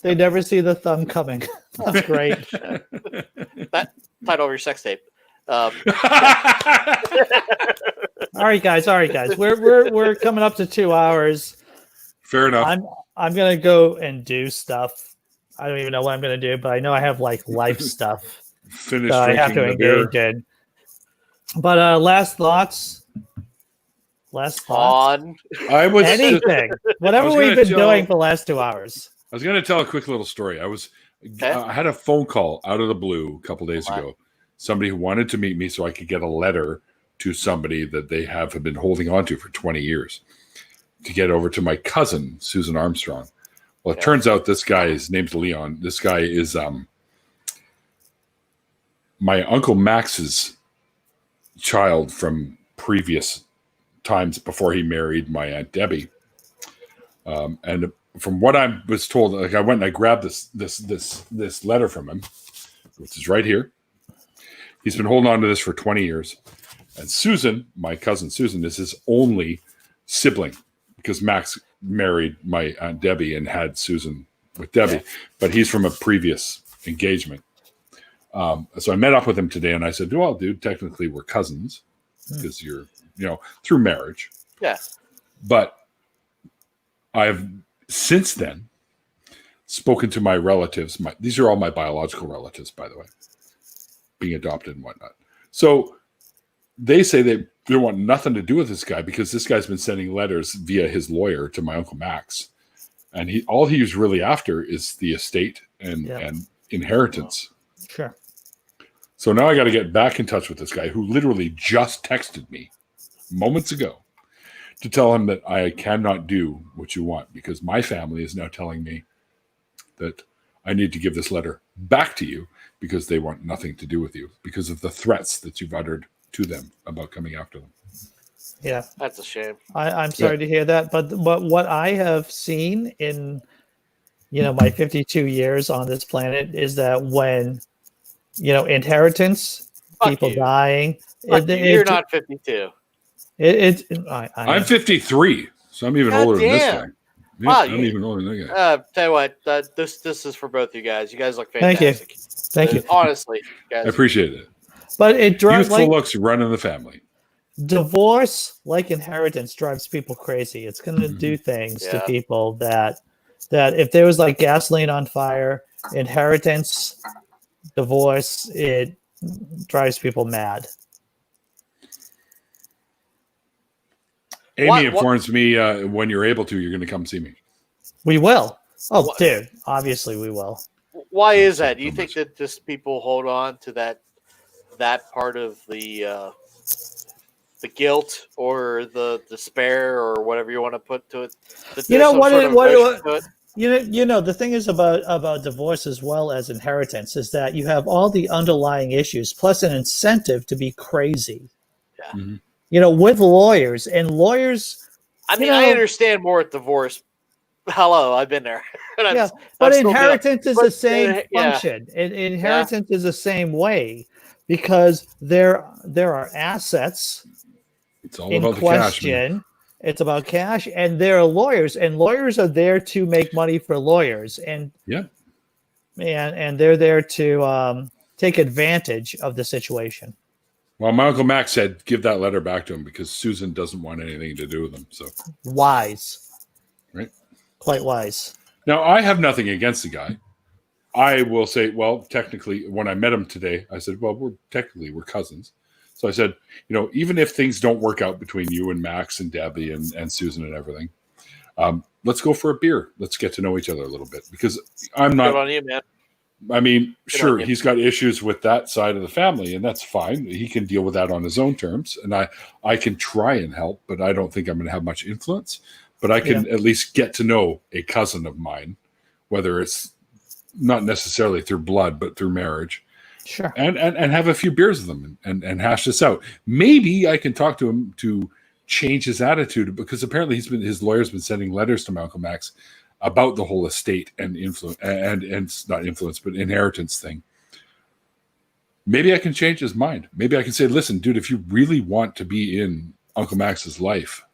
They never see the thumb coming. That's great.
That title of your sex tape.
All right, guys. We're coming up to 2 hours.
Fair enough.
I'm gonna go and do stuff. I don't even know what I'm gonna do, but I know I have life stuff
Finish
that I have to engage in. But last thoughts.
On
anything. Whatever we've been doing for the last 2 hours.
I was going to tell a quick little story. I had a phone call out of the blue a couple days ago. Somebody who wanted to meet me so I could get a letter to somebody that they have been holding on to for 20 years to get over to my cousin, Susan Armstrong. Well, it turns out this guy, his name's Leon. This guy is my Uncle Max's child from previous times before he married my Aunt Debbie. And from what I was told, I went and I grabbed this letter from him, which is right here. He's been holding on to this for 20 years. And Susan, my cousin Susan, is his only sibling because Max married my Aunt Debbie and had Susan with Debbie, but he's from a previous engagement. So I met up with him today, and I said, well, dude, technically we're cousins because you're, through marriage.
Yeah.
But I've since then spoken to my relatives. These are all my biological relatives, by the way, being adopted and whatnot. So they say they want nothing to do with this guy because this guy's been sending letters via his lawyer to my Uncle Max. And all he's really after is the estate and inheritance.
Sure.
So now I got to get back in touch with this guy who literally just texted me moments ago to tell him that I cannot do what you want because my family is now telling me that I need to give this letter back to you because they want nothing to do with you because of the threats that you've uttered to them about coming after them.
Yeah.
That's a shame.
I'm sorry to hear that. But what I have seen in, my 52 years on this planet is that when, inheritance,
Fuck
people
you.
dying.
You're not 52.
I'm 53, so I'm even
God
older than this
damn.
guy.
Wow,
I'm even older than that guy.
Tell you what, this is for both you guys. You guys look
Thank you.
fantastic.
Thank you.
Honestly, guys.
I appreciate it.
But it drives
Youthful looks run in the family.
Divorce, like inheritance, drives people crazy. It's going to do things to people that if there was like gasoline on fire, inheritance, divorce, it drives people mad.
Amy informs me when you're able to, you're going to come see me.
We will. Oh, dude, obviously we will.
Why is that? Do you think that just people hold on to that part of the guilt or the despair or whatever you want to put to it? The
thing is about divorce as well as inheritance is that you have all the underlying issues plus an incentive to be crazy.
Yeah.
Mm-hmm.
With lawyers and lawyers.
I mean, I understand more at divorce. Hello, I've been there.
But inheritance is the same function. Inheritance is the same way because there are assets.
It's all about the cash.
It's about cash, and there are lawyers, and lawyers are there to make money for lawyers, and they're there to take advantage of the situation.
Well, my Uncle Max said, give that letter back to him because Susan doesn't want anything to do with him. So
wise,
right?
Quite wise.
Now, I have nothing against the guy. I will say, well, technically, when I met him today, I said, well, we're cousins. So I said, even if things don't work out between you and Max and Debbie and Susan and everything, let's go for a beer. Let's get to know each other a little bit because I'm not.
Good on you, man.
I mean, sure, he's got issues with that side of the family, and that's fine. He can deal with that on his own terms, and I can try and help, but I don't think I'm going to have much influence. But I can at least get to know a cousin of mine, whether it's not necessarily through blood, but through marriage.
Sure.
And have a few beers with them and hash this out. Maybe I can talk to him to change his attitude because apparently his lawyer's been sending letters to Malcolm X about the whole estate and influence and not influence, but inheritance thing. Maybe I can change his mind. Maybe I can say, listen, dude, if you really want to be in Uncle Max's life,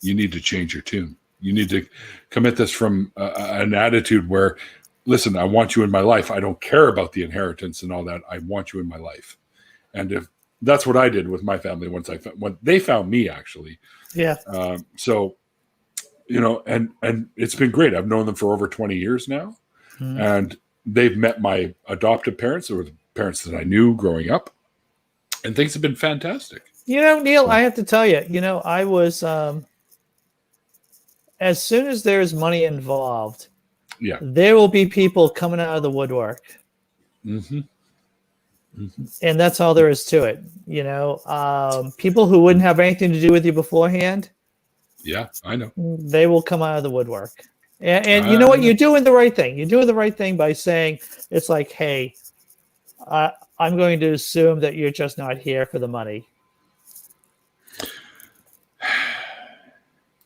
you need to change your tune. You need to come at this from an attitude where, listen, I want you in my life. I don't care about the inheritance and all that. I want you in my life. And if that's what I did with my family when they found me, actually.
Yeah.
So, and it's been great. I've known them for over 20 years now. Mm-hmm. And they've met my adoptive parents or the parents that I knew growing up. And things have been fantastic.
Neil, I have to tell you, I was, as soon as there's money involved, there will be people coming out of the woodwork.
Mm-hmm. Mm-hmm.
And that's all there is to it. People who wouldn't have anything to do with you beforehand.
Yeah, I know.
They will come out of the woodwork. And you know what? You're doing the right thing. You're doing the right thing by saying, it's like, hey, I'm going to assume that you're just not here for the money.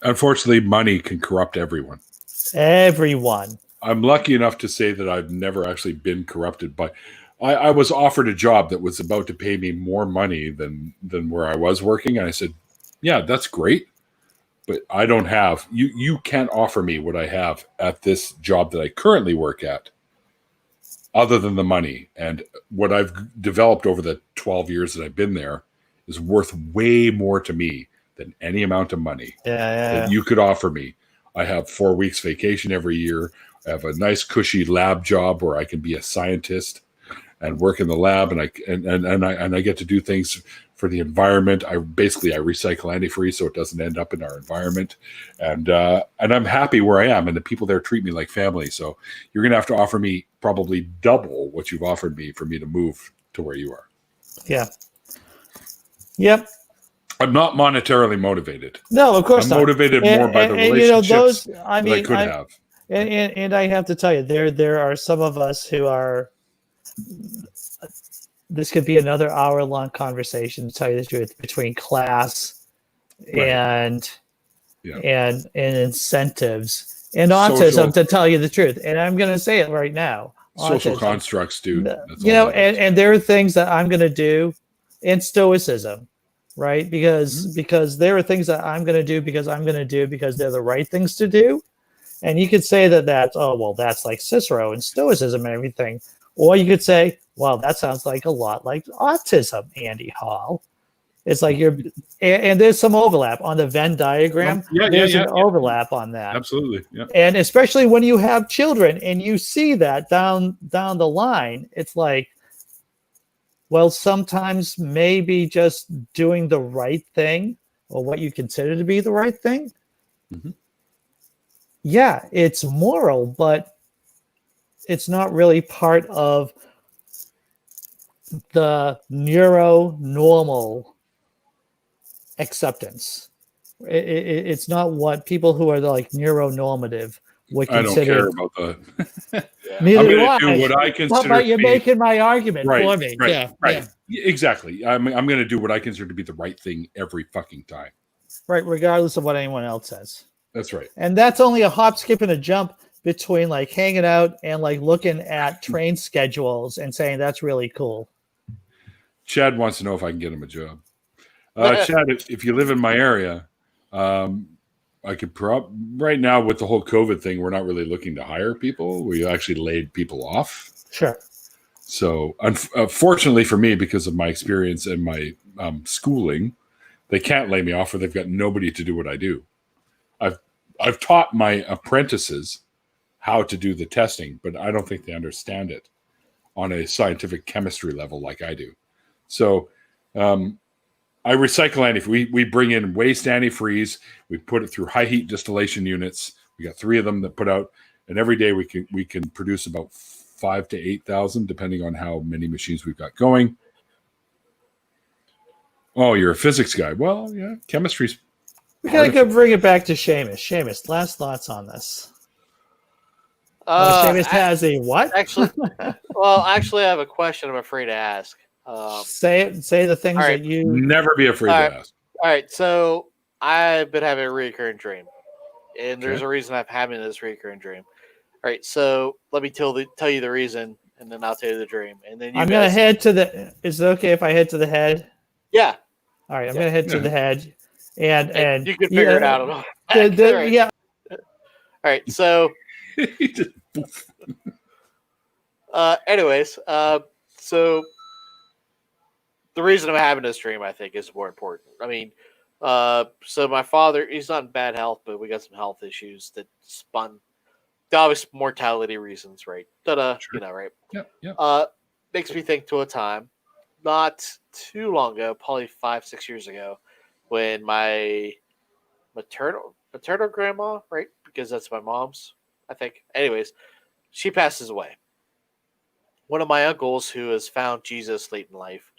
Unfortunately, money can corrupt everyone.
Everyone.
I'm lucky enough to say that I've never actually been corrupted by. I was offered a job that was about to pay me more money than where I was working. And I said, yeah, that's great. But I don't have, you can't offer me what I have at this job that I currently work at other than the money. And what I've developed over the 12 years that I've been there is worth way more to me than any amount of money that you could offer me. I have 4 weeks vacation every year. I have a nice cushy lab job where I can be a scientist and work in the lab, and I get to do things for the environment. I recycle antifreeze so it doesn't end up in our environment, and I'm happy where I am, and the people there treat me like family. So you're going to have to offer me probably double what you've offered me for me to move to where you are.
Yeah. Yep.
I'm not monetarily motivated.
No, of course
I'm
not.
motivated more by the relationships that I could have.
And I have to tell you, there are some of us who are. This could be another hour-long conversation, to tell you the truth, between class and incentives and autism, to tell you the truth. And I'm going to say it right now.
Social constructs, dude.
And there are things that I'm going to do in stoicism, right? Because there are things that I'm going to do because they're the right things to do. And you could say that's like Cicero and stoicism and everything. Or you could say, well, that sounds like a lot like autism, Andy Hall. It's like and there's some overlap on the Venn diagram. There's an overlap on that.
Absolutely. Yeah.
And especially when you have children and you see that down the line, it's like, well, sometimes maybe just doing the right thing or what you consider to be the right thing.
Mm-hmm.
Yeah, it's moral, but it's not really part of the neuronormal acceptance. It's not what people who are like neuronormative would consider.
I don't care about the.
Neither do I.
Do what I consider.
But you're making my argument for me.
Right. Exactly. I'm going to do what I consider to be the right thing every fucking time.
Right, regardless of what anyone else says.
That's right.
And that's only a hop, skip, and a jump between like hanging out and like looking at train schedules and saying that's really cool.
Chad wants to know if I can get him a job. Chad, if you live in my area, I could right now with the whole COVID thing, we're not really looking to hire people. We actually laid people off.
Sure.
So unfortunately for me, because of my experience and my schooling, they can't lay me off or they've got nobody to do what I do. I've taught my apprentices how to do the testing, but I don't think they understand it on a scientific chemistry level like I do. So I recycle antifreeze. We bring in waste antifreeze. We put it through high heat distillation units. We got 3 of them that put out, and every day we can produce about 5,000 to 8,000, depending on how many machines we've got going. Oh, you're a physics guy. Well, yeah, chemistry's.
We gotta go bring it back to Seamus. Seamus, last thoughts on this. Seamus has a what?
Actually, I have a question I'm afraid to ask.
Say the things that you
never be afraid to ask.
All right, so I've been having a recurring dream, and there's a reason I'm having this recurring dream. All right, so let me tell you the reason, and then I'll tell you the dream, and then
I'm gonna head to the. Is it okay if I head to the head?
Yeah.
All right, I'm gonna head to the head, and
you can figure it out.
Yeah.
All right, so. Anyways, so the reason I'm having this dream, I think, is more important. I mean, so my father, he's not in bad health, but we got some health issues that spun the obvious mortality reasons, right? Sure. You know, right?
Yeah.
Makes me think to a time not too long ago, probably 5-6 years ago, when my maternal grandma, right? Because that's my mom's, I think. Anyways, she passes away. One of my uncles who has found Jesus late in life,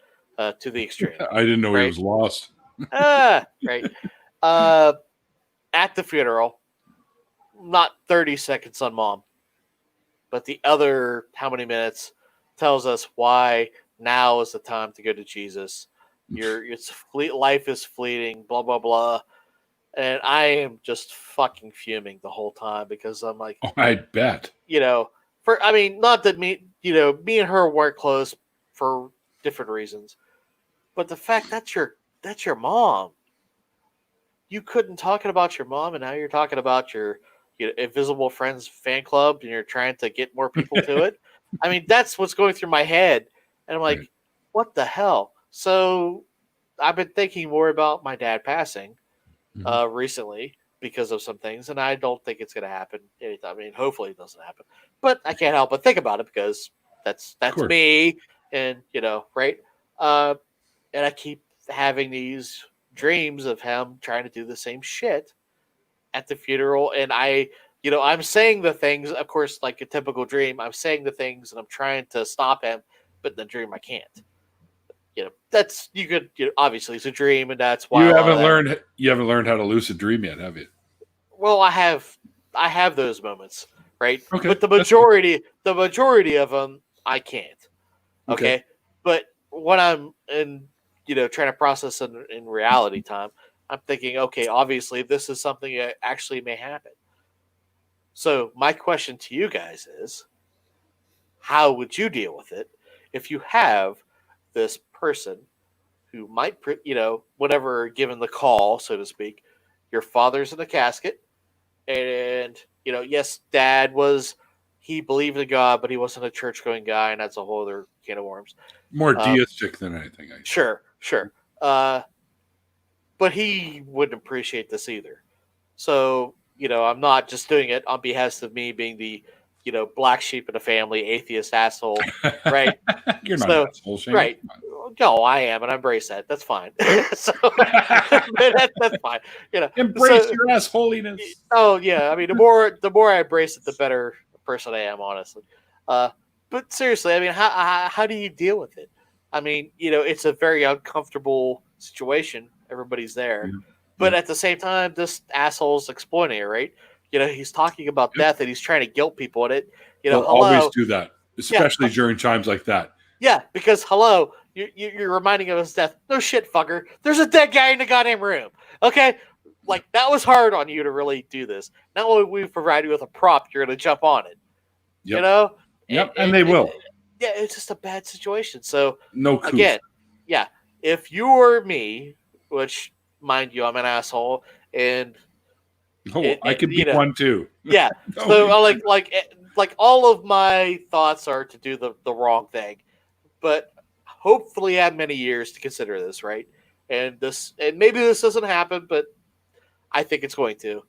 to the extreme.
I didn't know he was lost.
Right. At the funeral, not 30 seconds on mom, but the other how many minutes tells us why now is the time to go to Jesus. Life is fleeting, blah, blah, blah. And I am just fucking fuming the whole time because I'm like,
I bet.
Not that me and her weren't close for different reasons, but the fact that's your mom. You couldn't talking about your mom, and now you're talking about your Invisible Friends fan club, and you're trying to get more people to it. I mean, that's what's going through my head. And I'm like,
Right.
what the hell? So I've been thinking more about my dad passing recently because of some things, and I don't think it's going to happen anytime. I mean, hopefully it doesn't happen, but I can't help but think about it because that's
course.
me, and right? And I keep having these dreams of him trying to do the same shit at the funeral, and I'm saying the things, of course, like a typical dream. I'm saying the things, and I'm trying to stop him, but in the dream I can't. That's obviously it's a dream, and that's why
You haven't learned how to lucid dream yet, have you?
Well, I have those moments, right?
Okay,
But the majority of them I can't. Okay, but when I'm in trying to process in reality time, I'm thinking, okay, obviously this is something that actually may happen. So my question to you guys is, how would you deal with it if you have this person who might, whenever given the call, so to speak, your father's in the casket, and yes, Dad he believed in God, but he wasn't a church-going guy, and that's a whole other can of worms.
More deistic than anything.
Sure. But he wouldn't appreciate this either. So I'm not just doing it on behest of me being the black sheep in the family, atheist asshole, right?
You're not an asshole, Shane.
Right. No, I am, and I embrace that. That's fine. So that's fine.
Embrace your assholiness.
Oh yeah, I mean, the more I embrace it, the better person I am, honestly. But seriously, I mean, how do you deal with it? I mean, it's a very uncomfortable situation. Everybody's there, but at the same time, this asshole's exploiting it, right? He's talking about death, and he's trying to guilt people in it.
They'll always do that, especially during times like that. Yeah,
because you're reminding him of his death. No shit, fucker. There's a dead guy in the goddamn room. Okay, like that was hard on you to really do this. Not only we provide you with a prop, you're going to jump on it.
Yep. And they will.
It's just a bad situation. So
no couth.
Again, if you were me, which mind you, I'm an asshole, and
I could be one too.
Yeah. So like all of my thoughts are to do the wrong thing, but hopefully I have many years to consider this, right? And maybe this doesn't happen, but I think it's going to.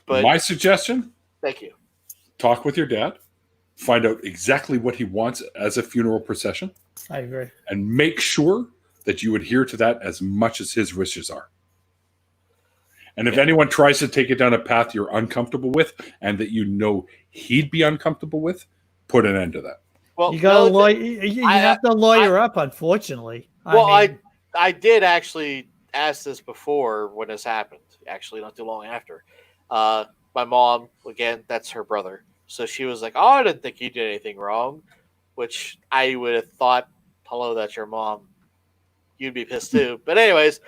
But
my suggestion:
thank you.
Talk with your dad. Find out exactly what he wants as a funeral procession.
I agree.
And make sure that you adhere to that as much as his wishes are. And if anyone tries to take it down a path you're uncomfortable with and that he'd be uncomfortable with, put an end to that.
Well, you have to lawyer up, unfortunately.
I did actually ask this before when this happened, actually not too long after. My mom, again, that's her brother. So she was like, oh, I didn't think you did anything wrong, which I would have thought, hello, that's your mom. You'd be pissed too. But anyways,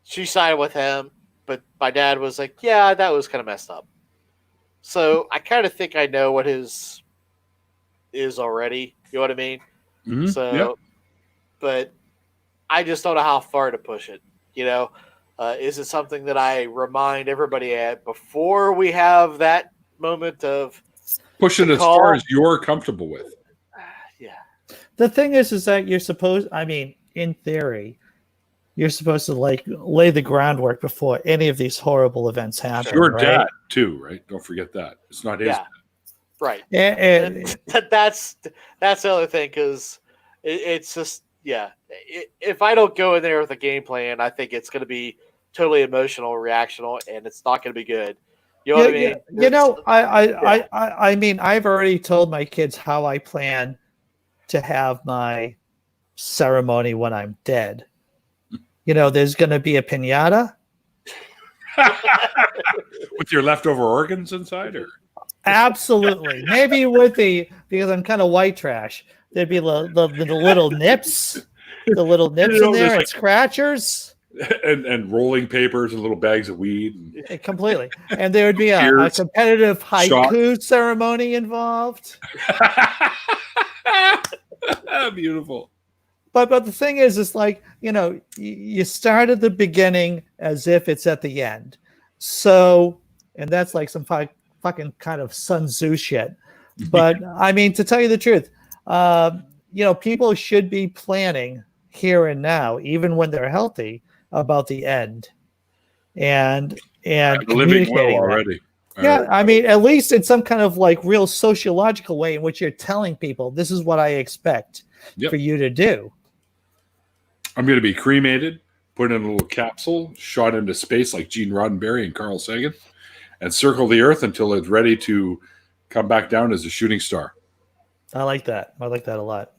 she sided with him, but my dad was like, yeah, that was kind of messed up. So I kind of think I know what his is already. You know what I mean?
Mm-hmm.
So, but I just don't know how far to push it. Is it something that I remind everybody at before we have that moment of
push it as far as you're comfortable with?
Yeah.
The thing is that you're supposed, in theory, you're supposed to lay the groundwork before any of these horrible events happen.
Your dad too, right? Don't forget that. It's not his dad.
Right.
And
that's the other thing, because it's just, if I don't go in there with a game plan, I think it's going to be totally emotional, reactional, and it's not going to be good. You know what I mean?
I've already told my kids how I plan to have my ceremony when I'm dead. There's going to be a piñata
with your leftover organs inside, or
absolutely, maybe because I'm kind of white trash. There'd be the little nips, in there, and scratchers.
And rolling papers and little bags of weed.
Completely. And there would be a competitive haiku ceremony involved.
Beautiful.
But the thing is you start at the beginning as if it's at the end. So, and that's like some fucking kind of Sun Tzu shit. But I mean, to tell you the truth, people should be planning here and now, even when they're healthy, about the end, and communicating
already.
Yeah, I mean, at least in some kind of like real sociological way in which you're telling people this is what I expect for you to do.
I'm going to be cremated, put in a little capsule, shot into space like Gene Roddenberry and Carl Sagan, and circle the Earth until it's ready to come back down as a shooting star.
I like that. I like that a lot.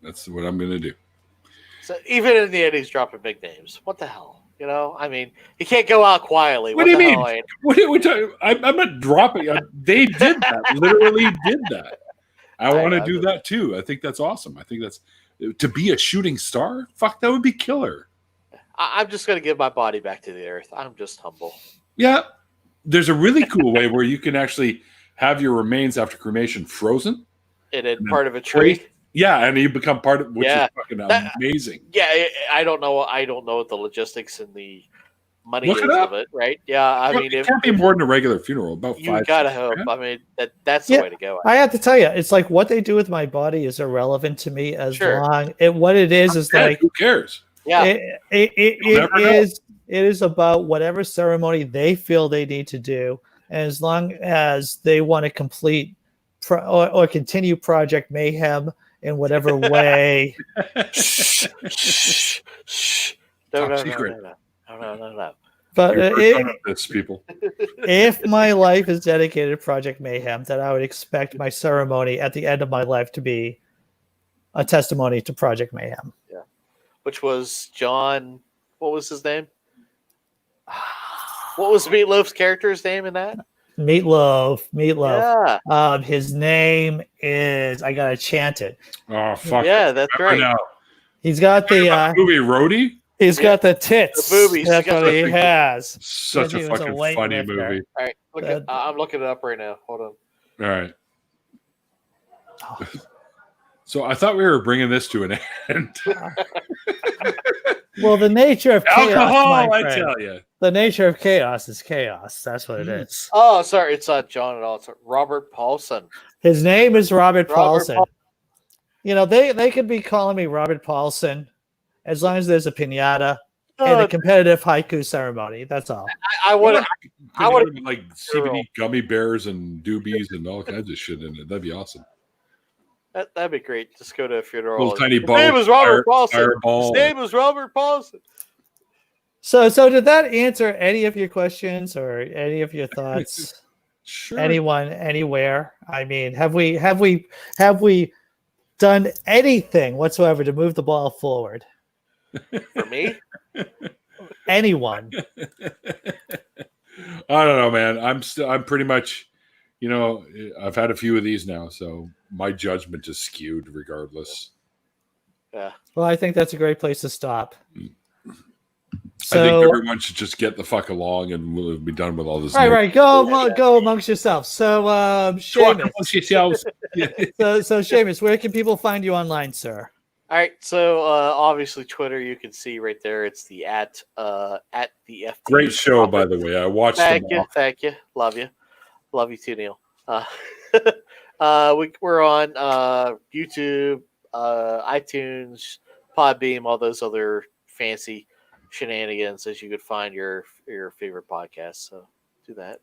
That's
what I'm going to do.
So even in the end, he's dropping big names. What the hell? I mean, he can't go out quietly.
What do you mean? I'm not dropping. They did that. Literally did that. I want to do that too. I think that's awesome. I think that's to be a shooting star. Fuck, that would be killer.
I'm just going to give my body back to the earth. I'm just humble.
Yeah. There's a really cool way where you can actually have your remains after cremation frozen.
And then part of a tree.
Yeah, and you become part of, which is fucking amazing.
Yeah, I don't know what the logistics and the money is of it, right? Yeah, I mean,
it can't be more than a regular funeral. About
you gotta hope. I mean, that's the way to go.
I have to tell you, it's like what they do with my body is irrelevant to me as long. What it is like,
who cares?
Yeah,
it is about whatever ceremony they feel they need to do, and as long as they want to complete or continue Project Mayhem in whatever way.
No.
But
people.
If my life is dedicated to Project Mayhem, then I would expect my ceremony at the end of my life to be a testimony to Project Mayhem.
Yeah, which was John. What was his name? What was Meatloaf's character's name in that?
Meatloaf.
Yeah.
His name is. I gotta chant it.
Oh fuck!
Yeah, that's right.
Now.
He's got the
movie Roadie.
He's got the tits.
The boobies.
That's what he has.
Such a fucking funny movie.
All right, I'm looking it up right now. Hold on.
All right. Oh. So I thought we were bringing this to an end.
Well, the nature of chaos,
alcohol, I tell you.
The nature of chaos is chaos. That's what it is.
Oh, sorry, it's not John at all. It's Robert Paulson.
His name is Robert Paulson. They could be calling me Robert Paulson as long as there's a piñata and a competitive haiku ceremony. That's all.
I want
like CBD gummy bears and doobies and all kinds of shit in it. That'd be awesome.
That'd be great. Just go to a funeral.
Little tiny
His name was Robert Paulson.
Fireball.
His name was Robert Paulson.
So did that answer any of your questions or any of your thoughts?
Sure.
Anyone, anywhere? I mean, have we done anything whatsoever to move the ball forward?
For me?
Anyone?
I don't know, man. I'm pretty much, I've had a few of these now, so my judgment is skewed regardless.
Yeah.
Well, I think that's a great place to stop.
So, I think everyone should just get the fuck along and we'll be done with all this.
Right. Go amongst yourselves. So, Seamus. So, Seamus, where can people find you online, sir?
All right. So, obviously, Twitter, you can see right there. It's the at the FT.
Great show, by the way. I watched
Thank you. Love you too, Neil. We're on YouTube, iTunes, Podbeam, all those other fancy shenanigans as you could find your favorite podcast. So do that.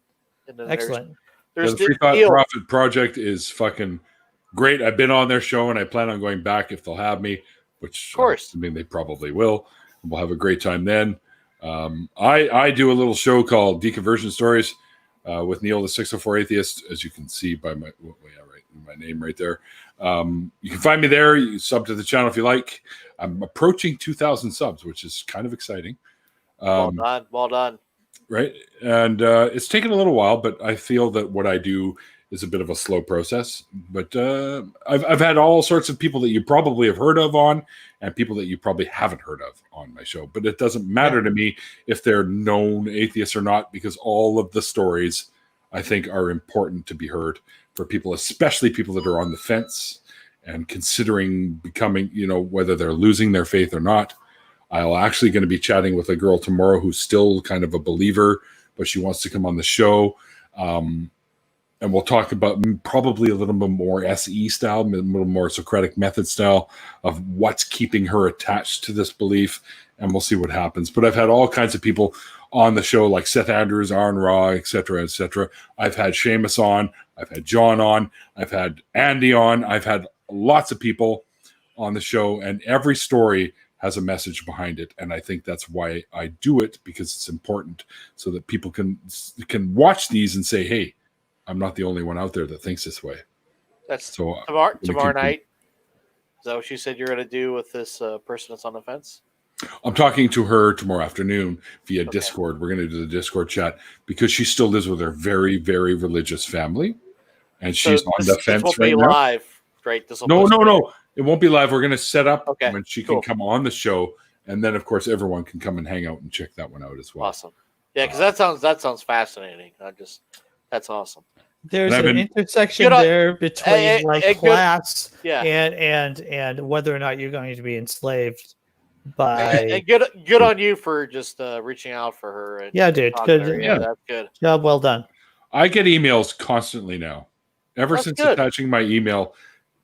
And then
excellent.
There's the Free Thought Profit Project is fucking great. I've been on their show and I plan on going back if they'll have me, which
of course,
they probably will. We'll have a great time then. I do a little show called Deconversion Stories with Neil, the 604 Atheist, as you can see by my name right there. You can find me there. You sub to the channel if you like. I'm approaching 2,000 subs, which is kind of exciting.
Well done.
Right. And it's taken a little while, but I feel that what I do is a bit of a slow process. But I've had all sorts of people that you probably have heard of on and people that you probably haven't heard of on my show. But it doesn't matter to me if they're known atheists or not, because all of the stories I think are important to be heard for people, especially people that are on the fence and considering becoming, whether they're losing their faith or not. I'll actually going to be chatting with a girl tomorrow who's still kind of a believer, but she wants to come on the show. and we'll talk about probably a little bit more SE style, a little more Socratic method style of what's keeping her attached to this belief, and we'll see what happens. But I've had all kinds of people on the show, like Seth Andrews, Aaron Raw, etc., etc. I've had Seamus on, I've had John on, I've had Andy on, I've had lots of people on the show, and every story has a message behind it, and I think that's why I do it, because it's important, so that people can watch these and say, "Hey, I'm not the only one out there that thinks this way."
That's
so
tomorrow night. Is that what you said you're going to do with this person that's on the fence?
I'm talking to her tomorrow afternoon via Discord. We're going to do the Discord chat because she still lives with her very, very religious family, and she's on the fence
won't
right
be
now.
Live, right?
No. It won't be live. We're going to set up when she can
Cool.
come on the show, and then of course everyone can come and hang out and check that one out as well.
Awesome. Yeah, because that sounds fascinating. That's awesome.
There's an intersection there between class and whether or not you're going to be enslaved by.
And good on you for just reaching out for her. And
dude. Good.
Yeah, that's good.
Job well done.
I get emails constantly now. Since attaching my email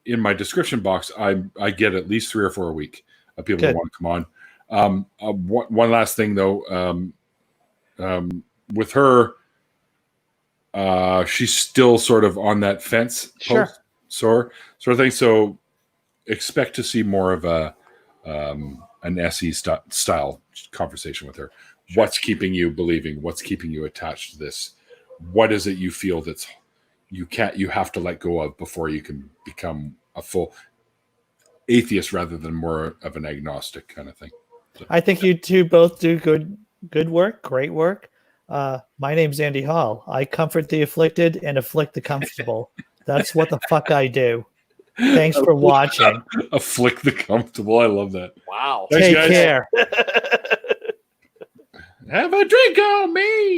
in my description box, I get at least 3 or 4 a week of people that want to come on. One last thing though, with her, she's still sort of on that fence sort of thing. So expect to see more of an SE style conversation with her. Sure. What's keeping you believing? What's keeping you attached to this? What is it you feel that's you have to let go of before you can become a full atheist rather than more of an agnostic kind of thing? So,
I think you two both do good work, great work. My name's Andy Hall. I comfort the afflicted and afflict the comfortable. That's what the fuck I do. Thanks for watching.
Afflict the comfortable. I love that.
Wow.
Thanks, Take care.
Have a drink on me.